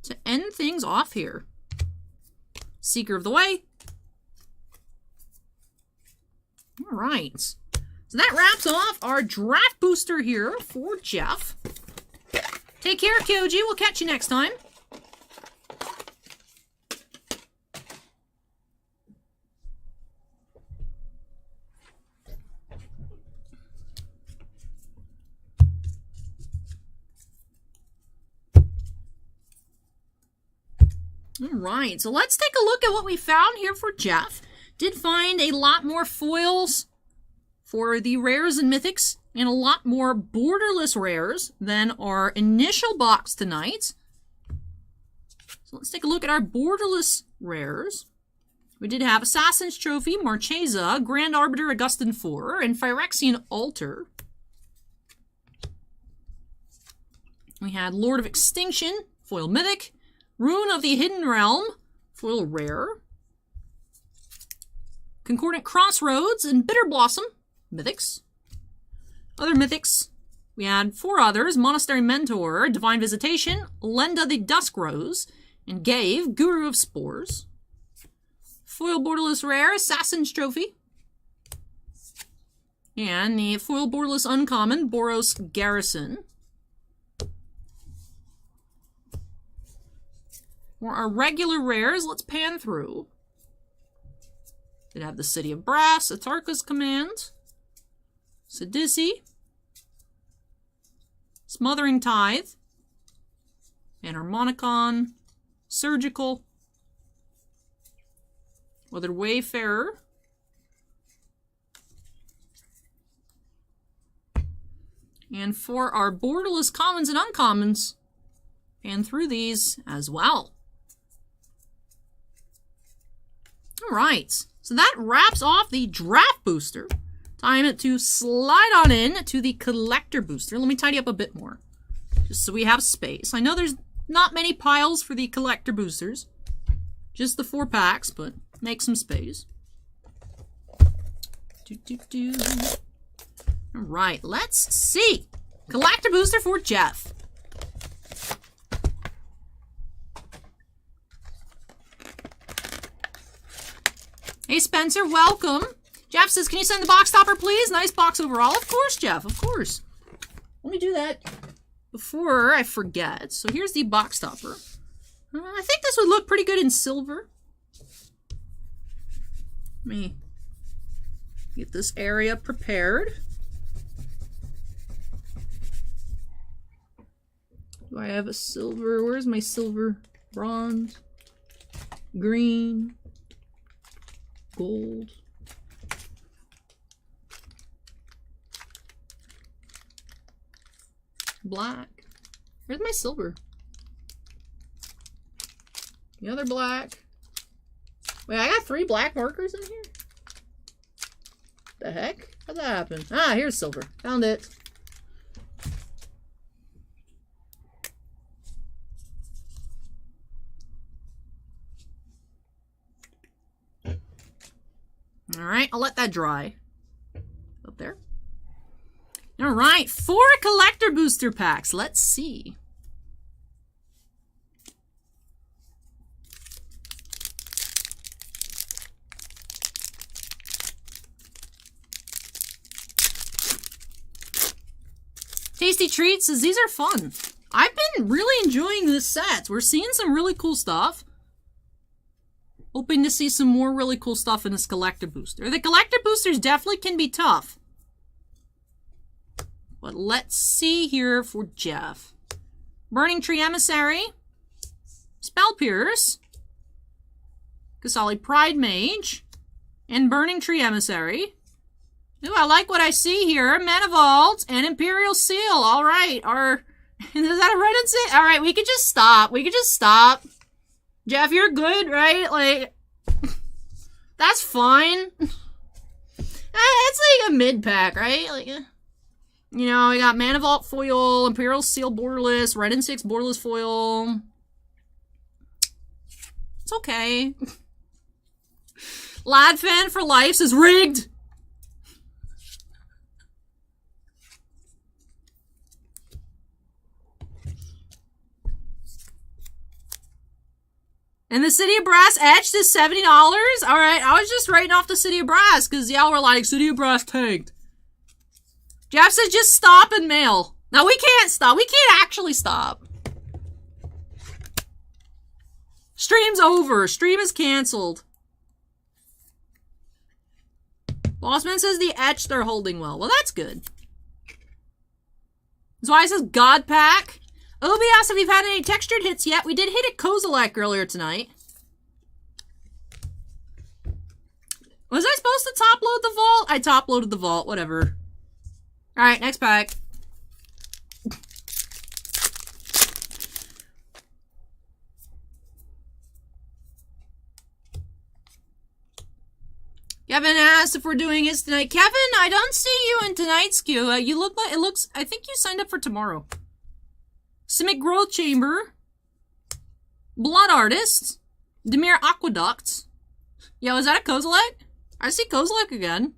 To end things off here. Seeker of the Way. Alright. So that wraps off our draft booster here for Jeff. Take care, Kyoji. We'll catch you next time. Alright, so let's take a look at what we found here for Jeff. Did find a lot more foils for the rares and mythics, and a lot more borderless rares than our initial box tonight. So let's take a look at our borderless rares. We did have Assassin's Trophy, Marchesa, Grand Arbiter Augustin 4, and Phyrexian Altar. We had Lord of Extinction, foil mythic, Rune of the Hidden Realm, foil rare, Concordant Crossroads, and Bitter Blossom, mythics. Other mythics, we had 4 others: Monastery Mentor, Divine Visitation, Lenda the Dusk Rose, and Gave, Guru of Spores. Foil borderless rare, Assassin's Trophy. And the foil borderless uncommon, Boros Garrison. For our regular rares, let's pan through. Did have the City of Brass, Atarka's Command, Sidisi, Smothering Tithe, and Harmonicon, Surgical, Weathered Wayfarer, and for our borderless commons and uncommons, and through these as well. Alright, so that wraps off the draft booster. Time to slide on in to the collector booster. Let me tidy up a bit more, just so we have space. I know there's not many piles for the collector boosters, just the 4 packs, but make some space. Alright, let's see. Collector booster for Jeff. Hey Spencer, welcome. Jeff says, can you send the box topper, please? Nice box overall. Of course, Jeff, of course. Let me do that before I forget. So here's the box topper. I think this would look pretty good in silver. Let me get this area prepared. Do I have a silver? Where's my silver? Bronze, green, gold. Black. Where's my silver? The other black. Wait, I got 3 black markers in here? The heck? How'd that happen? Ah, here's silver. Found it. Alright, I'll let that dry. Up there. Alright, 4 collector booster packs. Let's see. Tasty Treats says these are fun. I've been really enjoying this set. We're seeing some really cool stuff. Hoping to see some more really cool stuff in this collector booster. The collector boosters definitely can be tough. But let's see here for Jeff. Burning Tree Emissary. Spell Pierce. Kasali Pride Mage. And Burning Tree Emissary. Ooh, I like what I see here. Manavault and Imperial Seal. Alright. Is that a red and sit? Alright, we could just stop. We could just stop. Jeff, you're good, right? Like, that's fine. It's like a mid-pack, right? Like, you know, we got Manavault foil, Imperial Seal borderless, red and 6 borderless foil. It's okay. Lad Fan for Life says rigged. And the City of Brass etched is $70. Alright, I was just writing off the City of Brass because y'all were like, City of Brass tanked. Jeff says just stop and mail. Now we can't stop. We can't actually stop. Stream's over. Stream is canceled. Bossman says the etched are holding well. Well, that's good. That's why it says God Pack. Obi asked if we've had any textured hits yet. We did hit a Kozilek earlier tonight. Was I supposed to top load the vault? I top loaded the vault, whatever. Alright, next pack. Kevin asked if we're doing his tonight. Kevin, I don't see you in tonight's queue. You look like, I think you signed up for tomorrow. Simic Growth Chamber, Blood Artist, Demir Aqueduct. Yo, is that a Kozilek? I see Kozilek again.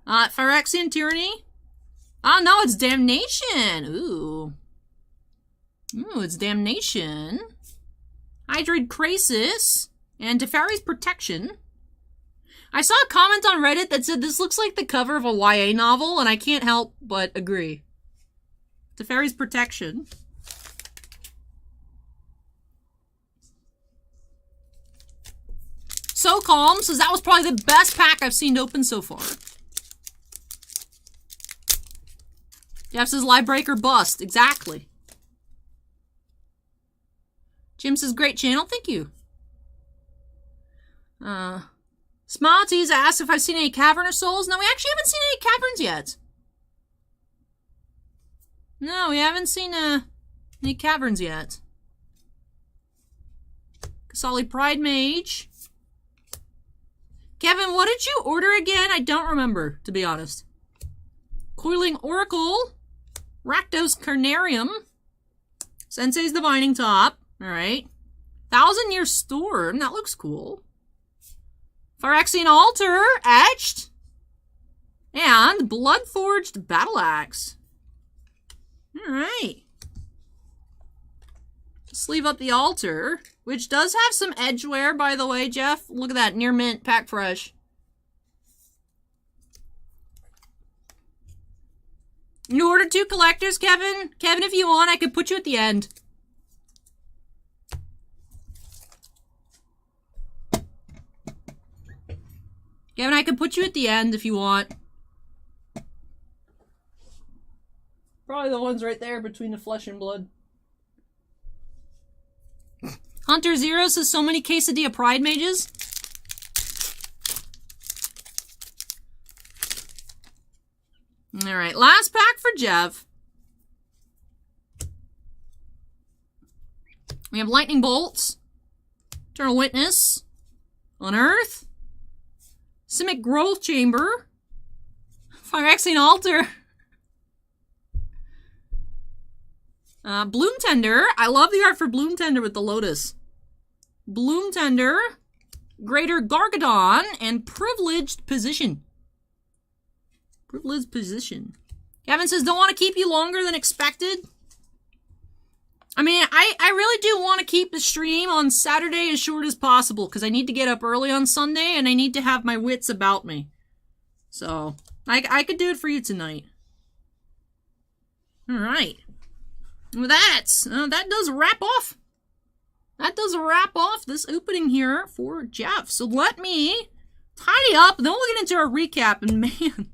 Phyrexian Tyranny. Oh no, it's Damnation. Ooh, it's Damnation. Hydrid Krasis and Teferi's Protection. I saw a comment on Reddit that said this looks like the cover of a YA novel, and I can't help but agree. Teferi's Protection. So Calm says that was probably the best pack I've seen open so far. Jeff says Live Breaker bust. Exactly. Jim says, great channel. Thank you. Smarties asked if I've seen any Cavern of Souls. No, we actually haven't seen any Caverns yet. No, we haven't seen any Caverns yet. Kasali Pride Mage. Kevin, what did you order again? I don't remember, to be honest. Coiling Oracle. Rakdos Carnarium. Sensei's Divining Top. Alright. 1,000-Year Storm. That looks cool. Phyrexian Altar. Etched. And Bloodforged Battle Axe. Alright. Sleeve up the altar, which does have some edge wear, by the way, Jeff. Look at that, near mint, pack fresh. You ordered 2 collectors, Kevin? Kevin, if you want, I could put you at the end. Kevin, I could put you at the end if you want. Probably the ones right there between the flesh and blood. Hunter Zero says so many Quesadilla Pride Mages. Alright, last pack for Jeff. We have Lightning Bolts. Eternal Witness. Unearth. Simic Growth Chamber. Phyrexian Altar. Bloom Tender. I love the art for Bloom Tender with the Lotus. Bloom Tender, Greater Gargadon, and Privileged Position. Privileged Position. Gavin says, don't want to keep you longer than expected. I mean, I really do want to keep the stream on Saturday as short as possible, because I need to get up early on Sunday, and I need to have my wits about me. So, I could do it for you tonight. Alright. With that, that does wrap off. That does wrap off this opening here for Jeff. So let me tidy up, and then we'll get into our recap. And man,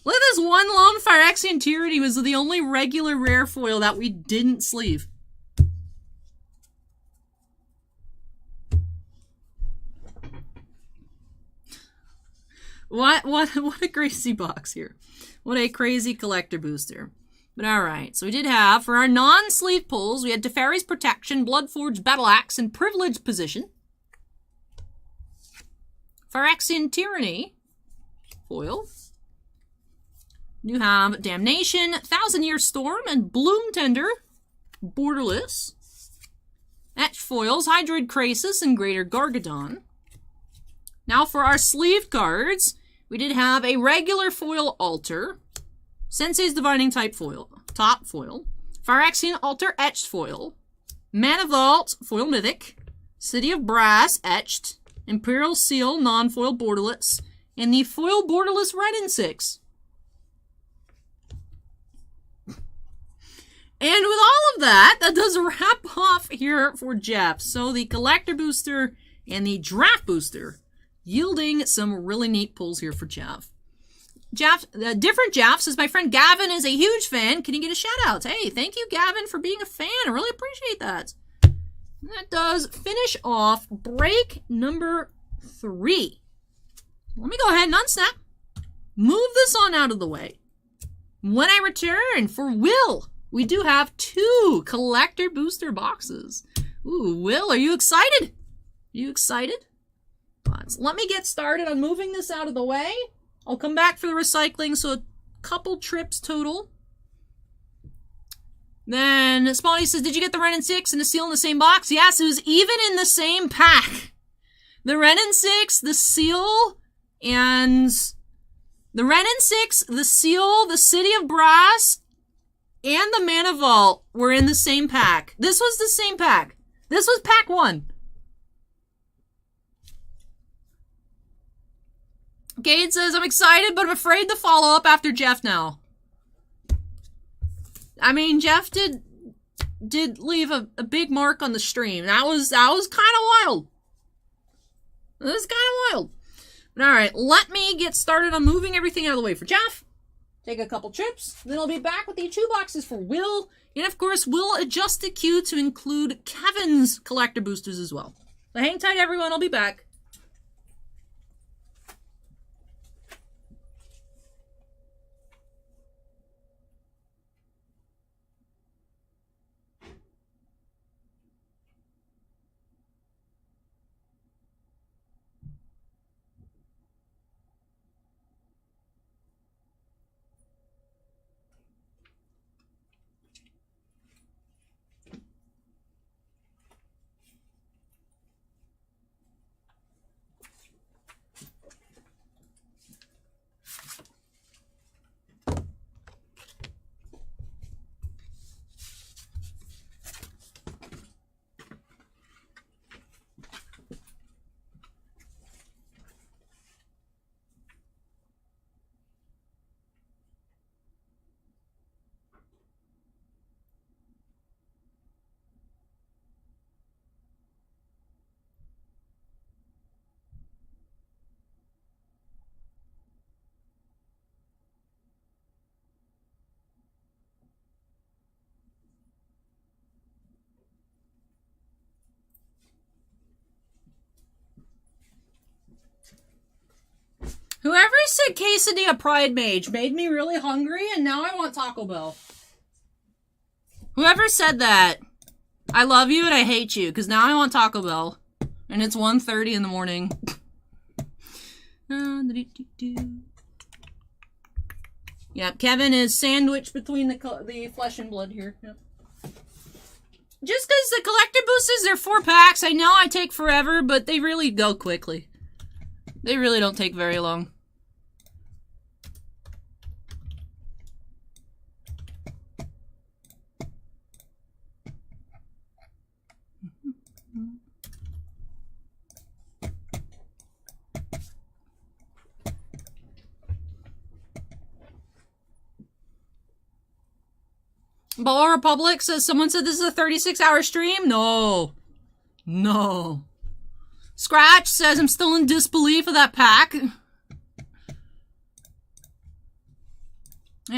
look at this one Lone Phyrexian Tyranny was the only regular rare foil that we didn't sleeve. What a crazy box here. What a crazy collector booster. But alright, so we did have, for our non-sleeve pulls, we had Teferi's Protection, Bloodforged Battle Axe, and Privileged Position. Phyrexian Tyranny, foil. You have Damnation, 1,000-Year Storm, and Bloom Tender, borderless. Etched foils, Hydroid Krasis, and Greater Gargadon. Now for our sleeve cards, we did have a regular foil altar, Sensei's Divining Type foil, top foil, Phyrexian Altar etched foil, Mana Vault foil mythic, City of Brass etched, Imperial Seal non-foil borderless, and the foil borderless Red and 6. And with all of that, that does wrap off here for Jeff. So the collector booster and the draft booster yielding some really neat pulls here for Jeff. Different Jeff says, my friend Gavin is a huge fan. Can you get a shout out? Hey, thank you, Gavin, for being a fan. I really appreciate that. And that does finish off break number 3. Let me go ahead and unsnap. Move this on out of the way. When I return for Will, we do have 2 collector booster boxes. Ooh, Will, are you excited? Are you excited? Let me get started on moving this out of the way. I'll come back for the recycling, so a couple trips total. Then Spawny says, did you get the Ren and 6 and the Seal in the same box? Yes, it was even in the same pack. The Ren and 6, the Seal, and the Ren and 6, the Seal, the City of Brass, and the Mana Vault were in the same pack. This was the same pack. This was pack 1. Gade says, I'm excited, but I'm afraid to follow up after Jeff now. I mean, Jeff did leave a big mark on the stream. That was kind of wild. That was kind of wild. But alright, let me get started on moving everything out of the way for Jeff. take a couple trips, then I'll be back with the 2 boxes for Will. And of course, we'll adjust the queue to include Kevin's collector boosters as well. So hang tight, everyone. I'll be back. Whoever said quesadilla Pride Mage made me really hungry, and now I want Taco Bell. Whoever said that, I love you and I hate you, because now I want Taco Bell. And it's 1:30 in the morning. Yep, Kevin is sandwiched between the flesh and blood here. Yep. Just because the collector boosters, they're 4 packs, I know I take forever, but they really go quickly. They really don't take very long. Ball Republic says, someone said this is a 36-hour stream? No. No. Scratch says, I'm still in disbelief of that pack. Man,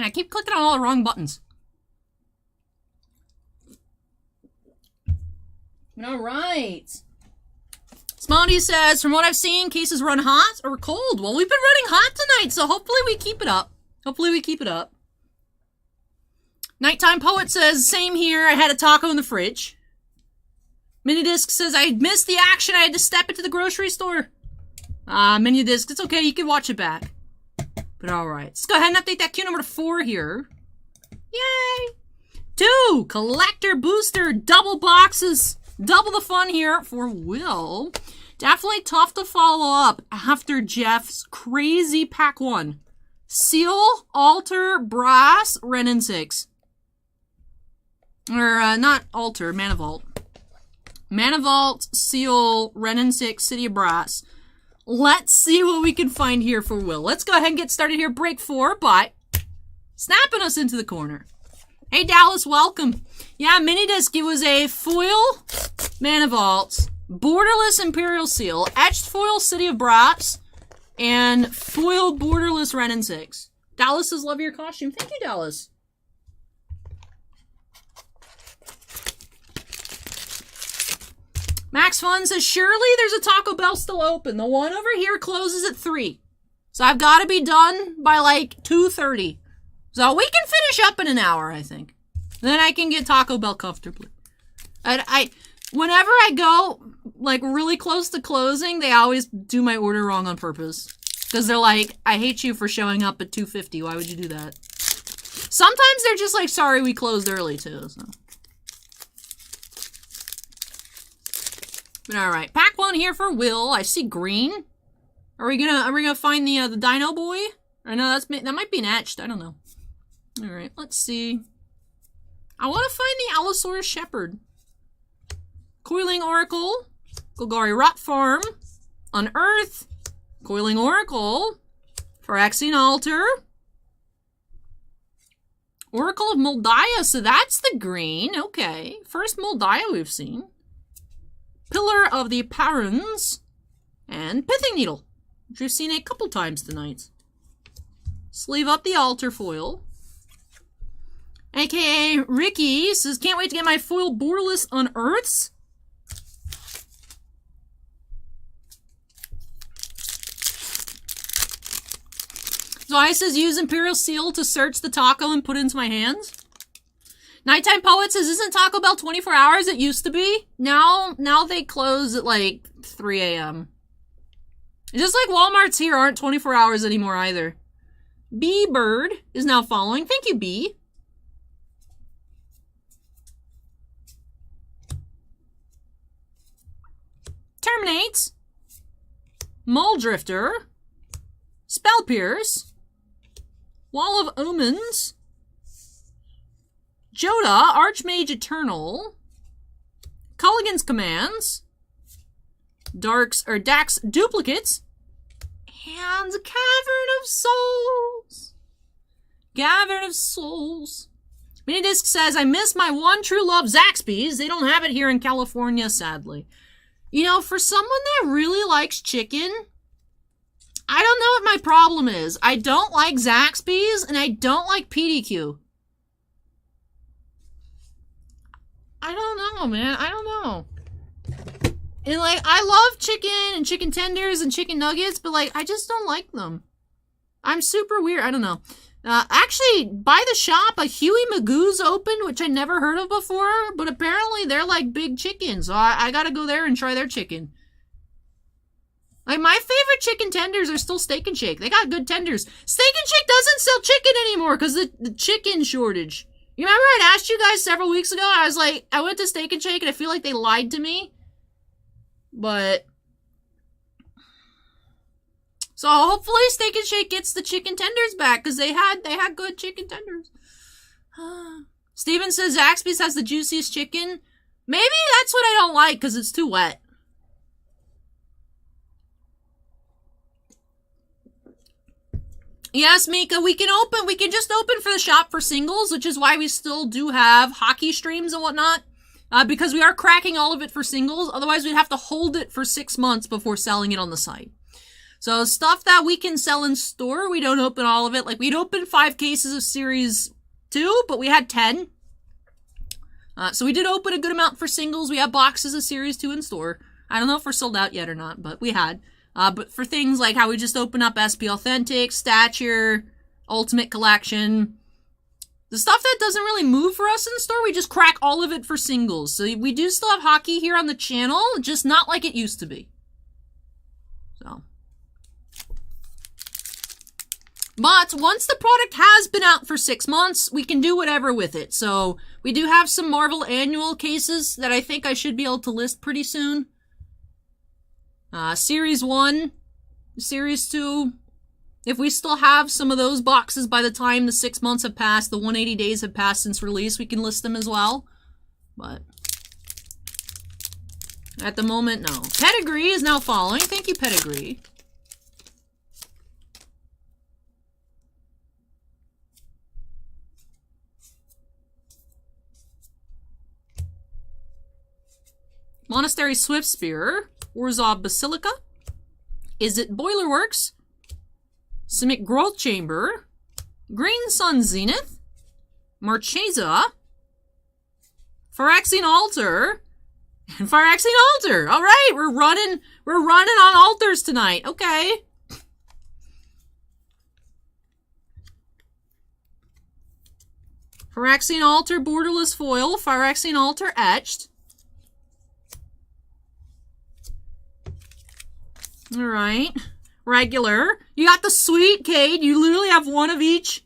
I keep clicking on all the wrong buttons. Alright. Smaldy says, from what I've seen, cases run hot or cold. Well, we've been running hot tonight, so hopefully we keep it up. Hopefully we keep it up. Nighttime Poet says, same here, I had a taco in the fridge. Minidisc says, I missed the action, I had to step into the grocery store. Minidisc, it's okay, you can watch it back. But alright, let's go ahead and update that queue number to 4 here. Yay! 2 collector booster double boxes. Double the fun here for Will. Definitely tough to follow up after Jeff's crazy pack 1. Seal, Altar, Brass, Renin 6. Or, not Altar, Mana Vault. Mana Vault, Seal, Renin 6, City of Brass. Let's see what we can find here for Will. Let's go ahead and get started here. Break 4 by snapping us into the corner. Hey, Dallas, welcome. Yeah, Minidisc, it was a foil Mana Vault, borderless Imperial Seal, etched foil City of Brass, and foil borderless Renin 6. Dallas says, love your costume. Thank you, Dallas. Max Fun says, surely there's a Taco Bell still open. The one over here closes at 3. So I've got to be done by like 2:30. So we can finish up in an hour, I think. Then I can get Taco Bell comfortably. Whenever I go like really close to closing, they always do my order wrong on purpose. Because they're like, I hate you for showing up at 2:50. Why would you do that? Sometimes they're just like, sorry, we closed early too. So. But all right, pack 1 here for Will. I see green. Are we gonna find the Dino Boy? Or no, that might be an etched. I don't know. All right, let's see. I want to find the Allosaurus Shepherd. Coiling Oracle, Golgari Rot Farm, Unearth, Coiling Oracle, Phyrexian Altar, Oracle of Moldiah. So that's the green. Okay, first Moldiah we've seen. Pillar of the Parons, and Pithing Needle, which we've seen a couple times tonight. Sleeve up the altar foil. AKA Ricky says, can't wait to get my foil borderless unearths. So I says, use Imperial Seal to search the taco and put it into my hands. Nighttime Poet says, isn't Taco Bell 24 hours? It used to be. Now they close at like 3 a.m. Just like Walmart's here aren't 24 hours anymore either. B Bird is now following. Thank you, B. Terminates. Muldrifter. Spell Pierce. Wall of Omens. Joda, Archmage Eternal. Culligan's Commands. Dax Duplicates. And Cavern of Souls. Cavern of Souls. Minidisc says, I miss my one true love, Zaxby's. They don't have it here in California, sadly. You know, for someone that really likes chicken, I don't know what my problem is. I don't like Zaxby's, and I don't like PDQ. I don't know, man. I don't know. And, like, I love chicken and chicken tenders and chicken nuggets, but, like, I just don't like them. I'm super weird. I don't know. Actually, by the shop, a Huey Magoo's opened, which I never heard of before, but apparently they're, like, big chicken, so I gotta go there and try their chicken. Like, my favorite chicken tenders are still Steak and Shake. They got good tenders. Steak and Shake doesn't sell chicken anymore because the chicken shortage. You remember I'd asked you guys several weeks ago? I was like, I went to Steak and Shake and I feel like they lied to me. But so hopefully Steak and Shake gets the chicken tenders back because they had good chicken tenders. Steven says Zaxby's has the juiciest chicken. Maybe that's what I don't like because it's too wet. Yes, Mika, we can just open for the shop for singles, which is why we still do have hockey streams and whatnot. Because we are cracking all of it for singles. Otherwise, we'd have to hold it for 6 months before selling it on the site. So stuff that we can sell in store, we don't open all of it. Like, we'd open 5 cases of Series 2, but we had 10. So we did open a good amount for singles. We have boxes of Series 2 in store. I don't know if we're sold out yet or not, but we had. But for things like how we just open up SP Authentic, Stature, Ultimate Collection, the stuff that doesn't really move for us in store, we just crack all of it for singles. So we do still have hockey here on the channel, just not like it used to be. So. But once the product has been out for 6 months, we can do whatever with it. So we do have some Marvel Annual cases that I think I should be able to list pretty soon. Series 1, Series 2, if we still have some of those boxes by the time the 6 months have passed, the 180 days have passed since release, we can list them as well. But at the moment, no. Pedigree is now following. Thank you, Pedigree. Monastery Swift Spear. Orzhov Basilica. Is it Boilerworks? Simic Growth Chamber. Green Sun Zenith. Marchesa. Phyrexian Altar. And Phyrexian Altar. Alright, we're running on altars tonight. Okay. Phyrexian Altar Borderless Foil. Phyrexian Altar Etched. Alright. Regular. You got the sweet, Cade. You literally have one of each.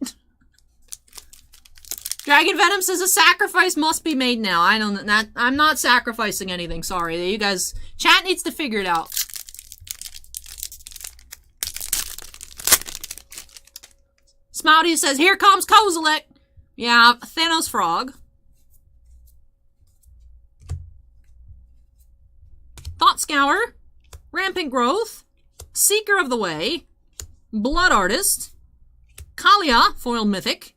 Dragon Venom says a sacrifice must be made now. I'm not sacrificing anything. Sorry. You guys, chat needs to figure it out. Smouty says, here comes Kozilek. Yeah, Thanos Frog. Thought Scour. Rampant Growth, Seeker of the Way, Blood Artist, Kalia, Foil Mythic,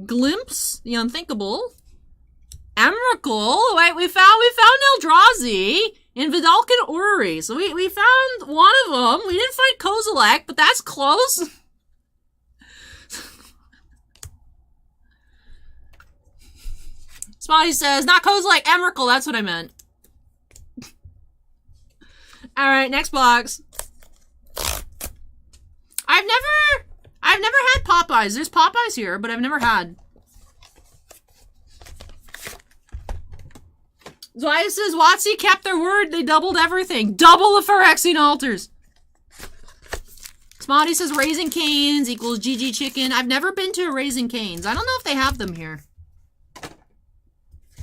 Glimpse, the Unthinkable, Emrakul, wait, we found Eldrazi, and Vidalcan Orrery. So we found one of them. We didn't find Kozilek, but that's close. Spotty says, not codes like Emrakul, that's what I meant. Alright, next box. I've never had Popeyes. There's Popeyes here, but I've never had. Zwaya says, WotC kept their word. They doubled everything. Double the Phyrexian altars. Spotty says, Raising Cane's equals GG Chicken. I've never been to a Raising Cane's. I don't know if they have them here.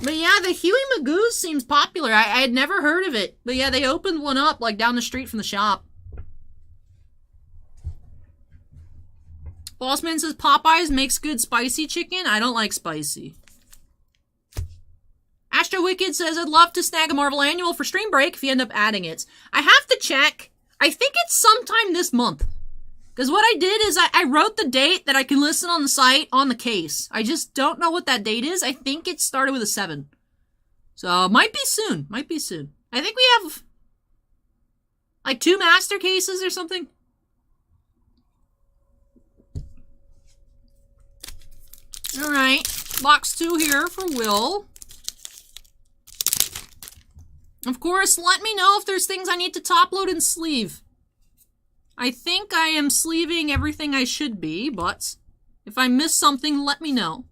But yeah, the Huey Magoo's seems popular. I had never heard of it. But yeah, they opened one up, like, down the street from the shop. Bossman says, Popeyes makes good spicy chicken. I don't like spicy. Astro Wicked says, I'd love to snag a Marvel Annual for Stream Break if you end up adding it. I have to check. I think it's sometime this month. Because what I did is I wrote the date that I can listen on the site on the case. I just don't know what that date is. I think it started with a 7. So, might be soon. Might be soon. I think we have, like, 2 master cases or something. Alright. Box 2 here for Will. Of course, let me know if there's things I need to top load and sleeve. I think I am sleeving everything I should be, but if I miss something, let me know.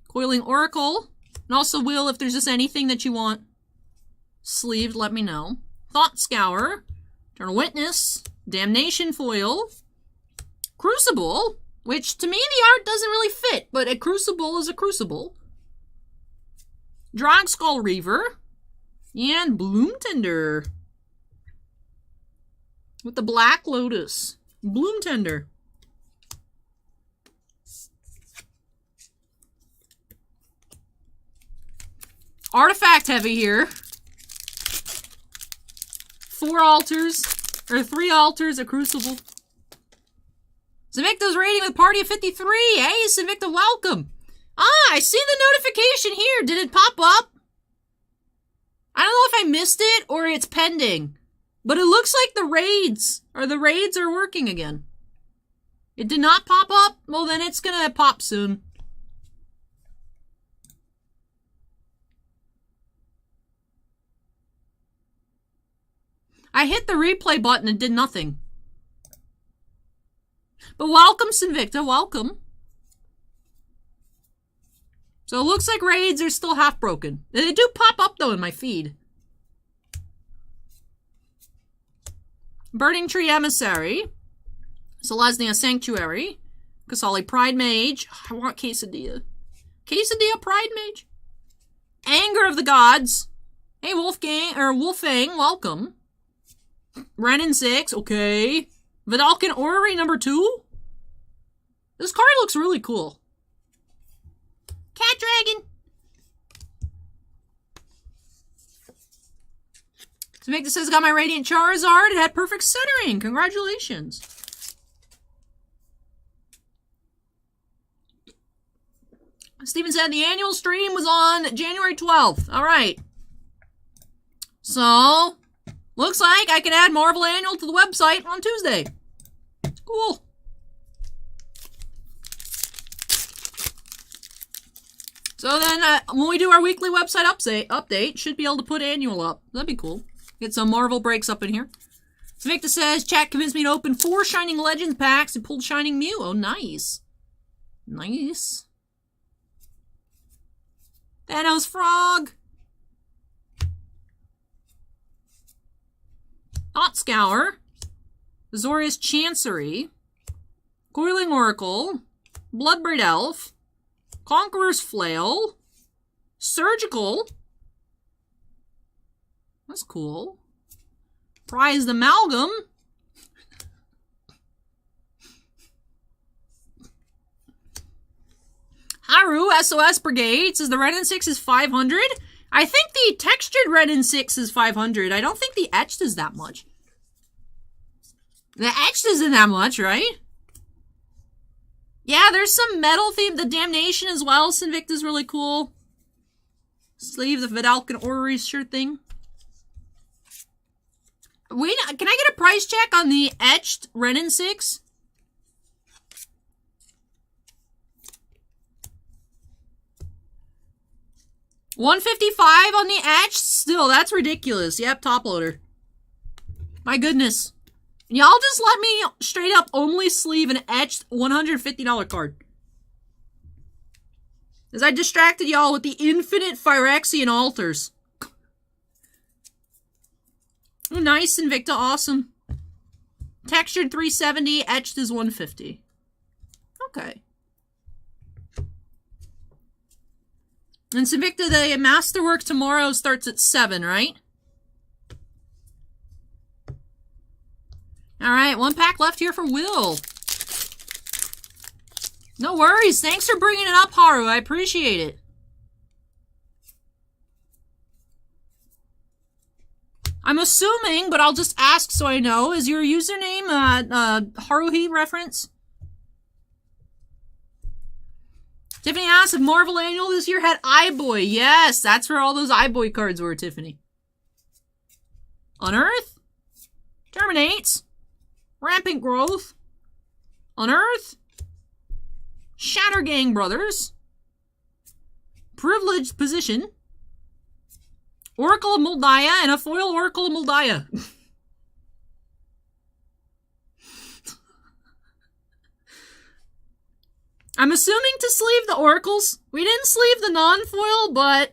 Coiling Oracle. And also, Will, if there's just anything that you want sleeved, let me know. Thought Scour. Eternal Witness. Damnation Foil. Crucible, which to me the art doesn't really fit, but a Crucible is a Crucible. Dragskull Reaver. And Bloom Tender. With the Black Lotus. Bloom Tender. Artifact heavy here. 4 altars. Or 3 altars, a Crucible. Sinvicta's rating with party of 53. Hey, Sinvicta, welcome. Ah, I see the notification here. Did it pop up? I don't know if I missed it or it's pending. But it looks like the raids are working again. It did not pop up? Well, then it's gonna pop soon. I hit the replay button and did nothing. But welcome, Sinvicta, welcome. So it looks like raids are still half broken. They do pop up, though, in my feed. Burning Tree Emissary. Selesnya Sanctuary. Kasali Pride Mage. I want Quesadilla. Quesadilla Pride Mage. Anger of the Gods. Hey, Wolfang, welcome. Renin 6, okay. Vidalcan Orrery number 2. This card looks really cool. Cat Dragon. To make this says, got my Radiant Charizard. It had perfect centering. Congratulations. Steven said the annual stream was on January 12th. All right. So, looks like I can add Marvel Annual to the website on Tuesday. Cool. So then, when we do our weekly website update, should be able to put Annual up. That'd be cool. Get some Marvel breaks up in here. Victor says, chat convinced me to open 4 Shining Legends packs and pulled Shining Mew. Oh, nice. Nice. Thanos Frog. Thought Scour. Azorius Chancery. Coiling Oracle. Bloodbraid Elf. Conqueror's Flail. Surgical. That's cool. Prized Amalgam. Haru, SOS Brigade, says the Renin 6 is 500. I think the textured Renin 6 is 500. I don't think the etched is that much. The etched isn't that much, right? Yeah, there's some metal theme. The Damnation as well. Sinvicta's really cool. Sleeve the Vidalcan Orrery shirt thing. Wait, can I get a price check on the etched Renin 6? $155 on the etched? Still, that's ridiculous. Yep, top loader. My goodness. Y'all just let me straight up only sleeve an etched $150 card. As I distracted y'all with the infinite Phyrexian altars. Oh, nice, Invicta, awesome. Textured 370, etched is 150. Okay. And Invicta, the masterwork tomorrow starts at 7, right? Alright, 1 pack left here for Will. No worries. Thanks for bringing it up, Haru. I appreciate it. I'm assuming, but I'll just ask so I know, is your username Haruhi reference? Tiffany asks if Marvel Annual this year had iBoy. Yes, that's where all those iBoy cards were, Tiffany. Unearth. Terminates. Rampant Growth. Unearth. Shatter Gang Brothers. Privileged Position. Oracle of Moldiah and a foil Oracle of Moldiah. I'm assuming to sleeve the Oracles. We didn't sleeve the non-foil, but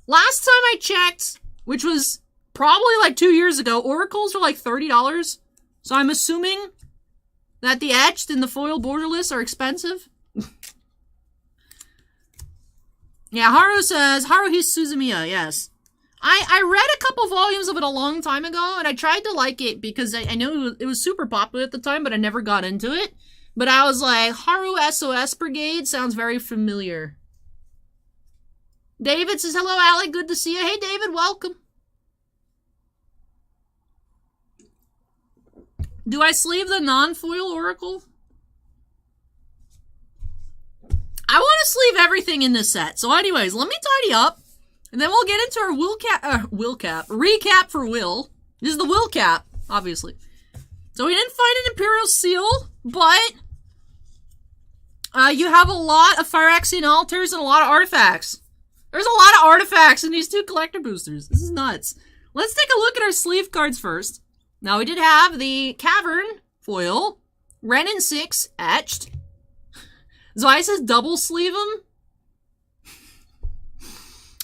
last time I checked, which was probably like 2 years ago, Oracles were like $30. So I'm assuming that the etched and the foil borderless are expensive. Yeah, Haru says, Haruhi Suzumiya, yes. I read a couple volumes of it a long time ago, and I tried to like it because I knew it was super popular at the time, but I never got into it. But I was like, Haru SOS Brigade sounds very familiar. David says, hello, Allie, good to see you. Hey, David, welcome. Do I sleeve the non-foil Oracle? I want to sleeve everything in this set. So anyways, let me tidy up. And then we'll get into our recap for Will. This is the Will cap, obviously. So we didn't find an Imperial Seal, but you have a lot of Phyrexian altars and a lot of artifacts. There's a lot of artifacts in these 2 collector boosters. This is nuts. Let's take a look at our sleeve cards first. Now, we did have the Cavern foil, Renin 6 etched. Zwei says double sleeve them.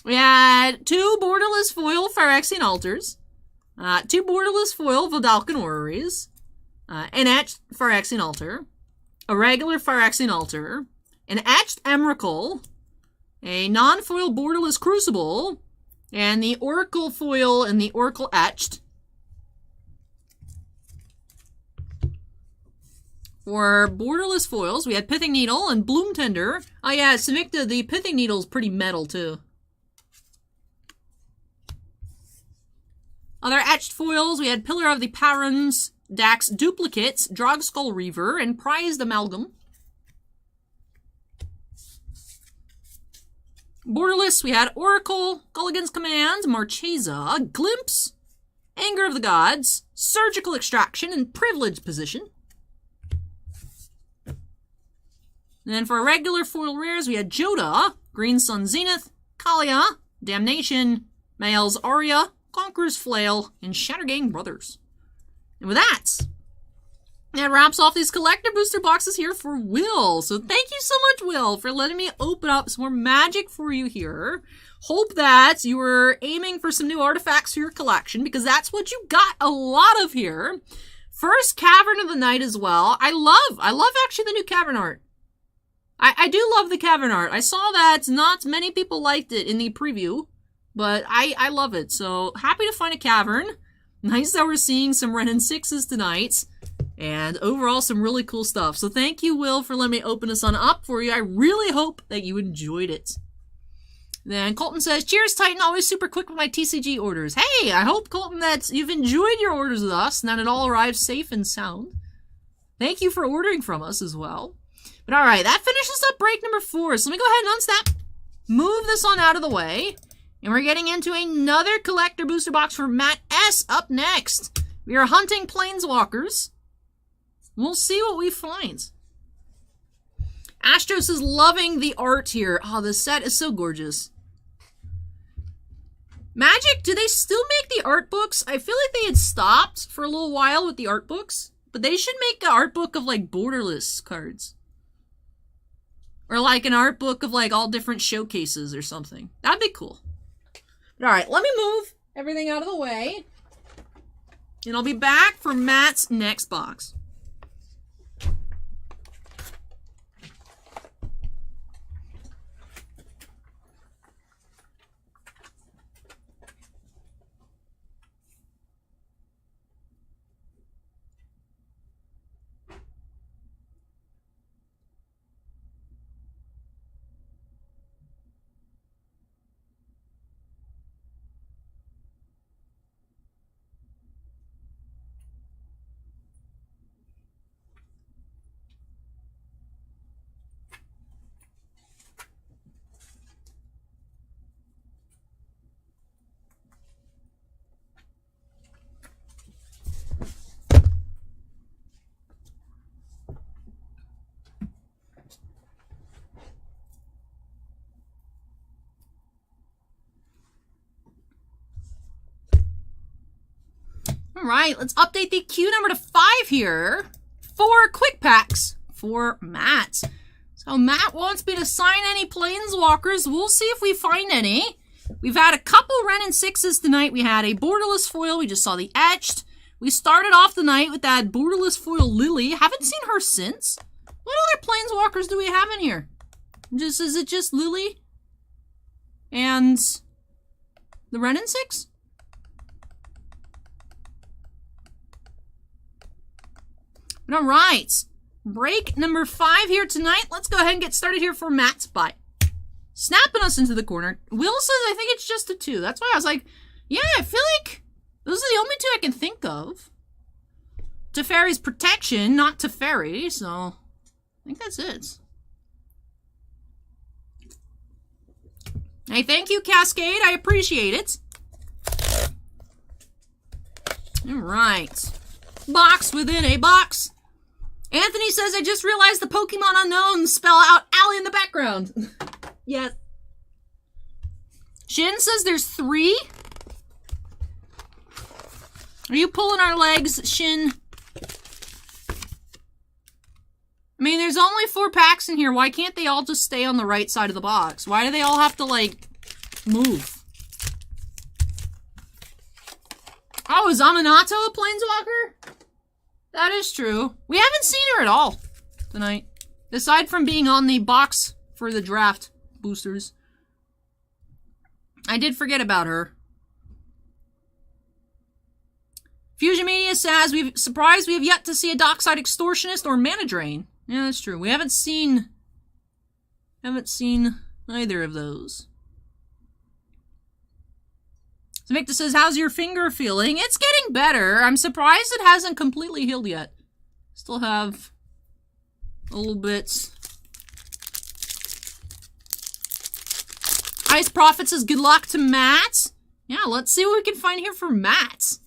We had 2 borderless foil Phyrexian altars, 2 borderless foil Vodalcan orreries, an etched Phyrexian altar, a regular Phyrexian altar, an etched Emrakul, a non-foil borderless crucible, and the Oracle foil and the Oracle etched. For borderless foils, we had Pithing Needle and Bloom Tender. Oh yeah, Samicta, the Pithing Needle is pretty metal too. Other etched foils, we had Pillar of the Parons, Dax Duplicates, Drogskull Reaver, and Prized Amalgam. Borderless, we had Oracle, Gulligan's Command, Marchesa, Glimpse, Anger of the Gods, Surgical Extraction, and Privileged Position. And then for regular foil rares, we had Joda, Green Sun Zenith, Kalia, Damnation, Mael's Aria, Conqueror's Flail, and Shattergang Brothers. And with that wraps off these collector booster boxes here for Will. So thank you so much, Will, for letting me open up some more magic for you here. Hope that you were aiming for some new artifacts for your collection, because that's what you got a lot of here. First Cavern of the Night as well. I love actually the new Cavern art. I do love the Cavern art. I saw that not many people liked it in the preview, but I love it. So happy to find a Cavern. Nice that we're seeing some Renin 6s tonight. And overall, some really cool stuff. So thank you, Will, for letting me open this one up for you. I really hope that you enjoyed it. Then Colton says, cheers, Titan. Always super quick with my TCG orders. Hey, I hope, Colton, that you've enjoyed your orders with us and that it all arrives safe and sound. Thank you for ordering from us as well. But all right, that finishes up break number 4. So let me go ahead and unsnap, move this on out of the way. And we're getting into another collector booster box for Matt S. up next. We are hunting Planeswalkers. We'll see what we find. Astros is loving the art here. Oh, this set is so gorgeous. Magic, do they still make the art books? I feel like they had stopped for a little while with the art books. But they should make an art book of, like, borderless cards. Or, like, an art book of, like, all different showcases or something. That'd be cool. But, alright, let me move everything out of the way. And I'll be back for Matt's next box. Alright, let's update the queue number to 5 here. 4 quick packs for Matt. So Matt wants me to sign any Planeswalkers. We'll see if we find any. We've had a couple Ren and 6s tonight. We had a borderless foil. We just saw the etched. We started off the night with that borderless foil Lily. Haven't seen her since. What other Planeswalkers do we have in here? Is it just Lily? And the Ren and 6? All right, break number 5 here tonight. Let's go ahead and get started here for Matt's buy. Snapping us into the corner. Will says, I think it's just a 2. That's why I was like, yeah, I feel like those are the only 2 I can think of. Teferi's Protection, not Teferi, so I think that's it. Hey, thank you, Cascade. I appreciate it. All right. Box within a box. Anthony says, I just realized the Pokemon Unknown spell out Allie in the background. Yes. Shin says there's 3. Are you pulling our legs, Shin? I mean, there's only 4 packs in here. Why can't they all just stay on the right side of the box? Why do they all have to, like, move? Oh, is Aminato a Planeswalker? That is true. We haven't seen her at all tonight. Aside from being on the box for the draft boosters. I did forget about her. Fusion Media says, surprised we have yet to see a Dockside Extortionist or Mana Drain. Yeah, that's true. We haven't seen either of those. So Victor says, how's your finger feeling? It's getting better. I'm surprised it hasn't completely healed yet. Still have a little bit. Ice Prophet says, good luck to Matt. Yeah, let's see what we can find here for Matt.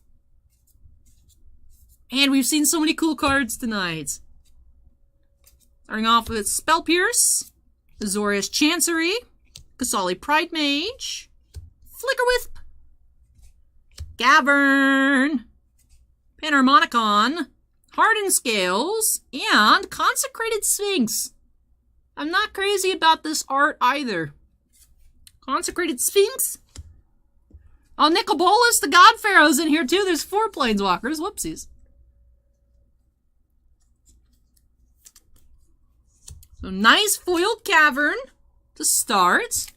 And we've seen so many cool cards tonight. Starting off with Spell Pierce, Azorius Chancery, Kasali Pride Mage, Flicker Wisp, Gavern, Panharmonicon, Hardened Scales, and Consecrated Sphinx. I'm not crazy about this art either. Consecrated Sphinx. Oh, Nicol Bolas, the God Pharaoh's in here too. There's 4 Planeswalkers. Whoopsies. So nice foiled Cavern to start.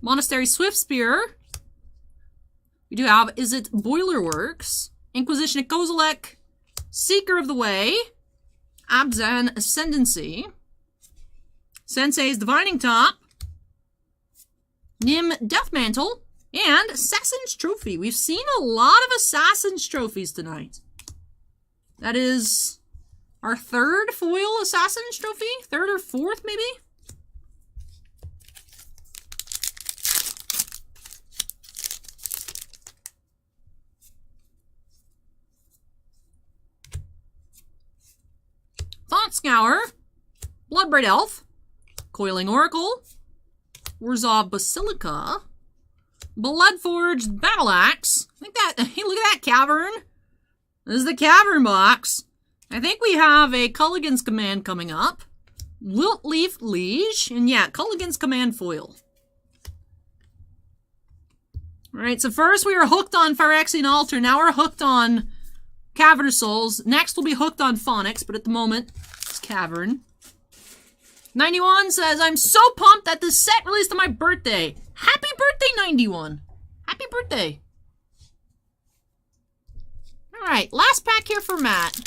Monastery Swiftspear. We do have, is it Boilerworks? Inquisition of Kozilek. Seeker of the Way. Abzan Ascendancy. Sensei's Divining Top. Nim Deathmantle. And Assassin's Trophy. We've seen a lot of Assassin's Trophies tonight. That is our 3rd foil Assassin's Trophy? 3rd or 4th, maybe? Scour, Bloodbraid Elf, Coiling Oracle, Orzhov Basilica, Bloodforged Battle Axe. I think that, hey, look at that cavern. This is the cavern box. I think we have a Culligan's Command coming up. Wiltleaf Liege, and yeah, Culligan's Command foil. Alright, so first we were hooked on Phyrexian Altar, now we're hooked on Cavern of Souls. Next we'll be hooked on Phonics, but at the moment, it's Cavern. 91 says, I'm so pumped that this set released on my birthday. Happy birthday, 91. Happy birthday. Alright, last pack here for Matt.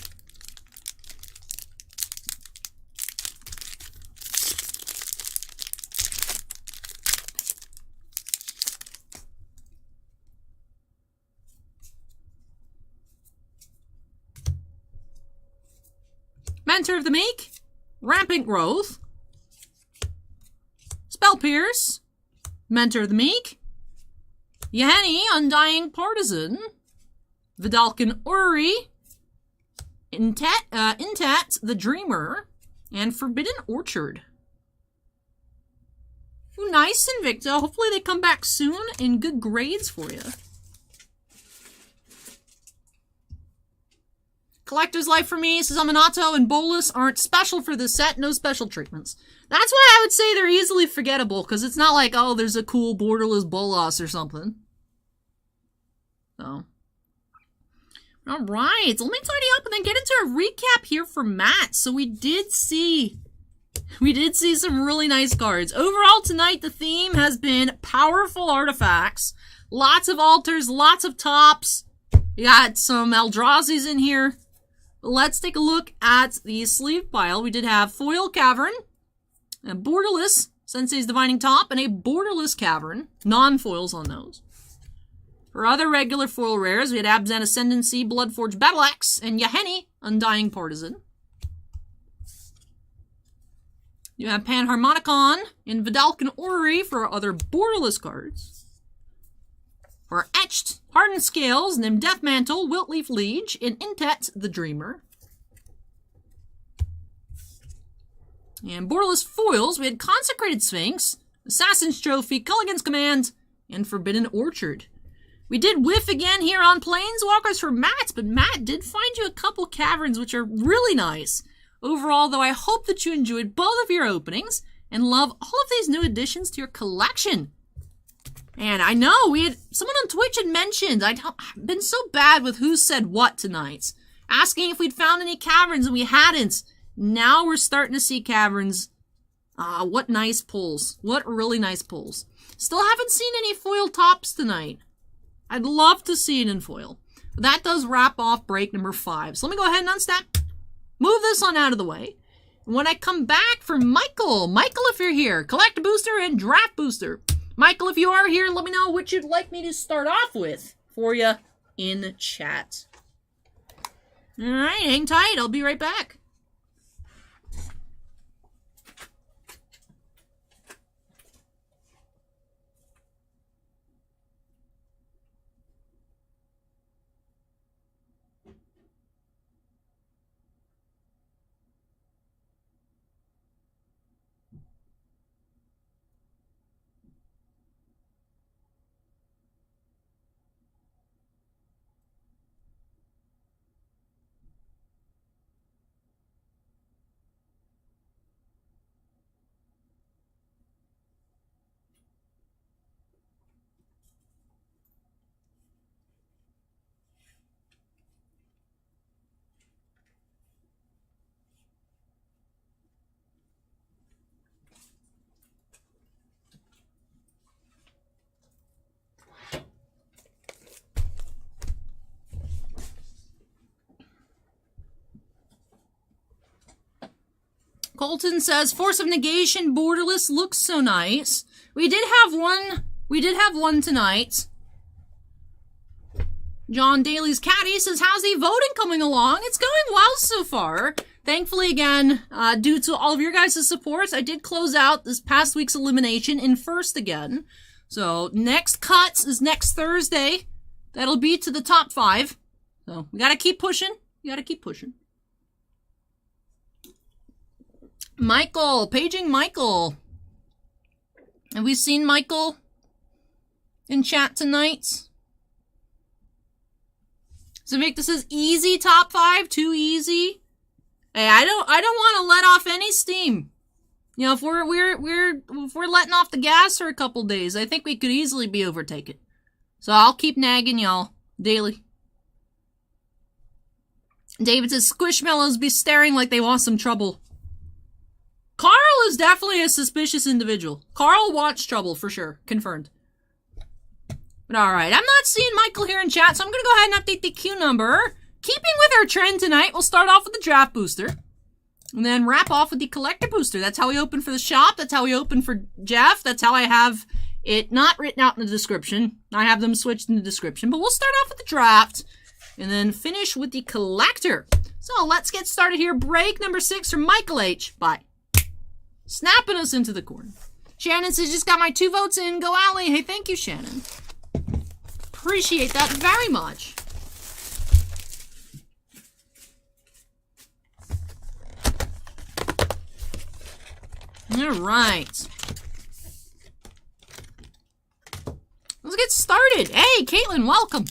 Mentor of the Meek, Rampant Growth, Spell Pierce, Mentor of the Meek, Yahenni, Undying Partisan, Vidalcan Uri, Intat the Dreamer, and Forbidden Orchard. Ooh, nice, Invicta. Hopefully they come back soon in good grades for you. Collector's Life for me says Aminato and Bolas aren't special for this set, no special treatments. That's why I would say they're easily forgettable, because it's not like, oh, there's a cool borderless Bolas or something. So. Alright, so let me tidy up and then get into a recap here for Matt. So we did see some really nice cards. Overall tonight, the theme has been powerful artifacts. Lots of altars, lots of tops. You got some Eldrazi's in here. Let's take a look at the sleeve pile. We did have Foil Cavern, a Borderless Sensei's Divining Top, and a Borderless Cavern. Non-foils on those. For other regular foil rares, we had Abzan Ascendancy, Bloodforged Battle Axe, and Yahenni, Undying Partisan. You have Panharmonicon and Vidalcan Uri for our other Borderless cards. For Etched, Hardened Scales, Nim Deathmantle, Wiltleaf Liege, and Intet the Dreamer. And Borderless Foils, we had Consecrated Sphinx, Assassin's Trophy, Culligan's Command, and Forbidden Orchard. We did whiff again here on Planeswalkers for Matt, but Matt did find you a couple caverns which are really nice. Overall, though, I hope that you enjoyed both of your openings and love all of these new additions to your collection. And I know we had someone on Twitch had mentioned I've been so bad with who said what tonight, asking if we'd found any caverns and we hadn't. Now we're starting to see caverns. What nice pulls. What really nice pulls. Still haven't seen any foil tops tonight. I'd love to see it in foil. But that does wrap off break number 5. So let me go ahead and unstack. Move this on out of the way. And when I come back for Michael, if you're here, collect a booster and draft booster. Michael, if you are here, let me know what you'd like me to start off with for you in chat. Alright, hang tight. I'll be right back. Colton says, Force of Negation Borderless looks so nice. We did have one tonight. John Daly's Caddy says, how's the voting coming along? It's going well so far. Thankfully, again, due to all of your guys' support, I did close out this past week's elimination in first again. So, next cuts is next Thursday. That'll be to the top 5. So, we gotta keep pushing. You gotta keep pushing. Michael, paging Michael. Have we seen Michael in chat tonight? So Vic, this is easy top 5, too easy. Hey, I don't want to let off any steam. You know, if we're letting off the gas for a couple days, I think we could easily be overtaken. So I'll keep nagging y'all daily. David says Squishmallows be staring like they want some trouble. Carl is definitely a suspicious individual. Carl wants trouble for sure. Confirmed. But alright, I'm not seeing Michael here in chat, so I'm going to go ahead and update the queue number. Keeping with our trend tonight, we'll start off with the draft booster. And then wrap off with the collector booster. That's how we open for the shop. That's how we open for Jeff. That's how I have it not written out in the description. I have them switched in the description. But we'll start off with the draft. And then finish with the collector. So let's get started here. Break number 6 from Michael H. Bye. Snapping us into the corner. Shannon says, just got my 2 votes in. Go Alley. Hey, thank you, Shannon. Appreciate that very much. All right. Let's get started. Hey, Caitlin, welcome.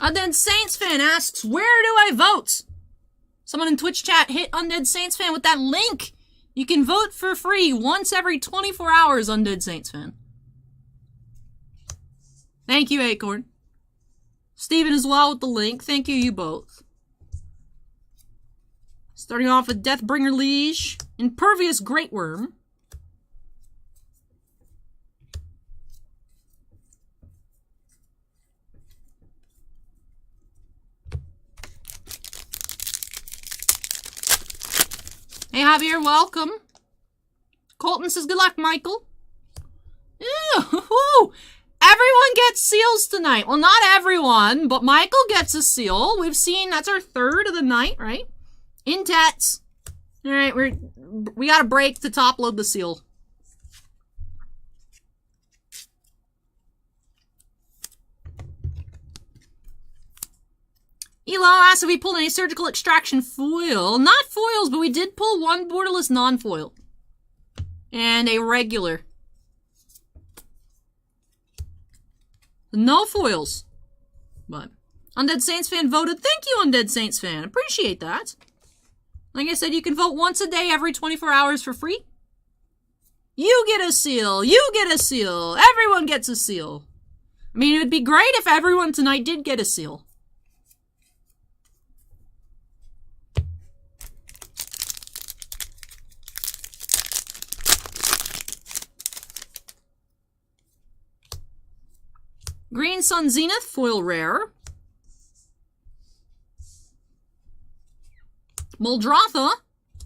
Undead Saints fan asks, where do I vote? Someone in Twitch chat hit Undead Saints fan with that link. You can vote for free once every 24 hours, Undead Saints fan. Thank you, Acorn. Steven as well with the link. Thank you, you both. Starting off with Deathbringer Liege, Impervious Great Worm. Hey, Javier, welcome. Colton says, good luck, Michael. Ew, everyone gets seals tonight. Well, not everyone, but Michael gets a seal. We've seen, that's our 3rd of the night, right? Intets. All right, we got a break to top load the seal. Elo asks if we pulled any surgical extraction foil. Not foils, but we did pull 1 borderless non-foil. And a regular. No foils. But Undead Saints fan voted. Thank you, Undead Saints fan. Appreciate that. Like I said, you can vote once a day every 24 hours for free. You get a seal. You get a seal. Everyone gets a seal. I mean, it would be great if everyone tonight did get a seal. Green Sun Zenith, foil rare. Muldrotha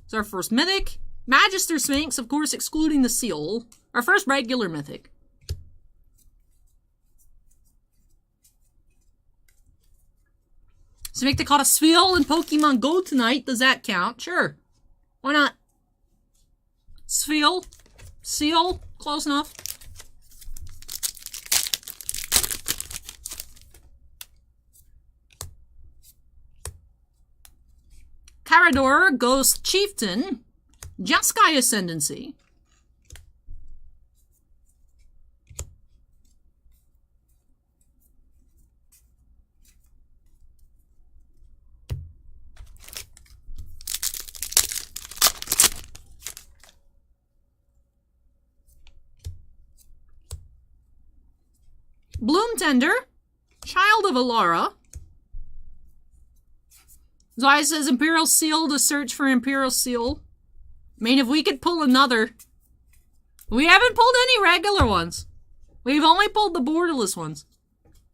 is our first mythic. Magister Sphinx, of course, excluding the seal. Our first regular mythic. So make the caught a Spheal in Pokemon Go tonight. Does that count? Sure. Why not? Spheal. Seal. Close enough. Carador, Ghost Chieftain, Jeskai Ascendancy. Bloom Tender, Child of Alara. Zai says Imperial Seal to search for Imperial Seal. I mean, if we could pull another. We haven't pulled any regular ones. We've only pulled the borderless ones.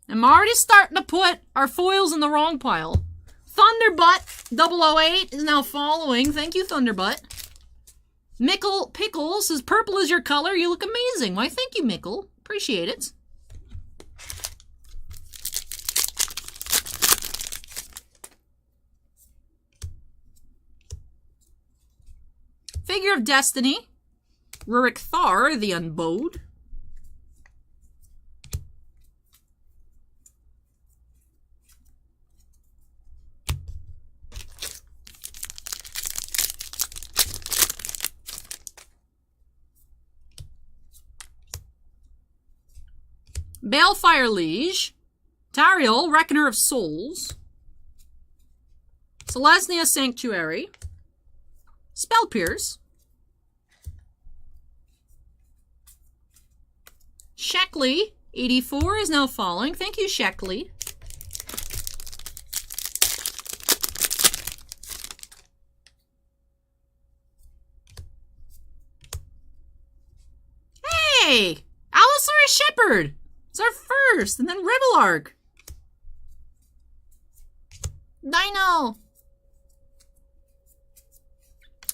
I'm already starting to put our foils in the wrong pile. Thunderbutt 008 is now following. Thank you, Thunderbutt. Mickle Pickle says, purple is your color. You look amazing. Why, thank you, Mickle. Appreciate it. Figure of Destiny. Rurik Thar, the Unbowed. Balefire Liege, Tariel, Reckoner of Souls, Selesnya Sanctuary, Spell Pierce, Sheckley, 84 is now following. Thank you, Sheckley. Hey! Allosaurus Shepherd! It's our first, and then Revelark. Dino!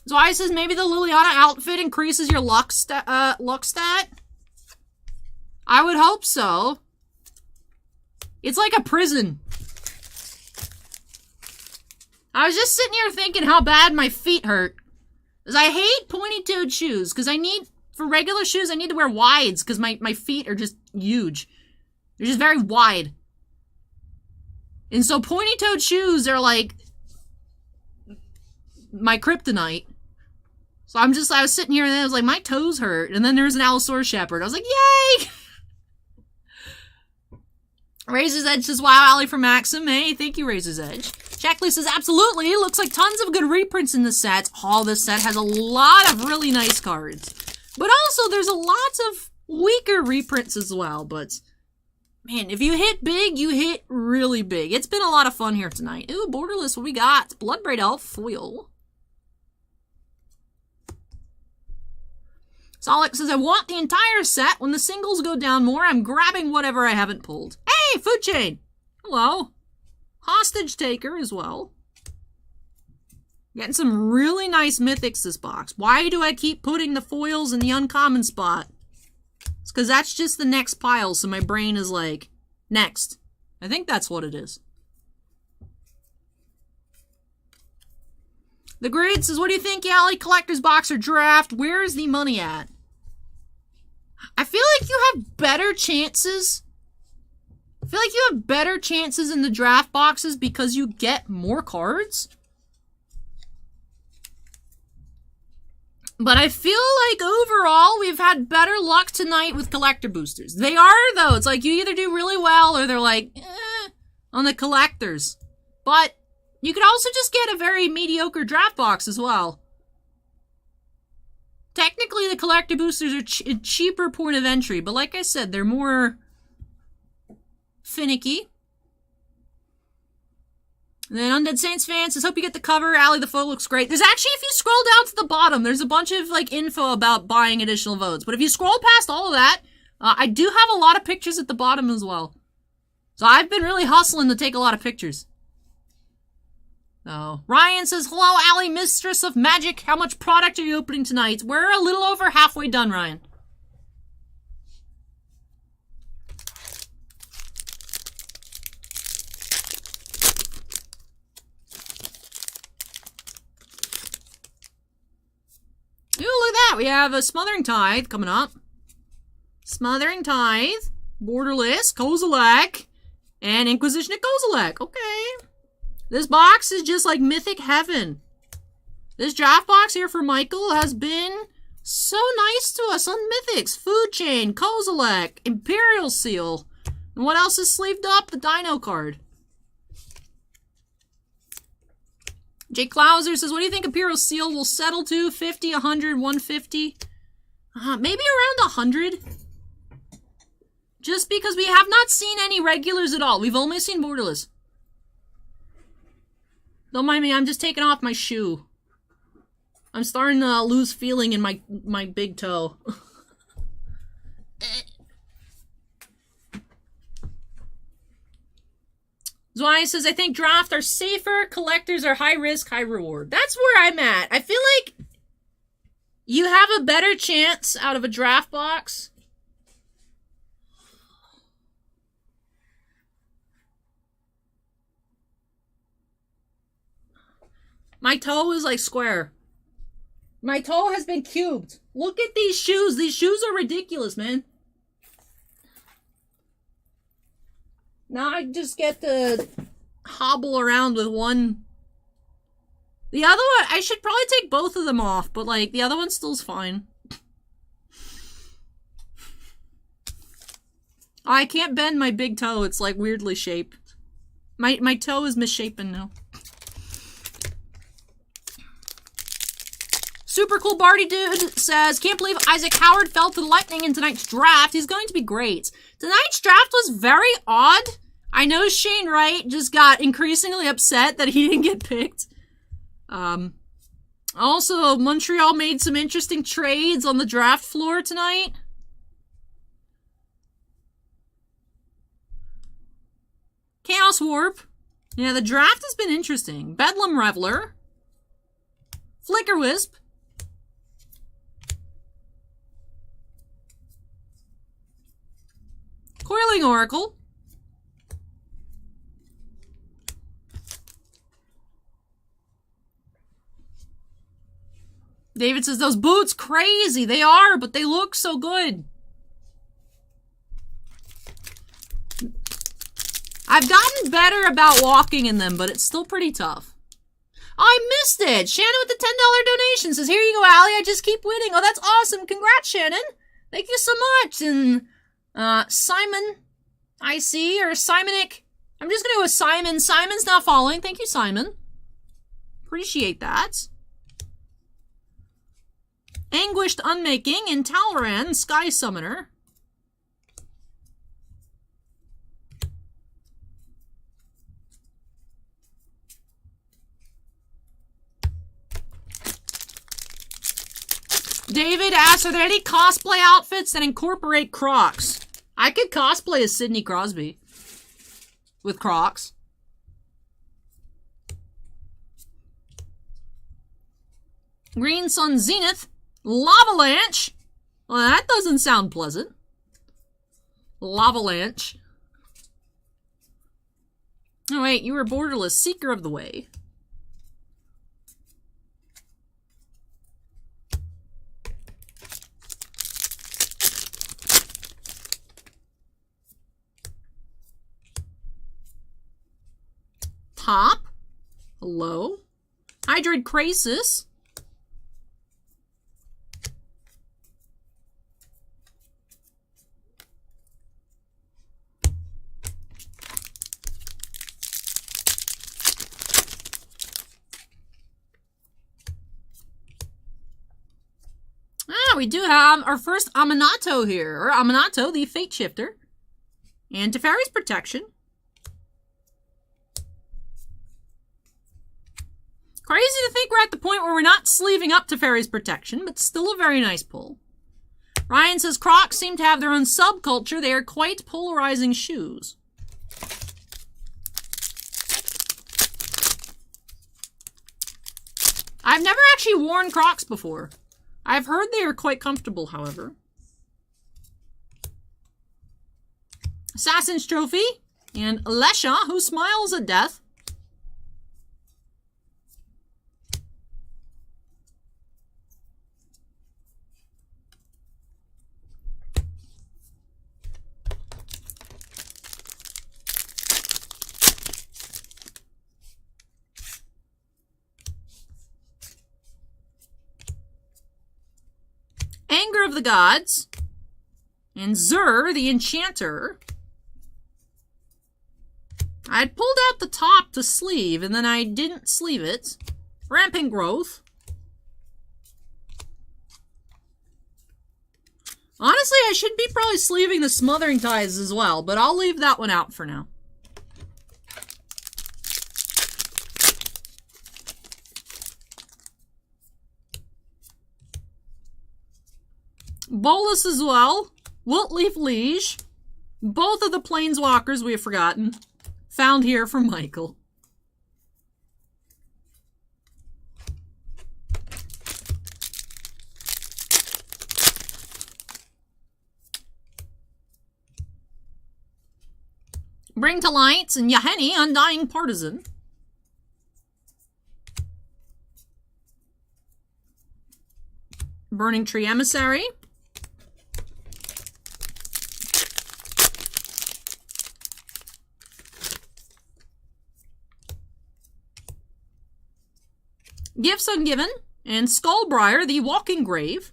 So I says maybe the Liliana outfit increases your luck stat? I would hope so. It's like a prison. I was just sitting here thinking how bad my feet hurt. Because I hate pointy-toed shoes. Because for regular shoes, I need to wear wides. Because my feet are just huge. They're just very wide. And so pointy-toed shoes are like my kryptonite. So I was sitting here and I was like, my toes hurt. And then there's an Allosaurus Shepherd. I was like, yay! Razor's Edge says, wow, Allie from Maxim. Hey, thank you, Razor's Edge. Checklist says, absolutely. It looks like tons of good reprints in the set. Oh, this set has a lot of really nice cards. But also, there's a lot of weaker reprints as well. But, man, if you hit big, you hit really big. It's been a lot of fun here tonight. Ooh, Borderless, what we got? Bloodbraid Elf, foil. Solix says, I want the entire set. When the singles go down more, I'm grabbing whatever I haven't pulled. Hey, Food Chain! Hello. Hostage Taker as well. Getting some really nice mythics this box. Why do I keep putting the foils in the uncommon spot? It's because that's just the next pile, so my brain is like, next. I think that's what it is. The Grid says, what do you think, Allie? Collector's Box or Draft? Where is the money at? I feel like you have better chances. I feel like you have better chances in the draft boxes because you get more cards. But I feel like overall we've had better luck tonight with collector boosters. They are, though. It's like you either do really well or they're like, on the collectors. But you could also just get a very mediocre draft box as well. Technically, the collector boosters are a cheaper point of entry, but like I said, they're more finicky. And then Undead Saints fan says, hope you get the cover. Allie, the photo looks great. There's actually, if you scroll down to the bottom, there's a bunch of like info about buying additional votes. But if you scroll past all of that, I do have a lot of pictures at the bottom as well. So I've been really hustling to take a lot of pictures. So, Ryan says, hello, Allie, Mistress of Magic. How much product are you opening tonight? We're a little over halfway done, Ryan. Ooh, look at that. We have a Smothering Tithe coming up. Smothering Tithe, Borderless, Kozilek, and Inquisition of Kozilek. Okay. This box is just like mythic heaven. This draft box here for Michael has been so nice to us on mythics. Food Chain, Kozilek, Imperial Seal. And what else is sleeved up? The Dino card. Jake Klauser says, what do you think Imperial Seal will settle to? 50, 100, 150? Maybe around 100. Just because we have not seen any regulars at all. We've only seen Borderless. Don't mind me, I'm just taking off my shoe. I'm starting to lose feeling in my big toe. Zwei says, I think draft are safer, collectors are high risk, high reward. That's where I'm at. I feel like you have a better chance out of a draft box. My toe is like square. My toe has been cubed. Look at these shoes. These shoes are ridiculous, man. Now I just get to hobble around with one. The other one, I should probably take both of them off, but like the other one still's fine. Oh, I can't bend my big toe. It's like weirdly shaped. My toe is misshapen now. Super cool Barty dude says, can't believe Isaac Howard fell to the lightning in tonight's draft. He's going to be great. Tonight's draft was very odd. I know Shane Wright just got increasingly upset that he didn't get picked. Also, Montreal made some interesting trades on the draft floor tonight. Chaos Warp. Yeah, the draft has been interesting. Bedlam Reveler. Flicker Wisp. Coiling Oracle. David says, those boots crazy. They are, but they look so good. I've gotten better about walking in them, but it's still pretty tough. Oh, I missed it. Shannon with the $10 donation says, here you go, Allie. I just keep winning. Oh, that's awesome. Congrats, Shannon. Thank you so much. And Simon, I see, or Simonic. I'm just going to go with Simon. Simon's not following. Thank you, Simon. Appreciate that. Anguished Unmaking and Talran, Sky Summoner. David asks, are there any cosplay outfits that incorporate Crocs? I could cosplay as Sidney Crosby with Crocs. Green Sun Zenith. Lavalanche. Well, that doesn't sound pleasant. Lavalanche. Oh, wait, you were borderless. Seeker of the Way. Top. Hello. Hydroid Krasis. We do have our first Aminato here, or Aminato, the Fate Shifter, and Teferi's Protection. Crazy to think we're at the point where we're not sleeving up Teferi's Protection, but still a very nice pull. Ryan says, Crocs seem to have their own subculture. They are quite polarizing shoes. I've never actually worn Crocs before. I've heard they are quite comfortable, however. Assassin's Trophy and Lesha, who smiles at death. Anger of the Gods, and Zur, the Enchanter. I'd pulled out the top to sleeve, and then I didn't sleeve it. Rampant Growth. Honestly, I should be probably sleeving the Smothering Ties as well, but I'll leave that one out for now. Bolus as well. Wiltleaf Liege. Both of the Planeswalkers we have forgotten. Found here for Michael. Bring to Light and Yahenni, Undying Partisan. Burning Tree Emissary. Gifts Ungiven, and Skullbriar, the Walking Grave.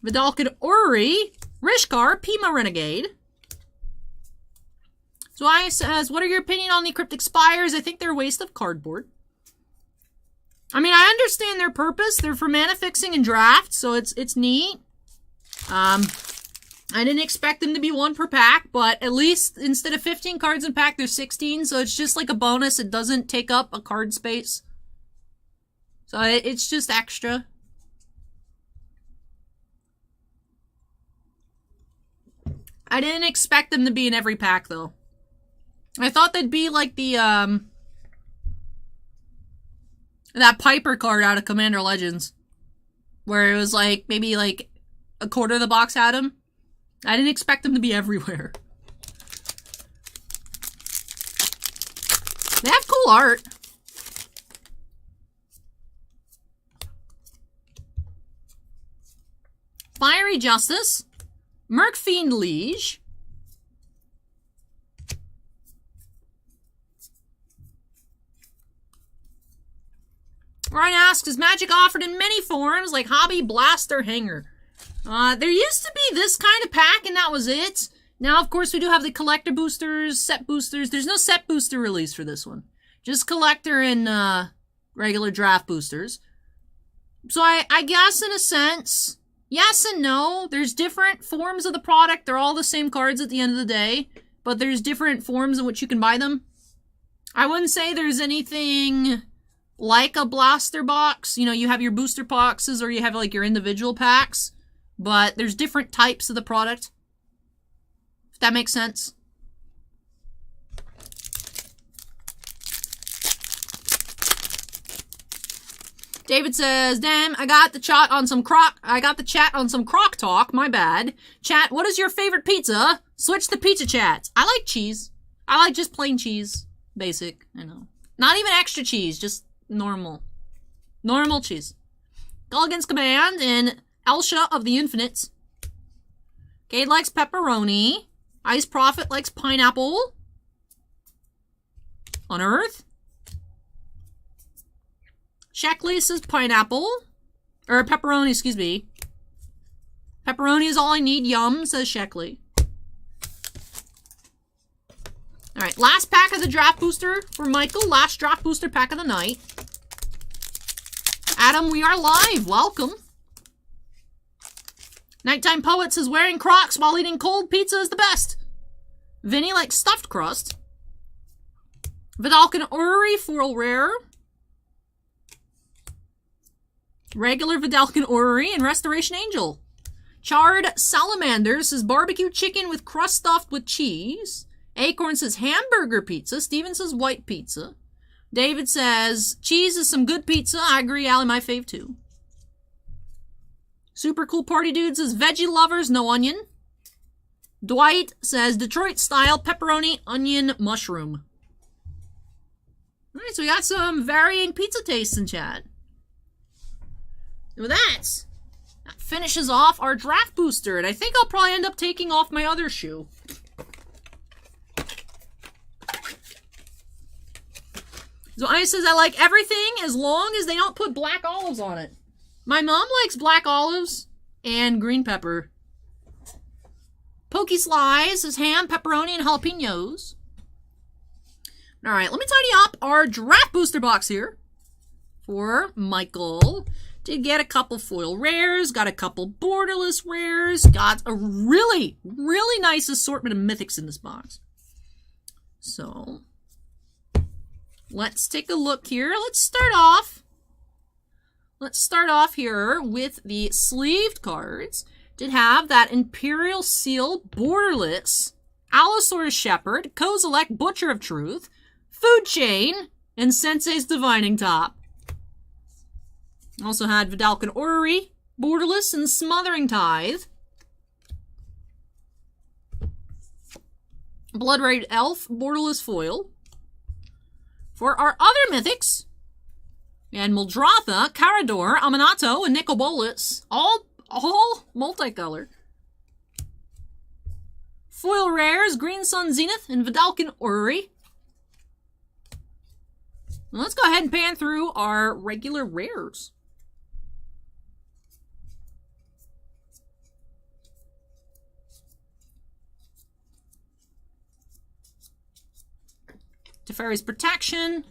Vidalcan Ori, Rishkar, Pima Renegade. So I says, what are your opinion on the Cryptic Spires? I think they're a waste of cardboard. I mean, I understand their purpose. They're for mana fixing and draft, so it's neat. I didn't expect them to be 1 per pack, but at least instead of 15 cards in pack, there's 16, so it's just like a bonus. It doesn't take up a card space. So it's just extra. I didn't expect them to be in every pack, though. I thought they'd be like the, that Piper card out of Commander Legends. Where it was like, maybe like a quarter of the box had them. I didn't expect them to be everywhere. They have cool art. Fiery Justice. Mercfiend Liege. Ryan asks, is Magic offered in many forms like Hobby, Blast, or Hanger? There used to be this kind of pack, and that was it. Now, of course, we do have the collector boosters, set boosters. There's no set booster release for this one. Just collector and regular draft boosters. So I guess, in a sense, yes and no. There's different forms of the product. They're all the same cards at the end of the day, but there's different forms in which you can buy them. I wouldn't say there's anything like a blaster box. You know, you have your booster boxes or you have like your individual packs, but there's different types of the product. If that makes sense. David says, damn, I got the chat on some crock talk, my bad. Chat, what is your favorite pizza? Switch the pizza chats. I like cheese. I like just plain cheese. Basic, I know. Not even extra cheese, just normal. Normal cheese. Gulligan's Command and Elsha of the Infinites. Cade likes pepperoni. Ice Prophet likes pineapple. Unearth. Sheckley says pineapple. Or pepperoni, excuse me. Pepperoni is all I need. Yum, says Sheckley. Alright, last pack of the draft booster for Michael. Last draft booster pack of the night. Adam, we are live. Welcome. Nighttime Poet says wearing Crocs while eating cold pizza is the best. Vinny likes stuffed crust. Vidalcan Ori, foil rare. Regular Vidalcan Ori and Restoration Angel. Charred Salamander says barbecue chicken with crust stuffed with cheese. Acorn says hamburger pizza. Steven says white pizza. David says cheese is some good pizza. I agree, Allie, my fave too. Super Cool Party Dude says veggie lovers, no onion. Dwight says Detroit style pepperoni, onion, mushroom. Alright, so we got some varying pizza tastes in chat. And with that finishes off our draft booster, and I think I'll probably end up taking off my other shoe. So I says I like everything as long as they don't put black olives on it. My mom likes black olives and green pepper. Pokey Slice is ham, pepperoni, and jalapenos. Alright, let me tidy up our draft booster box here for Michael. Did get a couple foil rares, got a couple borderless rares, got a really, really nice assortment of mythics in this box. So let's take a look here. Let's start off here with the sleeved cards. Did have that Imperial Seal Borderless, Allosaurus Shepherd, Kozilek Butcher of Truth, Food Chain, and Sensei's Divining Top. Also had Vidalcan Ori, Borderless, and Smothering Tithe. Blood Red Elf, Borderless Foil. For our other mythics, we had Muldrotha, Carador, Aminato, and Nicobolus. All multicolored. Foil rares, Green Sun Zenith, and Vidalcan Ori. Now let's go ahead and pan through our regular rares. Teferi's Protection.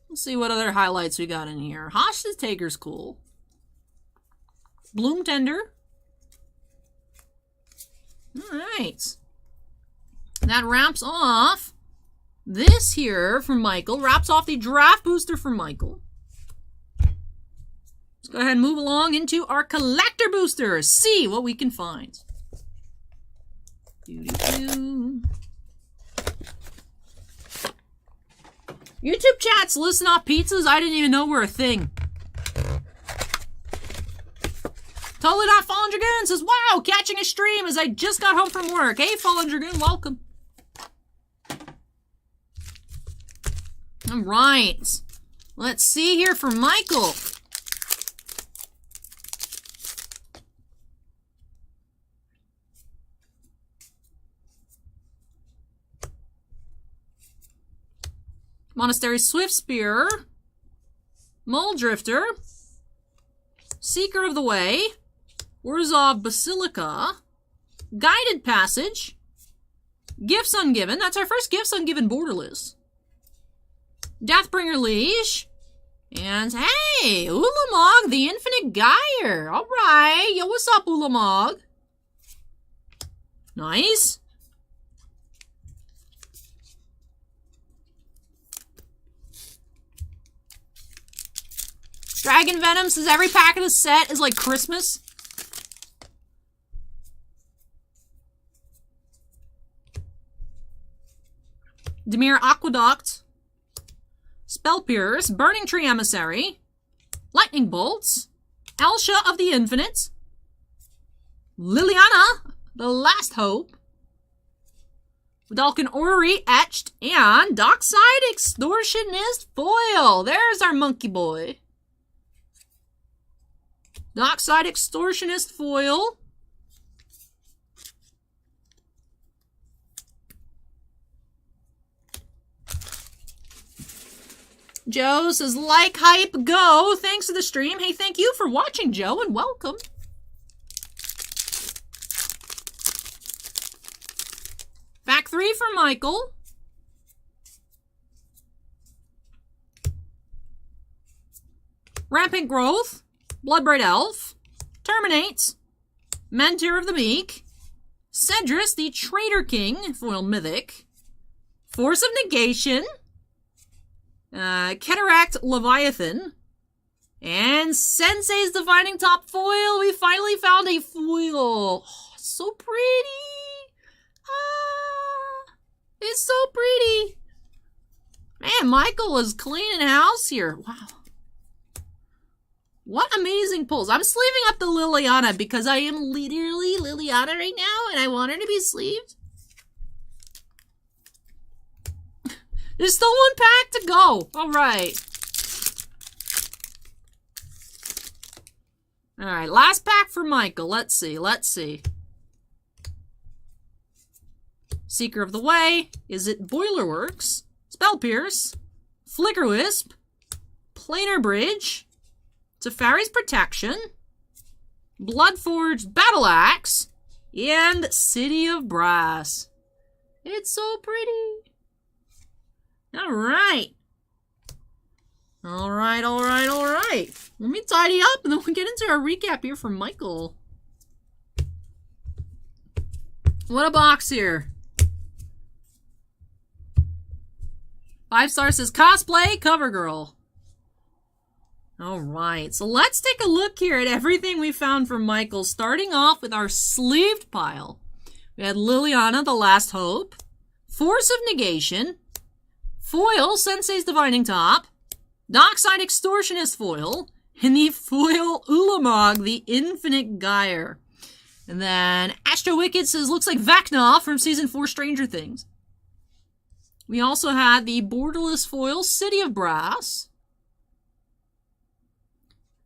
Let's see what other highlights we got in here. Hostage Taker's cool. Bloom Tender. Alright. That wraps off this here for Michael. Wraps off the draft booster for Michael. Let's go ahead and move along into our collector boosters. See what we can find. Doo-doo-doo. YouTube chats listing off pizzas I didn't even know were a thing. Totally Not Fallen Dragoon says, wow, catching a stream as I just got home from work. Hey, Fallen Dragoon, welcome. All right. Let's see here for Michael. Monastery Swiftspear, Mole Drifter, Seeker of the Way, Orzhov Basilica, Guided Passage, Gifts Ungiven. That's our first Gifts Ungiven borderless. Deathbringer Liege, and hey, Ulamog, the Infinite Gyre. All right, yo, what's up, Ulamog? Nice. Dragon Venom says every pack of the set is like Christmas. Dimir Aqueduct. Spell Pierce. Burning Tree Emissary. Lightning Bolts. Elsha of the Infinite. Liliana, the Last Hope. Vidalcan Orrery Etched. And Dockside Extortionist Foil. There's our monkey boy. Dockside Extortionist Foil. Joe says, like hype, go. Thanks for the stream. Hey, thank you for watching, Joe, and welcome. Pack 3 for Michael. Rampant Growth. Bloodbraid Elf, Terminate, Mentor of the Meek, Cedrus, the Traitor King, foil mythic, Force of Negation, Cataract Leviathan, and Sensei's Divining Top foil. We finally found a foil. Oh, so pretty. Ah, it's so pretty. Man, Michael is cleaning house here. Wow. What amazing pulls. I'm sleeving up the Liliana because I am literally Liliana right now and I want her to be sleeved. There's still one pack to go. Alright. Alright, last pack for Michael. Let's see, let's see. Seeker of the Way. Is it Boilerworks? Spell Pierce. Flicker Wisp. Planar Bridge. Teferi's Protection, Bloodforged Battle Axe, and City of Brass. It's so pretty. Alright. Alright, alright, alright. Let me tidy up and then we'll get into our recap here from Michael. What a box here. 5 stars says cosplay cover girl. Alright, so let's take a look here at everything we found from Michael, starting off with our sleeved pile. We had Liliana, the Last Hope, Force of Negation, foil, Sensei's Divining Top, Dockside Extortionist foil, and the foil Ulamog, the Infinite Gyre. And then Astro Wicked says, looks like Vecna from Season 4 Stranger Things. We also had the borderless foil, City of Brass.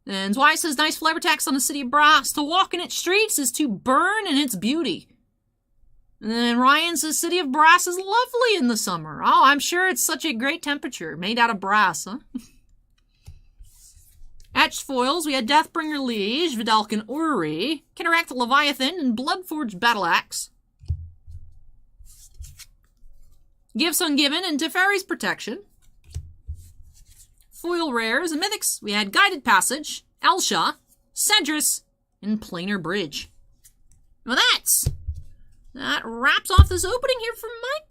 And Dwight says, nice flavor text on the City of Brass. To walk in its streets is to burn in its beauty. And then Ryan says, City of Brass is lovely in the summer. Oh, I'm sure it's such a great temperature. Made out of brass, huh? Etched foils, we had Deathbringer Liege, Vidalcan Orrery, Cataract Leviathan, and Bloodforged Battle Axe. Gifts Ungiven and Teferi's Protection. Foil rares and mythics. We had Guided Passage, Elsha, Cedrus, and Planar Bridge. Well, that wraps off this opening here for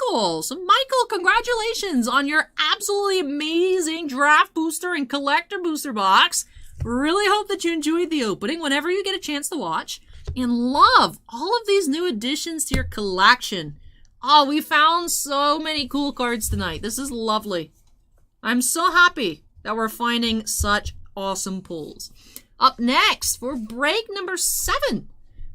Michael. So, Michael, congratulations on your absolutely amazing draft booster and collector booster box. Really hope that you enjoyed the opening whenever you get a chance to watch. And love all of these new additions to your collection. Oh, we found so many cool cards tonight. This is lovely. I'm so happy that we're finding such awesome pulls. Up next, for break number 7,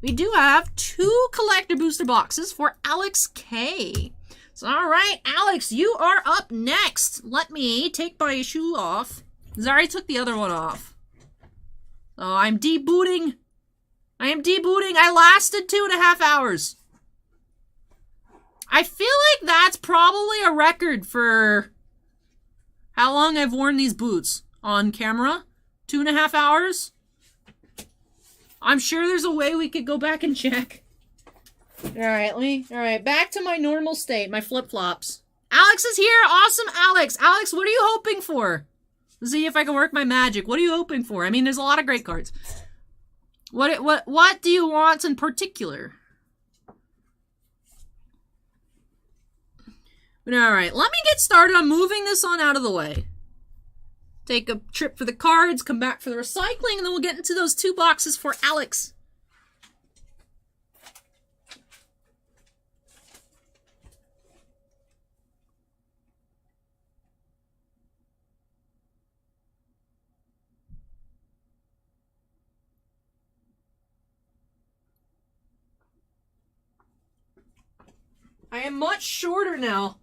we do have 2 collector booster boxes for Alex K. So, all right, Alex, you are up next. Let me take my shoe off. I already took the other one off. Oh, I'm debooting. I am debooting. I lasted 2.5 hours. I feel like that's probably a record for how long I've worn these boots on camera. 2.5 hours. I'm sure there's a way we could go back and check. Alright, back to my normal state, my flip-flops. Alex is here! Awesome, Alex! Alex, what are you hoping for? Let's see if I can work my magic. What are you hoping for? I mean, there's a lot of great cards. What do you want in particular? Alright, let me get started on moving this on out of the way. Take a trip for the cards, come back for the recycling, and then we'll get into those 2 boxes for Alex. I am much shorter now.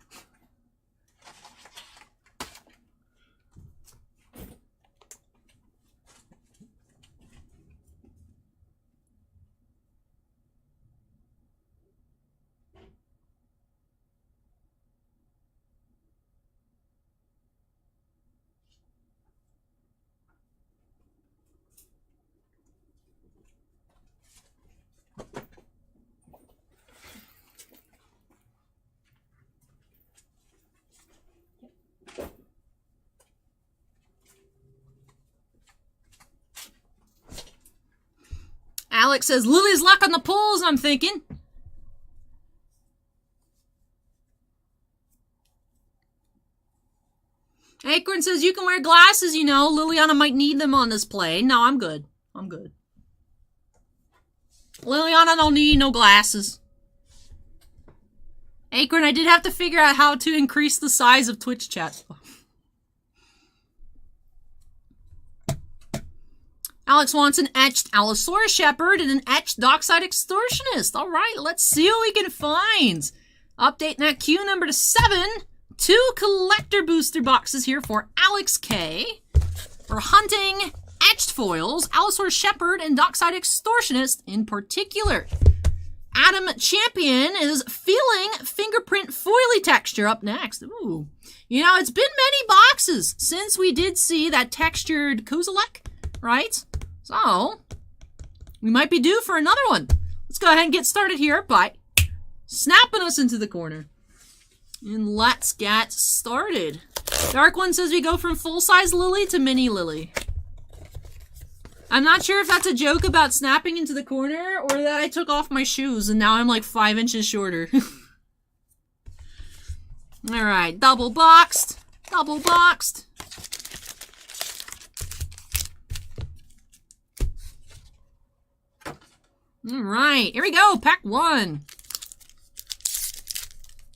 Alex says, Lily's luck on the pulls, I'm thinking. Acorn says, you can wear glasses, you know. Liliana might need them on this play. No, I'm good. I'm good. Liliana don't need no glasses. Acorn, I did have to figure out how to increase the size of Twitch chat. Alex wants an etched Allosaurus Shepherd and an etched Dockside Extortionist. All right, let's see what we can find. Updating that queue number to 7. 2 collector booster boxes here for Alex K. We're hunting etched foils, Allosaurus Shepherd, and Dockside Extortionist in particular. Adam Champion is feeling fingerprint foily texture up next. Ooh. You know, it's been many boxes since we did see that textured Kozilek, right? So, we might be due for another one. Let's go ahead and get started here by snapping us into the corner. And let's get started. Dark One says we go from full-size Lily to mini Lily. I'm not sure if that's a joke about snapping into the corner or that I took off my shoes and now I'm like 5 inches shorter. Alright, double boxed. Double boxed. Alright, here we go. Pack 1.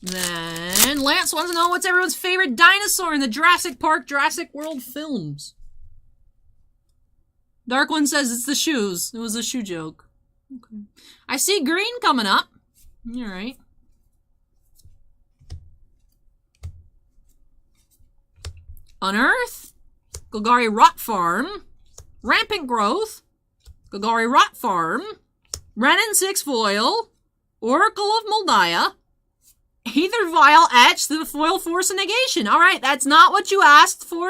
Then Lance wants to know what's everyone's favorite dinosaur in the Jurassic Park, Jurassic World films. Dark One says it's the shoes. It was a shoe joke. Okay. I see green coming up. Alright. Unearth. Golgari Rot Farm. Rampant Growth. Golgari Rot Farm. Renin 6 Foil. Oracle of Moldiah. Aether Vial Etched, the Foil Force and Negation. Alright, that's not what you asked for.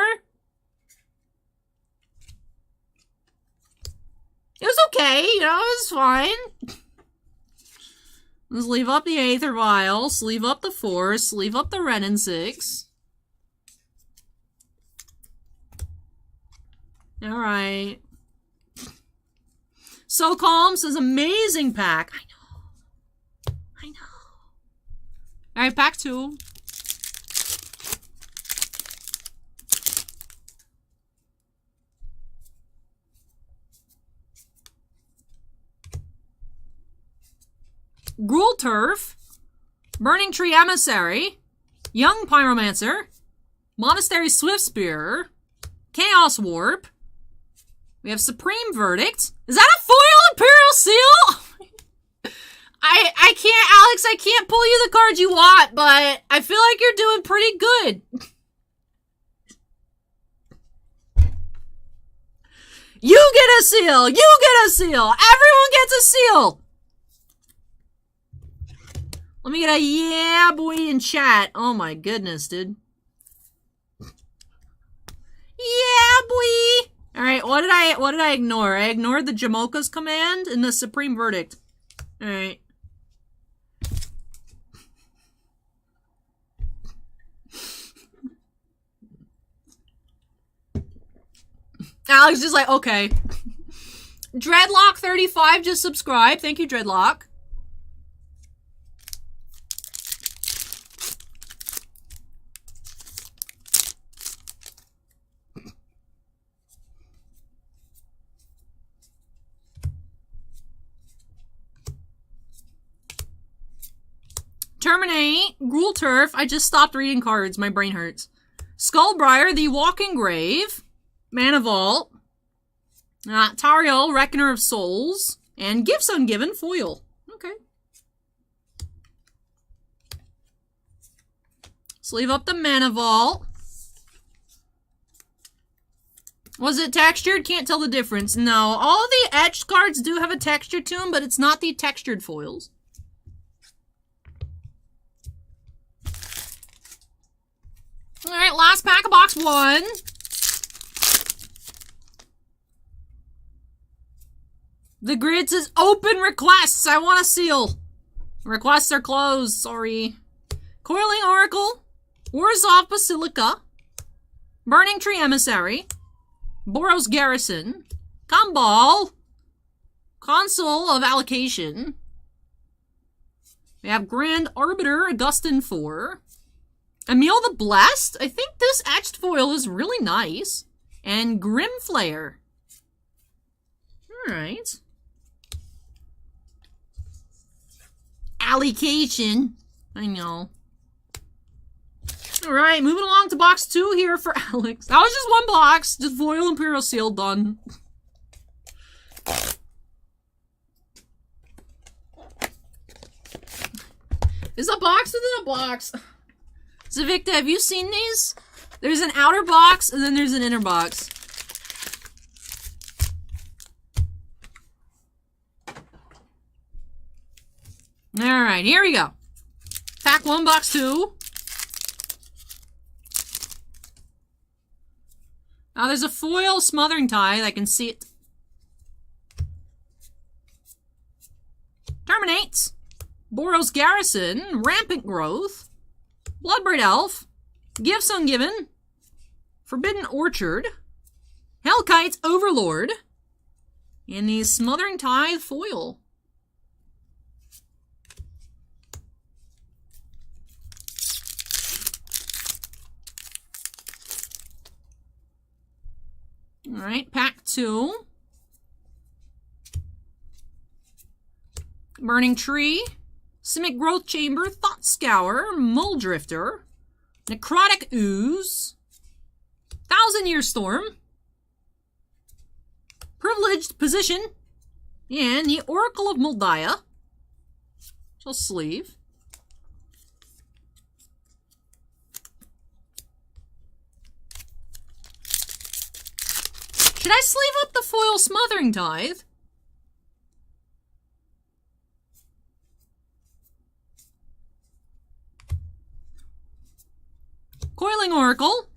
It was okay, you know, it was fine. Sleeve up the Aether Vial, sleeve up the Force, sleeve up the Ren and 6. Alright. So Calm says amazing pack. I know. Alright, pack 2. Gruul Turf, Burning Tree Emissary, Young Pyromancer, Monastery Swiftspear, Chaos Warp. We have Supreme Verdict. Is that a foil Imperial Seal? I can't, Alex, I can't pull you the cards you want, but I feel like you're doing pretty good. You get a seal! You get a seal! Everyone gets a seal! Let me get a yeah boy in chat. Oh my goodness, dude. Yeah boy! Alright, what did I ignore? I ignored the Jamoka's command and the Supreme Verdict. Alright. Alex just like, okay. Dreadlock35 just subscribed. Thank you, Dreadlock. Terminate, Gruul Turf. I just stopped reading cards. My brain hurts. Skullbriar, the Walking Grave. Mana Vault. Tariel, Reckoner of Souls. And Gifts Ungiven foil. Okay. Sleeve up the Mana Vault. Was it textured? Can't tell the difference. No, all the etched cards do have a texture to them, but it's not the textured foils. Alright, last pack of box 1. The grid says open requests. I want a seal. Requests are closed. Sorry. Coiling Oracle. Warzov Basilica. Burning Tree Emissary. Boros Garrison. Kumbal. Console of Allocation. We have Grand Arbiter Augustin 4. Emil the Blessed. I think this etched foil is really nice. And Grimflayer. Alright. Allocation. I know. Alright, moving along to box 2 here for Alex. That was just one box. Just foil Imperial Seal done. It's a box within a box. Zavicta, have you seen these? There's an outer box, and then there's an inner box. Alright, here we go. Pack 1, box 2. Now there's a foil Smothering Tithe. I can see it. Terminates. Boros Garrison. Rampant Growth. Bloodbraid Elf. Gifts Ungiven. Forbidden Orchard. Hellkite's Overlord. And the Smothering Tithe foil. Alright, pack 2. Burning Tree. Simic Growth Chamber, Thought Scour, Muldrifter, Necrotic Ooze, 1,000-Year Storm, Privileged Position, and the Oracle of Moldiah. So sleeve. Should I sleeve up the foil Smothering Tithe? Coiling Oracle,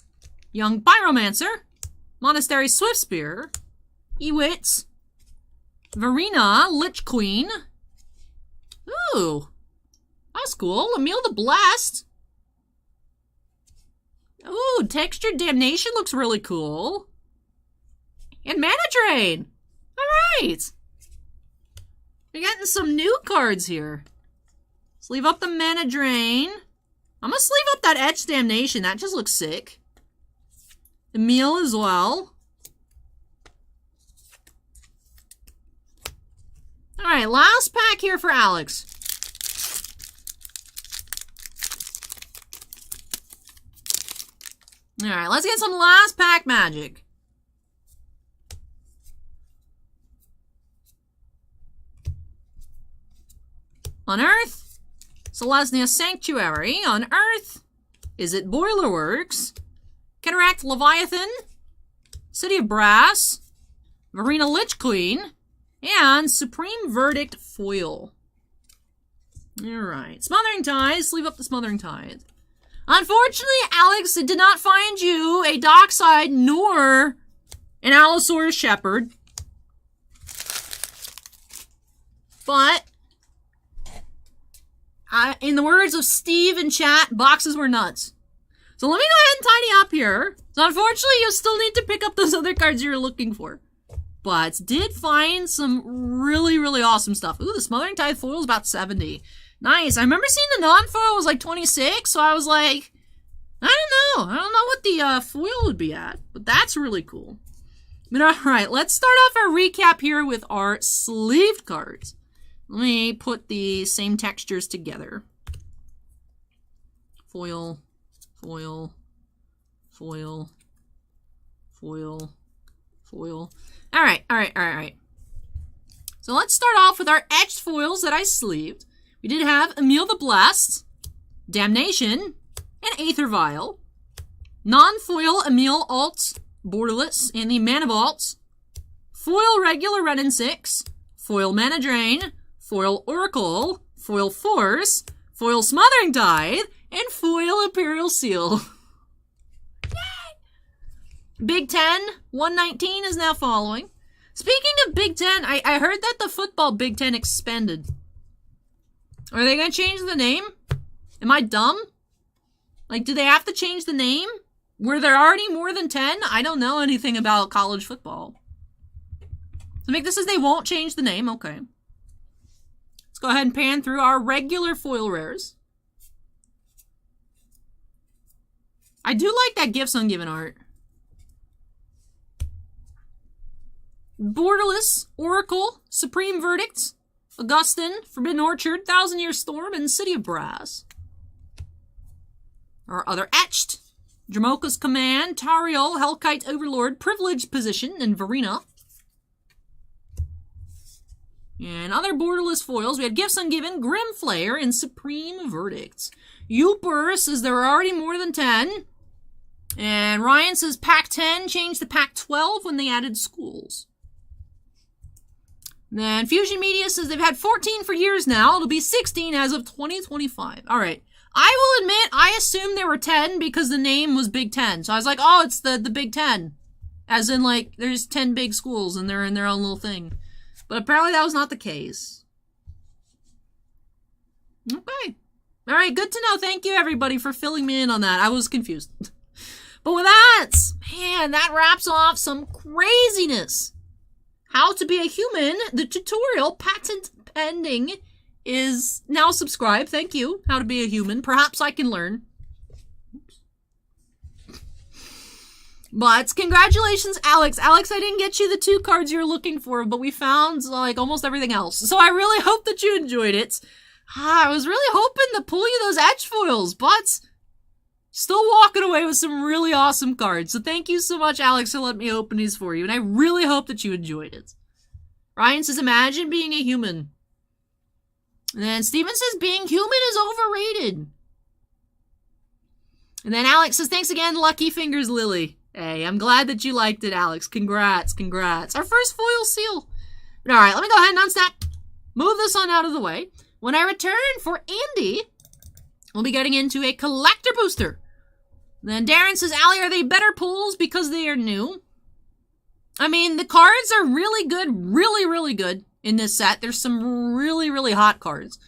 Young Pyromancer, Monastery Swiftspear, Ewits, Verena, Lich Queen. Ooh, was cool. Emil the Blessed. Ooh, Textured Damnation looks really cool. And Mana Drain. Alright. We're getting some new cards here. Sleeve up the Mana Drain. I'm gonna sleeve up that Etched Damnation. That just looks sick. Emil as well. Alright, last pack here for Alex. Alright, let's get some last pack magic. Unearth, Selesnya Sanctuary. Unearth, is it Boilerworks? Cataract Leviathan, City of Brass, Marina Lich Queen, and Supreme Verdict Foil. Alright, Smothering Tithe, sleeve up the Smothering Tithe. Unfortunately, Alex, it did not find you a Dockside nor an Allosaurus Shepherd. But, in the words of Steve in chat, boxes were nuts. So let me go ahead and tidy up here. So unfortunately, you'll still need to pick up those other cards you're looking for. But did find some really, really awesome stuff. Ooh, the Smothering Tithe foil is about 70. Nice. I remember seeing the non-foil was like 26, so I was like, I don't know. I don't know what the foil would be at, but that's really cool. But alright, let's start off our recap here with our sleeved cards. Let me put the same textures together. Foil, foil, foil, foil, foil. Alright. So let's start off with our etched foils that I sleeved. We did have Emil the Blessed, Damnation, and Aether Vial. Non-foil Emil Alt Borderless in the Mana Vault. Foil Regular Red and 6. Foil Mana Drain. Foil Oracle. Foil Force. Foil Smothering Tithe. And Foil Imperial Seal. Yay! Big Ten, 119 is now following. Speaking of Big Ten, I heard that the football Big Ten expanded. Are they going to change the name? Am I dumb? Like, do they have to change the name? Were there already more than 10? I don't know anything about college football. So make this as they won't change the name. Okay. Let's go ahead and pan through our regular foil rares. I do like that Gifts Ungiven art. Borderless, Oracle, Supreme Verdict, Augustin, Forbidden Orchard, Thousand Year Storm, and City of Brass. Our other etched. Dramoka's Command, Tariel, Hellkite Overlord, Privileged Position, and Varina. And other borderless foils, we had Gifts Ungiven, Grim Flare, and Supreme Verdicts. Yoopers says there are already more than 10. And Ryan says Pack 10 changed to Pack 12 when they added schools. Then Fusion Media says they've had 14 for years now. It'll be 16 as of 2025. All right. I will admit, I assumed there were 10 because the name was Big Ten. So I was like, oh, it's the Big Ten. As in, like, there's 10 big schools and they're in their own little thing. But apparently that was not the case. Okay. All right, good to know. Thank you, everybody, for filling me in on that. I was confused. But with that, man, that wraps off some craziness. How to be a human, the tutorial, patent pending, is now subscribed. Thank you. How to be a human. Perhaps I can learn. Oops. But congratulations, Alex. Alex, I didn't get you the 2 cards you were looking for, but we found like almost everything else. So I really hope that you enjoyed it. I was really hoping to pull you those etch foils, but still walking away with some really awesome cards. So thank you so much, Alex, for letting me open these for you. And I really hope that you enjoyed it. Ryan says, imagine being a human. And then Steven says, being human is overrated. And then Alex says, thanks again, Lucky Fingers Lily. Hey, I'm glad that you liked it, Alex. Congrats, congrats. Our first foil seal. But all right, let me go ahead and unsnap. Move this on out of the way. When I return for Andy, we'll be getting into a collector booster. Then Darren says, Allie, are they better pulls because they are new? I mean, the cards are really good, really, really good in this set. There's some really, really hot cards.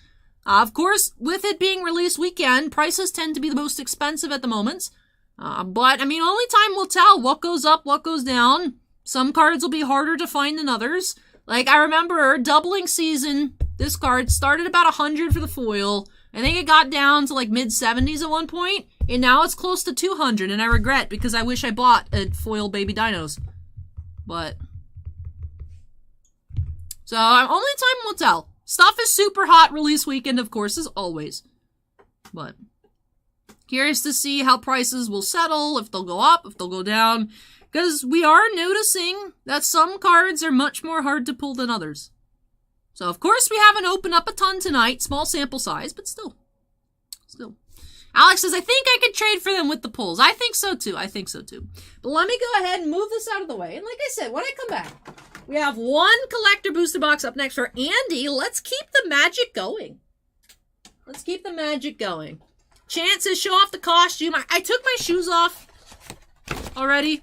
Of course, with it being release weekend, prices tend to be the most expensive at the moment. But, I mean, only time will tell what goes up, what goes down. Some cards will be harder to find than others. Like, I remember doubling season, this card started about 100 for the foil. I think it got down to like mid-70s at one point, and now it's close to 200, and I regret because I wish I bought a foil baby dinos. But, so only time will tell. Stuff is super hot release weekend, of course, as always. But, curious to see how prices will settle, if they'll go up, if they'll go down. Because we are noticing that some cards are much more hard to pull than others. So, of course, we haven't opened up a ton tonight. Small sample size, but still. Alex says, I think I could trade for them with the pulls. I think so, too. But let me go ahead and move this out of the way. And like I said, when I come back, we have one collector booster box up next for Andy. Let's keep the magic going. Chance says, show off the costume. I took my shoes off already.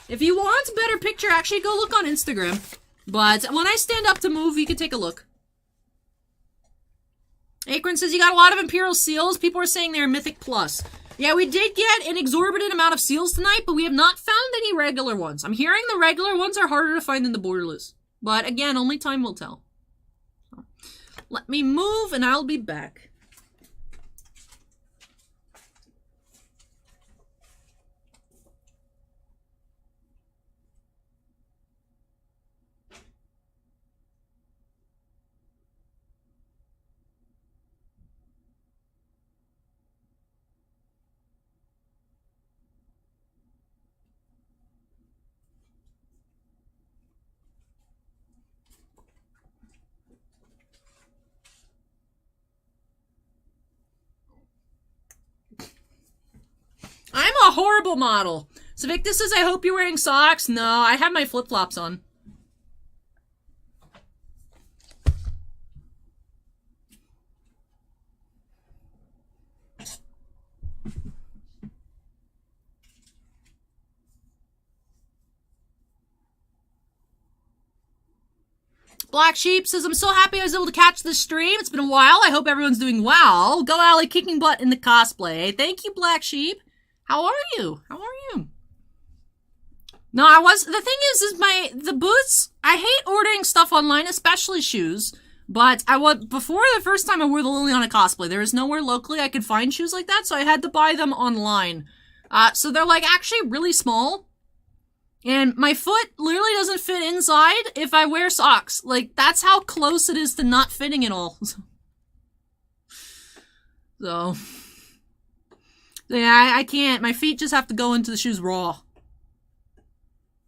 If you want a better picture, actually go look on Instagram. But when I stand up to move, you can take a look. Akron says, you got a lot of Imperial Seals. People are saying they're Mythic Plus. Yeah, we did get an exorbitant amount of seals tonight, but we have not found any regular ones. I'm hearing the regular ones are harder to find than the borderless. But again, only time will tell. So, let me move and I'll be back. I'm a horrible model. So Victor says, I hope you're wearing socks. No, I have my flip-flops on. Black Sheep says, I'm so happy I was able to catch this stream. It's been a while. I hope everyone's doing well. Go Allie, kicking butt in the cosplay. Thank you, Black Sheep. How are you? No, the thing is the boots, I hate ordering stuff online, especially shoes. But before the first time I wore the Liliana cosplay, there was nowhere locally I could find shoes like that, so I had to buy them online. So they're like actually really small. And my foot literally doesn't fit inside if I wear socks. Like, that's how close it is to not fitting at all. So, yeah, I can't. My feet just have to go into the shoes raw.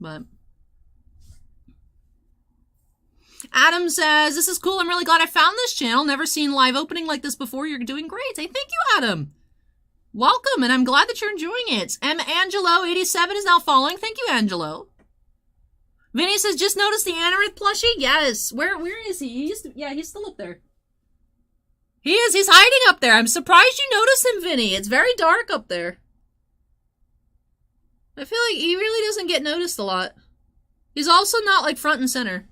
But Adam says, this is cool. I'm really glad I found this channel. Never seen live opening like this before. You're doing great. Hey, thank you, Adam. Welcome, and I'm glad that you're enjoying it. Angelo87 is now following. Thank you, Angelo. Vinny says, just noticed the Anorith plushie? Yes. Where is he? He's still up there. He is. He's hiding up there. I'm surprised you noticed him, Vinny. It's very dark up there. I feel like he really doesn't get noticed a lot. He's also not, like, front and center.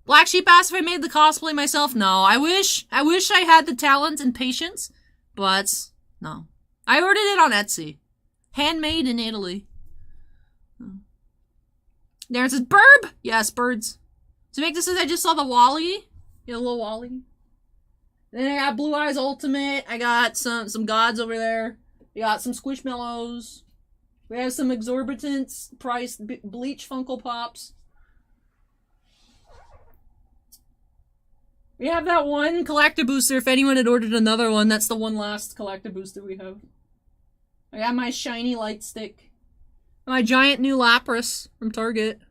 Black Sheep asked if I made the cosplay myself. No, I wish I had the talent and patience. But, no. I ordered it on Etsy. Handmade in Italy. Darren says, Burb! Yes, birds. To make this, I just saw the Wally. Yeah, little Wally. Then I got Blue Eyes Ultimate. I got some gods over there. We got some Squishmallows. We have some exorbitant priced Bleach Funko Pops. We have that one collector booster. If anyone had ordered another one, that's the one last collector booster we have. I got my shiny light stick. My giant new Lapras from Target.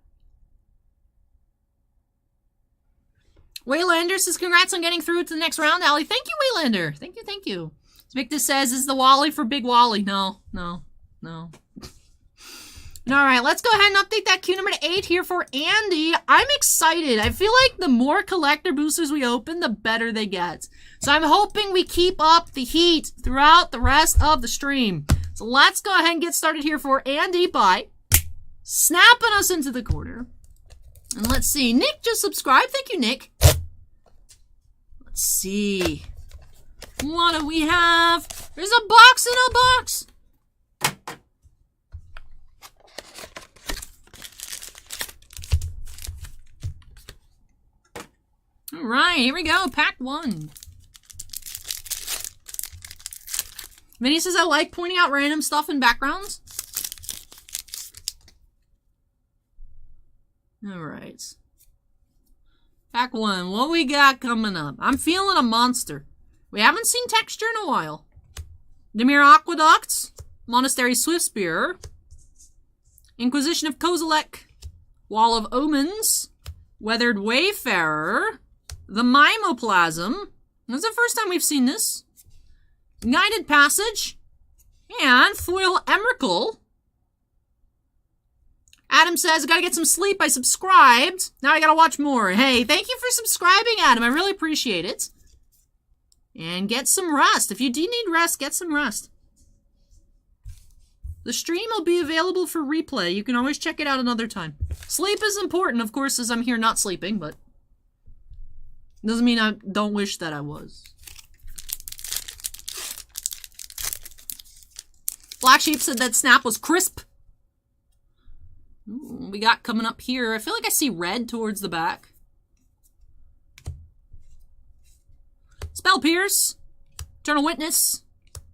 Waylander says, congrats on getting through to the next round, Allie. Thank you, Waylander. Thank you. Victor says, is the Wally for Big Wally? No. Alright, let's go ahead and update that Q number to 8 here for Andy. I'm excited. I feel like the more collector boosters we open, the better they get. So I'm hoping we keep up the heat throughout the rest of the stream. So let's go ahead and get started here for Andy by snapping us into the corner. And let's see. Nick just subscribed. Thank you, Nick. Let's see. What do we have? There's a box in a box. All right, here we go. Pack 1. Vinny says, I like pointing out random stuff in backgrounds. All right. Pack 1. What we got coming up? I'm feeling a monster. We haven't seen texture in a while. Demir Aqueducts. Monastery Swiftspear. Inquisition of Kozilek. Wall of Omens. Weathered Wayfarer. The Mimoplasm. This is the first time we've seen this. Guided Passage. And Foil Emrakul. Adam says, I gotta get some sleep. I subscribed. Now I gotta watch more. Hey, thank you for subscribing, Adam. I really appreciate it. And get some rest. If you do need rest, get some rest. The stream will be available for replay. You can always check it out another time. Sleep is important, of course, as I'm here not sleeping, but doesn't mean I don't wish that I was. Black Sheep said that snap was crisp. Ooh, we got coming up here. I feel like I see red towards the back. Spell Pierce. Eternal Witness.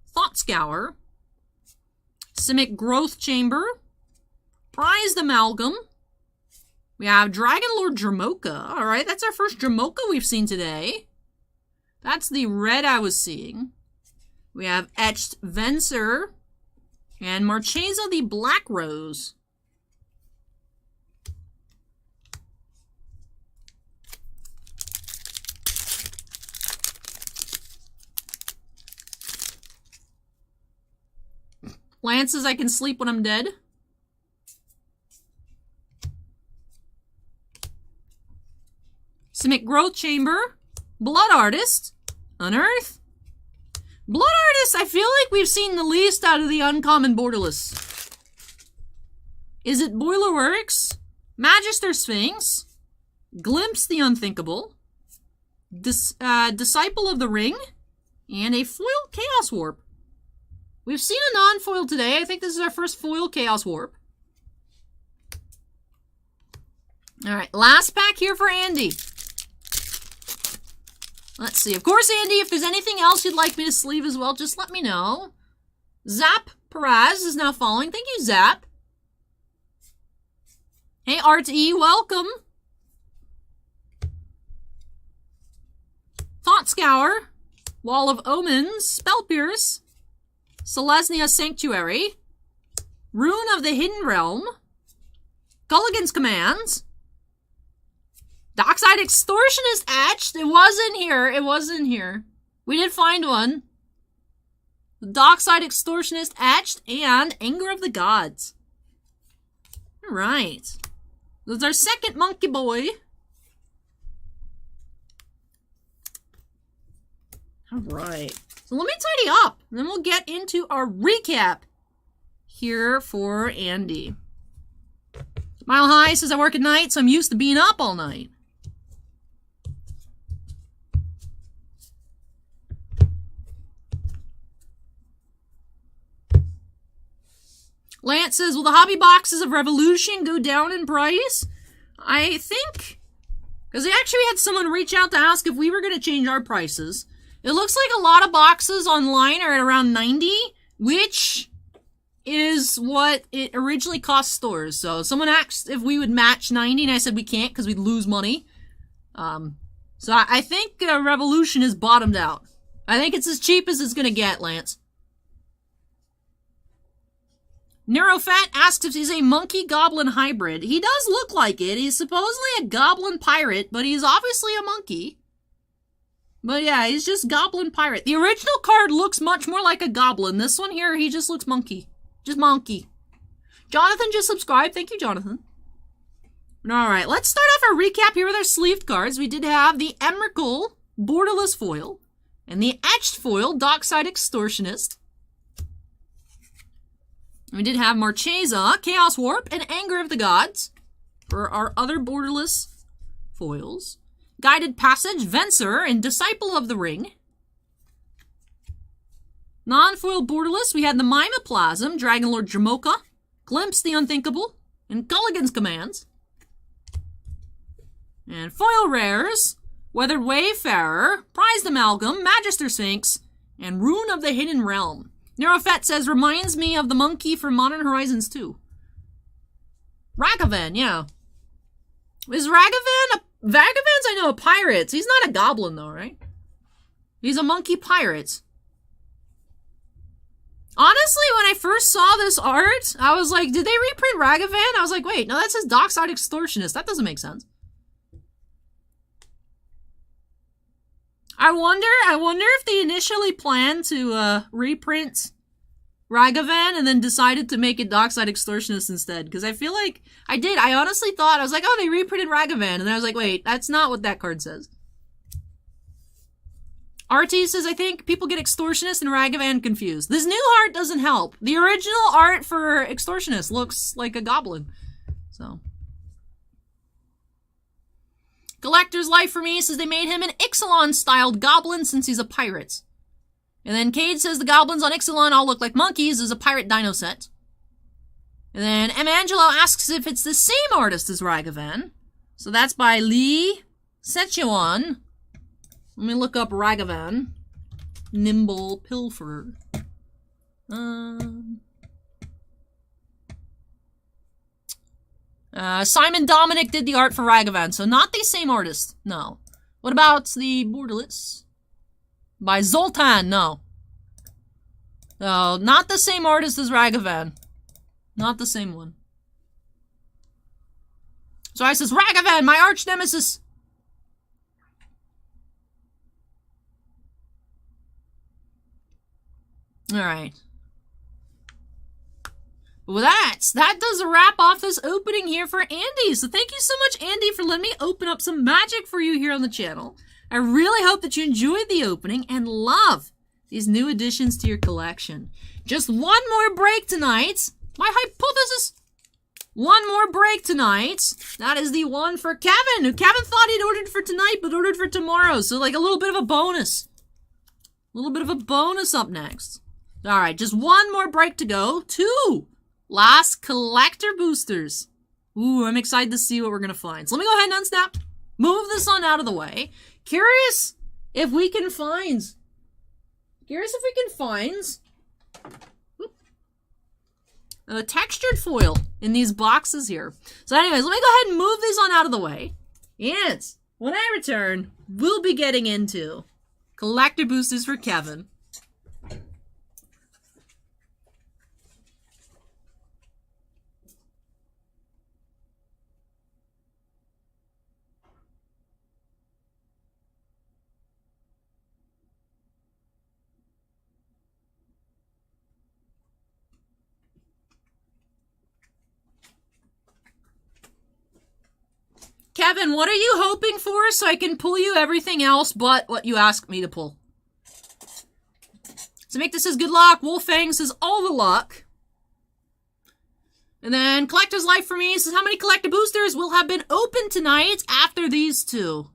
Thought Scour. Simic Growth Chamber. Prized Amalgam. We have Dragon Lord Dramoka. Alright, that's our first Dramoka we've seen today. That's the red I was seeing. We have Etched Venser. And Marchesa the Black Rose. Lance says I can sleep when I'm dead. Simic Growth Chamber. Blood Artist. Unearth. Blood Artist, I feel like we've seen the least out of the uncommon borderless. Is it Boilerworks? Magister Sphinx. Glimpse the Unthinkable. Disciple of the Ring. And a foil Chaos Warp. We've seen a non-foil today. I think this is our first foil Chaos Warp. Alright, last pack here for Andy. Let's see. Of course, Andy, if there's anything else you'd like me to sleeve as well, just let me know. Zap Perez is now following. Thank you, Zap. Hey, Art E, welcome. Thought Scour. Wall of Omens. Spell Pierce. Selesnya Sanctuary. Rune of the Hidden Realm. Gulligan's Commands. Dockside Extortionist etched. It was in here. It was in here. We did find one. The Dockside Extortionist etched and Anger of the Gods. Alright. That's our second monkey boy. Alright. So let me tidy up. And then we'll get into our recap here for Andy. Mile High says I work at night, so I'm used to being up all night. Lance says, will the hobby boxes of Revolution go down in price? I think, because they actually had someone reach out to ask if we were going to change our prices. It looks like a lot of boxes online are at around 90, which is what it originally cost stores. So someone asked if we would match 90, and I said we can't because we'd lose money. So I think Revolution is bottomed out. I think it's as cheap as it's going to get, Lance. Neurofat asks if he's a monkey-goblin hybrid. He does look like it. He's supposedly a goblin pirate, but he's obviously a monkey. But yeah, he's just goblin pirate. The original card looks much more like a goblin. This one here, he just looks monkey. Just monkey. Jonathan just subscribed. Thank you, Jonathan. Alright, let's start off our recap here with our sleeved cards. We did have the Emrakul Borderless Foil and the Etched Foil Dockside Extortionist. We did have Marchesa, Chaos Warp, and Anger of the Gods for our other borderless foils. Guided Passage, Venser, and Disciple of the Ring. Non-foil borderless, we had the Mimoplasm, Dragonlord Jamoka, Glimpse the Unthinkable, and Gulligan's Commands. And foil rares, Weathered Wayfarer, Prized Amalgam, Magister Sphinx, and Rune of the Hidden Realm. Neurofet says, reminds me of the monkey from Modern Horizons 2. Ragavan, yeah. Is Ragavan Vagavan's, I know, a pirate. He's not a goblin, though, right? He's a monkey pirate. Honestly, when I first saw this art, I was like, did they reprint Ragavan? I was like, wait, no, that says Dockside Extortionist. That doesn't make sense. I wonder if they initially planned to reprint Ragavan and then decided to make it Dockside Extortionist instead. Because I feel like I honestly thought, I was like, oh, they reprinted Ragavan. And then I was like, wait, that's not what that card says. RT says, I think people get Extortionist and Ragavan confused. This new art doesn't help. The original art for Extortionist looks like a goblin. So. Collector's Life for me says they made him an Ixalan-styled goblin since he's a pirate. And then Cade says the goblins on Ixalan all look like monkeys as a pirate dino set. And then M. Angelo asks if it's the same artist as Ragavan. So that's by Lee Sechuan. Let me look up Ragavan. Nimble Pilferer. Simon Dominic did the art for Ragavan, so not the same artist. No. What about the Borderless? By Zoltan, no. No, not the same artist as Ragavan. Not the same one. So I says, Ragavan, my arch nemesis. Alright. With that does a wrap off this opening here for Andy. So thank you so much, Andy, for letting me open up some magic for you here on the channel. I really hope that you enjoyed the opening and love these new additions to your collection. Just one more break tonight. My hypothesis. One more break tonight. That is the one for Kevin, who Kevin thought he'd ordered for tonight, but ordered for tomorrow. So like a little bit of a bonus. A little bit of a bonus up next. Alright, just one more break to go. 2 last collector boosters. Ooh, I'm excited to see what we're going to find. So let me go ahead and unsnap. Move this on out of the way. Curious if we can find a textured foil in these boxes here. So anyways, let me go ahead and move these on out of the way. And when I return, we'll be getting into collector boosters for Kevin. Kevin, what are you hoping for so I can pull you everything else but what you asked me to pull? So make this says good luck. Wolfang says all the luck. And then Collector's Life for me says how many collector boosters will have been opened tonight after these 2?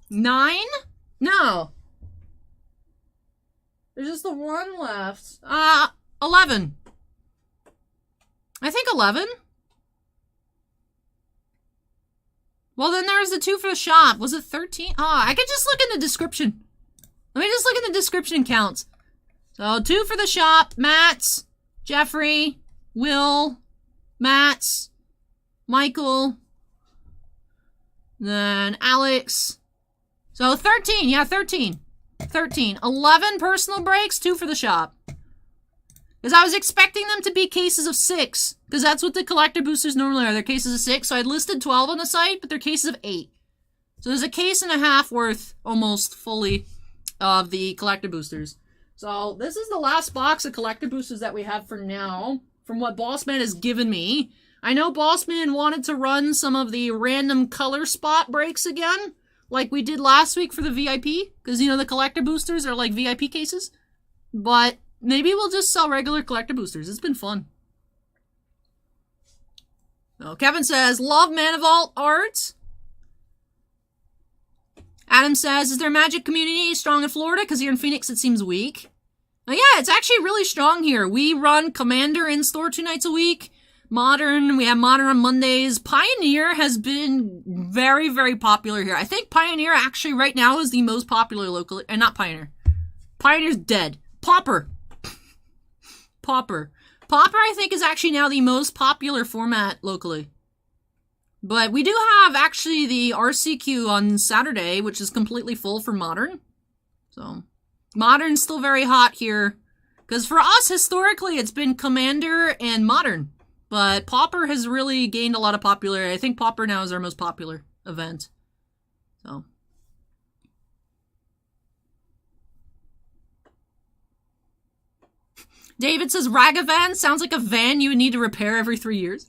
Nine? No. There's just the one left. 11. I think 11. Well, then there's the 2 for the shop. Was it 13? I could just look in the description. Let me just look in the description and count. So, 2 for the shop. Matt's, Jeffrey, Will, Matt's, Michael, then Alex. So, 13. Yeah, 13. 13. 11 personal breaks, 2 for the shop. Because I was expecting them to be cases of 6. Because that's what the collector boosters normally are. They're cases of 6. So I listed 12 on the site, but they're cases of 8. So there's a case and a half worth, almost fully, of the collector boosters. So this is the last box of collector boosters that we have for now, from what Bossman has given me. I know Bossman wanted to run some of the random color spot breaks again, like we did last week for the VIP. Because, you know, the collector boosters are like VIP cases. But maybe we'll just sell regular collector boosters. It's been fun. Oh, Kevin says, love Mana Vault art. Adam says, is there a Magic community strong in Florida? Because here in Phoenix it seems weak. Oh yeah, it's actually really strong here. We run Commander in store 2 nights a week. Modern, we have Modern on Mondays. Pioneer has been very, very popular here. I think Pioneer actually right now is the most popular locally. And not Pioneer. Pioneer's dead. Pauper. Pauper. Pauper, I think, is actually now the most popular format locally. But we do have actually the RCQ on Saturday, which is completely full for Modern. So, Modern's still very hot here. Because for us, historically, it's been Commander and Modern. But Pauper has really gained a lot of popularity. I think Pauper now is our most popular event. So. David says, Ragavan sounds like a van you would need to repair every 3 years.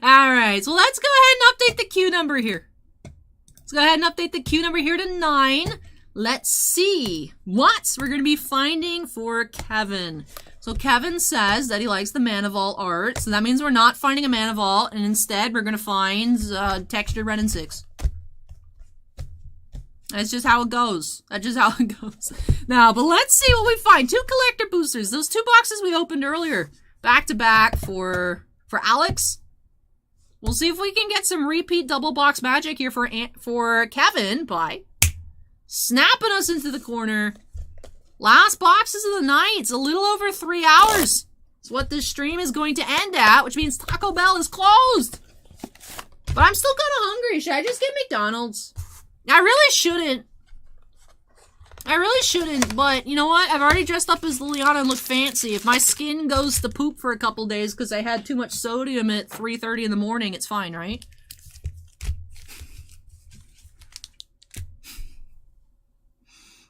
Alright, so let's go ahead and update the queue number here. Let's go ahead and update the queue number here to 9. Let's see what we're going to be finding for Kevin. So Kevin says that he likes the Mana Vault art. So that means we're not finding a Mana Vault, and instead we're going to find textured red and 6. That's just how it goes. That's just how it goes. Now, but let's see what we find. 2 collector boosters. Those 2 boxes we opened earlier. Back to back for Alex. We'll see if we can get some repeat double box magic here for Kevin by snapping us into the corner. Last boxes of the night. It's a little over 3 hours. It's what this stream is going to end at, which means Taco Bell is closed. But I'm still kind of hungry. Should I just get McDonald's? I really shouldn't. I really shouldn't, but you know what? I've already dressed up as Liliana and look fancy. If my skin goes to poop for a couple days because I had too much sodium at 3:30 in the morning, it's fine, right?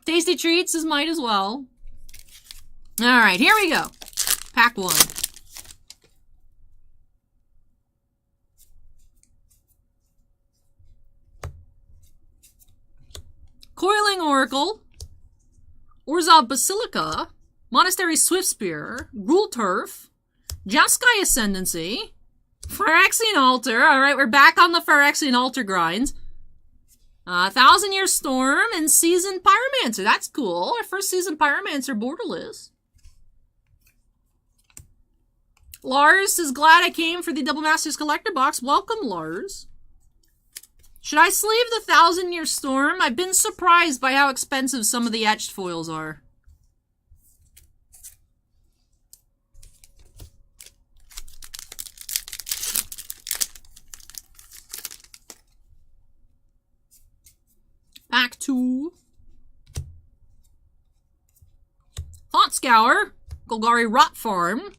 Tasty treats is might as well. Alright, here we go. Pack 1. Coiling Oracle, Orzhov Basilica, Monastery Swiftspear, Ghoul Turf, Jeskai Ascendancy, Phyrexian Altar. Alright, we're back on the Phyrexian Altar grind. 1,000 Year Storm and Seasoned Pyromancer. That's cool. Our first Seasoned Pyromancer borderless. Lars is glad I came for the Double Masters Collector Box. Welcome, Lars. Should I sleeve the 1,000 Year Storm? I've been surprised by how expensive some of the etched foils are. Pack 2. Thought Scour, Golgari Rot Farm,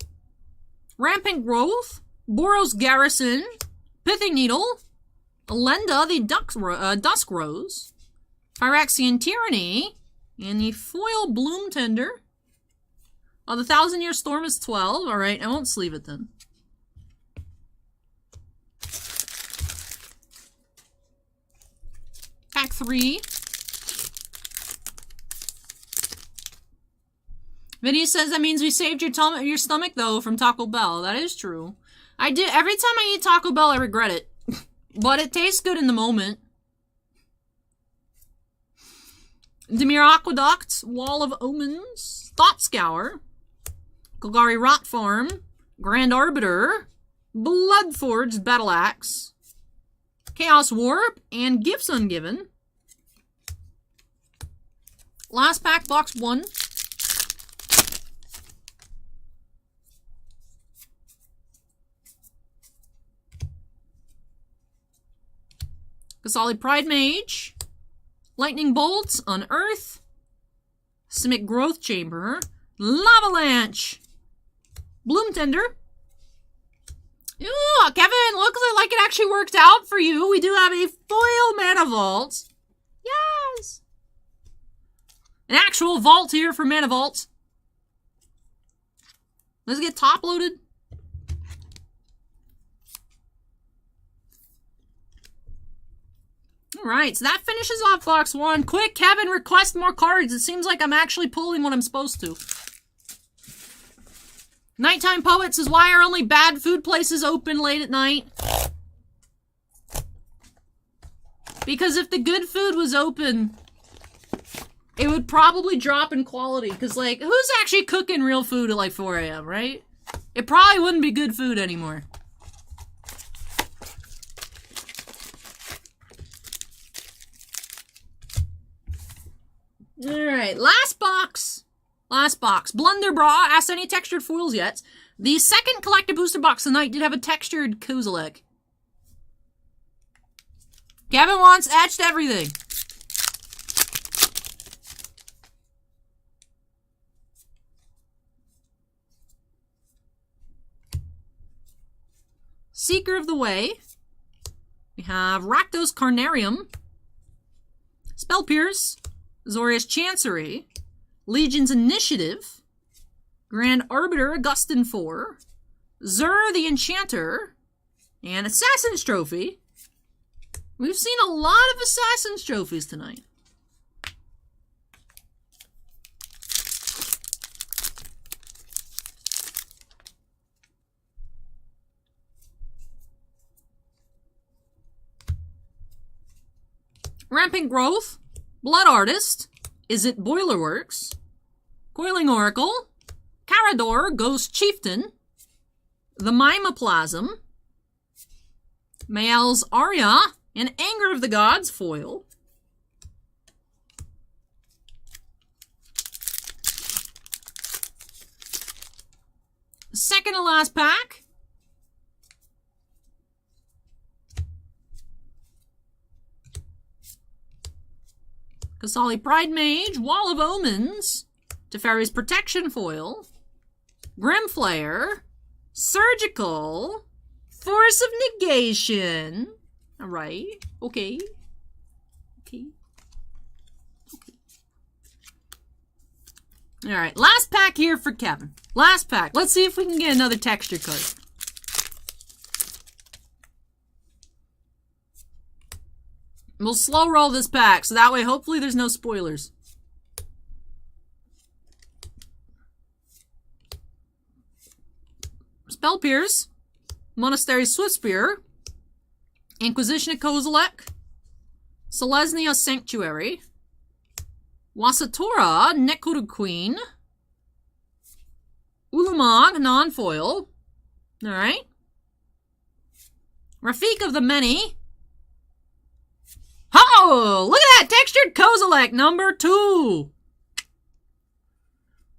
Rampant Growth, Boros Garrison, Pithing Needle, Elenda, the Dusk Rose, Phyrexian Tyranny, and the Foil Bloom Tender. Oh, the 1,000 Year Storm is 12. Alright, I won't sleeve it then. Pack 3. Vinny says that means we saved your stomach, though, from Taco Bell. That is true. I do. Every time I eat Taco Bell, I regret it. But it tastes good in the moment. Dimir Aqueduct, Wall of Omens, Thought Scour, Golgari Rot Farm, Grand Arbiter, Bloodforged Battle Axe, Chaos Warp, and Gifts Ungiven. Last pack, box 1. Kasali Pride Mage, Lightning Bolts, Unearth, Simic Growth Chamber, Lavalanche, Bloom Tender. Ooh, Kevin, looks like it actually worked out for you. We do have a foil Mana Vault. Yes! An actual vault here for Mana Vault. Let's get top loaded. Alright, so that finishes off box 1. Quick, Kevin, request more cards. It seems like I'm actually pulling what I'm supposed to. Nighttime Poet says, why are only bad food places open late at night? Because if the good food was open, it would probably drop in quality. Because, like, who's actually cooking real food at, like, 4 a.m., right? It probably wouldn't be good food anymore. Alright, last box. Last box. Blunderbra asked any textured foils yet. The second collected booster box tonight did have a textured Kozilek. Kevin wants etched everything. Seeker of the Way. We have Rakdos Carnarium. Spell Pierce. Zorius Chancery. Legion's Initiative. Grand Arbiter Augustin 4. Zur the Enchanter. And Assassin's Trophy. We've seen a lot of Assassin's Trophies tonight. Rampant Growth. Blood Artist. Is it Boilerworks? Coiling Oracle. Carador, Ghost Chieftain. The Mimoplasm. Mael's Arya. And Anger of the Gods foil. Second to last pack. Kasali Pride Mage, Wall of Omens, Teferi's Protection foil, Grimflayer, Surgical, Force of Negation. Alright, okay. Okay. Alright, last pack here for Kevin. Last pack. Let's see if we can get another texture card. We'll slow roll this pack, so that way hopefully there's no spoilers. Spell Pierce, Monastery Swiftspear, Inquisition of Kozilek, Selesnya Sanctuary, Wasatora, Nekoru Queen, Ulamog, non-foil. Alright. Rafik of the Many. Oh, look at that! Textured Kozilek, number 2.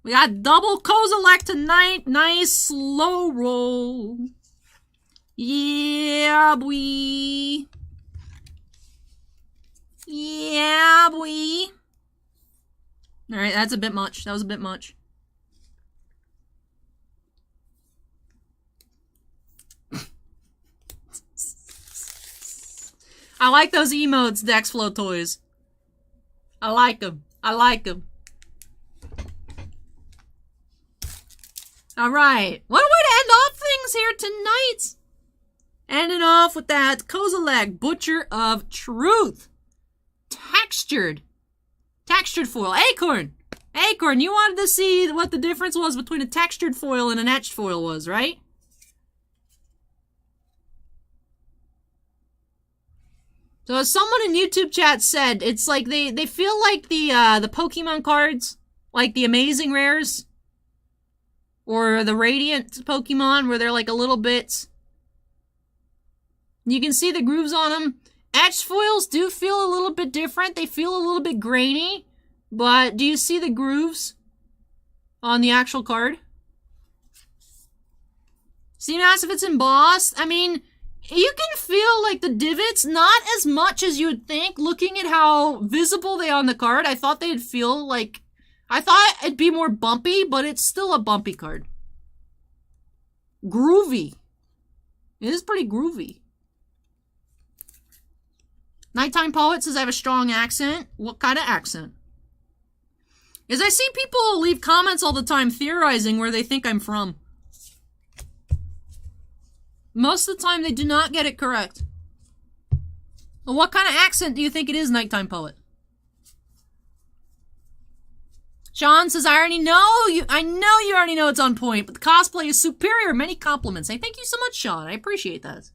We got double Kozilek tonight. Nice slow roll. Yeah, boy. Yeah, boy. Alright, that's a bit much. That was a bit much. I like those emotes, Dexflow Toys. I like them. I like them. Alright. What a way to end off things here tonight. Ending off with that Kozilek, Butcher of Truth. Textured. Textured foil. Acorn. Acorn, you wanted to see what the difference was between a textured foil and an etched foil was, right? So as someone in YouTube chat said, it's like they feel like the Pokemon cards, like the Amazing Rares, or the Radiant Pokemon, where they're like a little bit... You can see the grooves on them. Etched foils do feel a little bit different. They feel a little bit grainy, but do you see the grooves on the actual card? See now if it's embossed? I mean... You can feel, like, the divots, not as much as you would think, looking at how visible they are on the card. I thought they'd feel like... I thought it'd be more bumpy, but it's still a bumpy card. Groovy. It is pretty groovy. Nighttime Poet says I have a strong accent. What kind of accent? As I see people leave comments all the time theorizing where they think I'm from. Most of the time, they do not get it correct. Well, what kind of accent do you think it is, Nighttime Poet? Sean says, I know you already know it's on point, but the cosplay is superior. Many compliments. Hey, thank you so much, Sean. I appreciate that.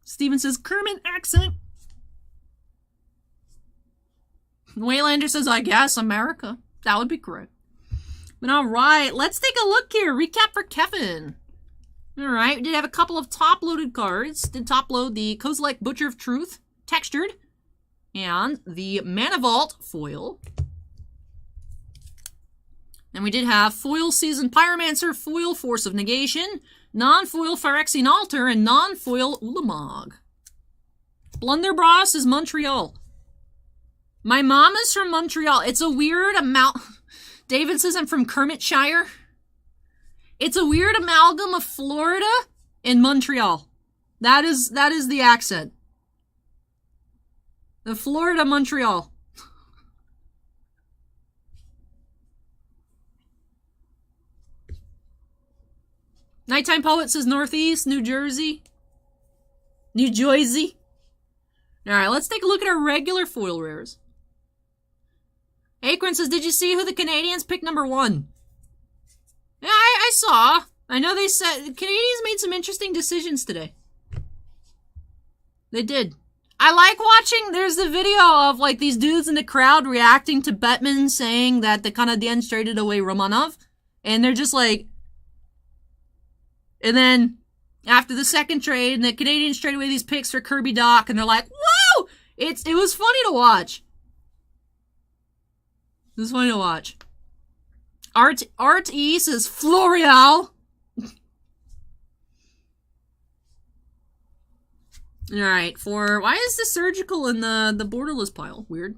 Steven says, Kermit accent. Waylander says, I guess America. That would be correct. But alright, let's take a look here. Recap for Kevin. Alright, we did have a couple of top-loaded cards. Did top-load the Kozilek Butcher of Truth, textured, and the Mana Vault foil. And we did have foil Seasoned Pyromancer, foil Force of Negation, non-foil Phyrexian Altar, and non-foil Ulamog. Blunderbross is Montreal. My mom is from Montreal. It's a weird amount. David says I'm from Kermitshire. It's a weird amalgam of Florida and Montreal. That is the accent. The Florida Montreal. Nighttime Poet says Northeast, New Jersey. New Jersey. Alright, let's take a look at our regular foil rares. Akron says, did you see who the Canadians picked number 1? Yeah, I saw. I know they said the Canadians made some interesting decisions today. They did. I like watching, there's the video of like these dudes in the crowd reacting to Bettman saying that the Canadiens traded away Romanov. And they're just like, and then after the second trade, and the Canadians trade away these picks for Kirby Doc, and they're like, whoa! It was funny to watch. It was funny to watch. Art E says Floreal. Alright, why is the surgical in the borderless pile? Weird.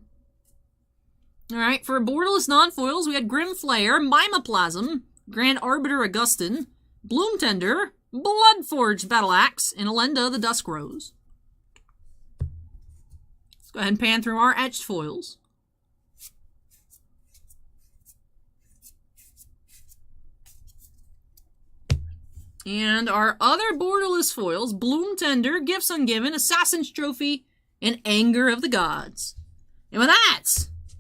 Alright, for borderless non-foils, we had Grim Flayer, Mimoplasm, Grand Arbiter Augustin, Bloomtender, Bloodforged Battle Axe, and Elenda the Dusk Rose. Let's go ahead and pan through our etched foils. And our other borderless foils, Bloomtender, Gifts Ungiven, Assassin's Trophy, and Anger of the Gods. And with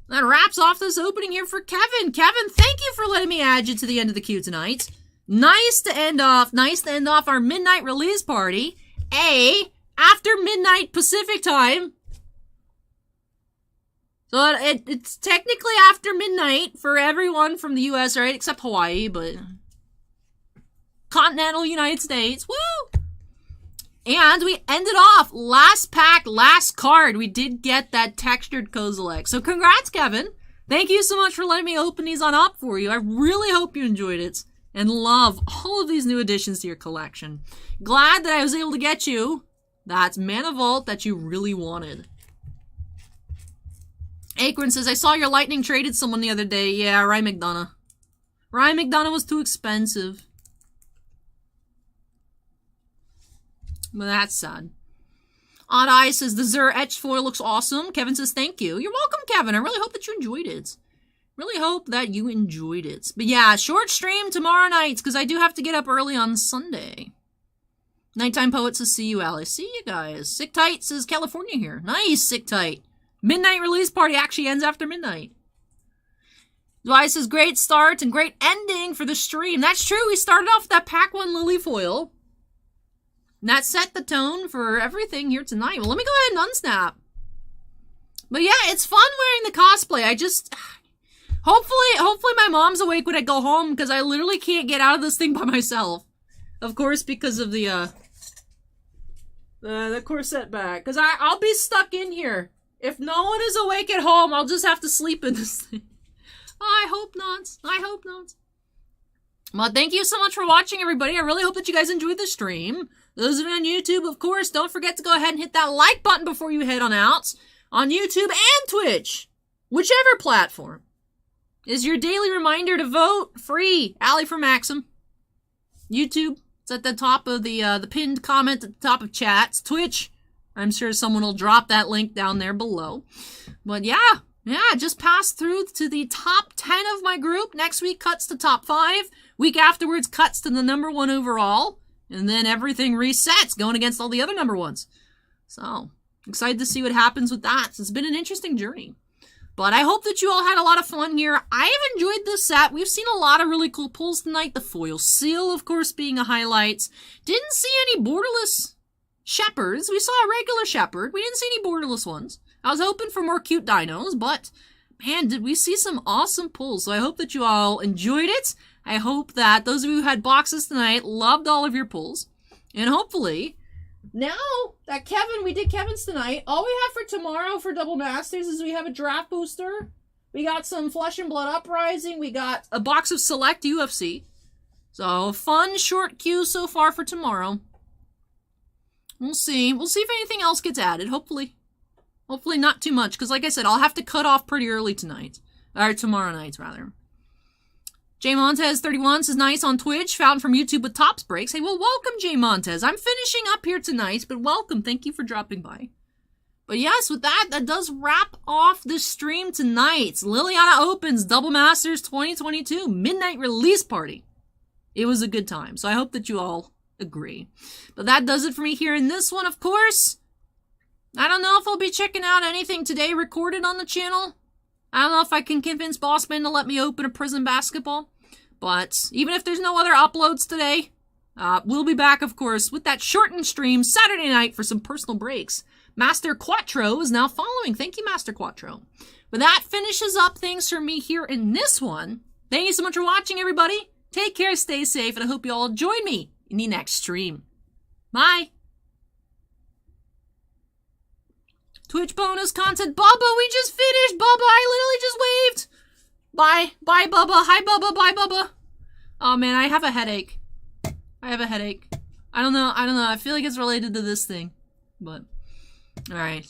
that wraps off this opening here for Kevin. Kevin, thank you for letting me add you to the end of the queue tonight. Nice to end off our midnight release party. After midnight Pacific time. So it's technically after midnight for everyone from the US, right? Except Hawaii, but continental United States. Woo! And we ended off last pack, last card. We did get that textured Kozilek. So congrats, Kevin. Thank you so much for letting me open these on up for you. I really hope you enjoyed it and love all of these new additions to your collection. Glad that I was able to get you that Mana Vault that you really wanted. Akron says, I saw your Lightning traded someone the other day. Yeah, Ryan McDonough. Ryan McDonough was too expensive. But that's sad. Odd Eye says, the Zur Etched foil looks awesome. Kevin says, thank you. You're welcome, Kevin. I really hope that you enjoyed it. Really hope that you enjoyed it. But yeah, short stream tomorrow night, because I do have to get up early on Sunday. Nighttime Poet says, see you, Alice. See you guys. Sick Tight says, California here. Nice, Sick Tight. Midnight release party actually ends after midnight. Dwight says, great start and great ending for the stream. That's true. We started off with that Pack 1 Lily foil. And that set the tone for everything here tonight. Well, let me go ahead and unsnap. But yeah, it's fun wearing the cosplay. I just... Hopefully my mom's awake when I go home, because I literally can't get out of this thing by myself. Of course, because of the corset bag. Because I'll be stuck in here. If no one is awake at home, I'll just have to sleep in this thing. I hope not. I hope not. Well, thank you so much for watching, everybody. I really hope that you guys enjoyed the stream. Those of you on YouTube, of course, don't forget to go ahead and hit that like button before you head on out. On YouTube and Twitch. Whichever platform is your daily reminder to vote free. Allie for Maxim. YouTube, it's at the top of the pinned comment at the top of chats. Twitch, I'm sure someone will drop that link down there below. But yeah, just pass through to the top 10 of my group. Next week cuts to top 5. Week afterwards cuts to the number 1 overall. And then everything resets, going against all the other number 1s. So, excited to see what happens with that. It's been an interesting journey. But I hope that you all had a lot of fun here. I have enjoyed this set. We've seen a lot of really cool pulls tonight. The foil seal, of course, being a highlight. Didn't see any borderless shepherds. We saw a regular shepherd. We didn't see any borderless ones. I was hoping for more cute dinos, but man, did we see some awesome pulls. So I hope that you all enjoyed it. I hope that those of you who had boxes tonight loved all of your pulls. And hopefully, now that we did Kevin's tonight, all we have for tomorrow for Double Masters is we have a draft booster. We got some Flesh and Blood Uprising. We got a box of Select UFC. So, a fun short queue so far for tomorrow. We'll see. We'll see if anything else gets added. Hopefully not too much. Because like I said, I'll have to cut off pretty early tonight. Or tomorrow night, rather. J Montez 31 says, nice on Twitch, found from YouTube with Tops Breaks. Hey, well, welcome, J Montez. I'm finishing up here tonight, but welcome. Thank you for dropping by. But yes, with that does wrap off this stream tonight. Liliana opens Double Masters 2022 Midnight Release Party. It was a good time, so I hope that you all agree. But that does it for me here in this one, of course. I don't know if I'll be checking out anything today recorded on the channel. I don't know if I can convince Bossman to let me open a Prison Basketball. But even if there's no other uploads today, we'll be back, of course, with that shortened stream Saturday night for some personal breaks. Master Quattro is now following. Thank you, Master Quattro. But that finishes up things for me here in this one. Thank you so much for watching, everybody. Take care, stay safe, and I hope you all join me in the next stream. Bye. Twitch bonus content. Bubba, we just finished. Bubba, I literally just waved. Bye. Bye, Bubba. Hi, Bubba. Bye, Bubba. Oh, man, I have a headache. I don't know. I feel like it's related to this thing. But, alright.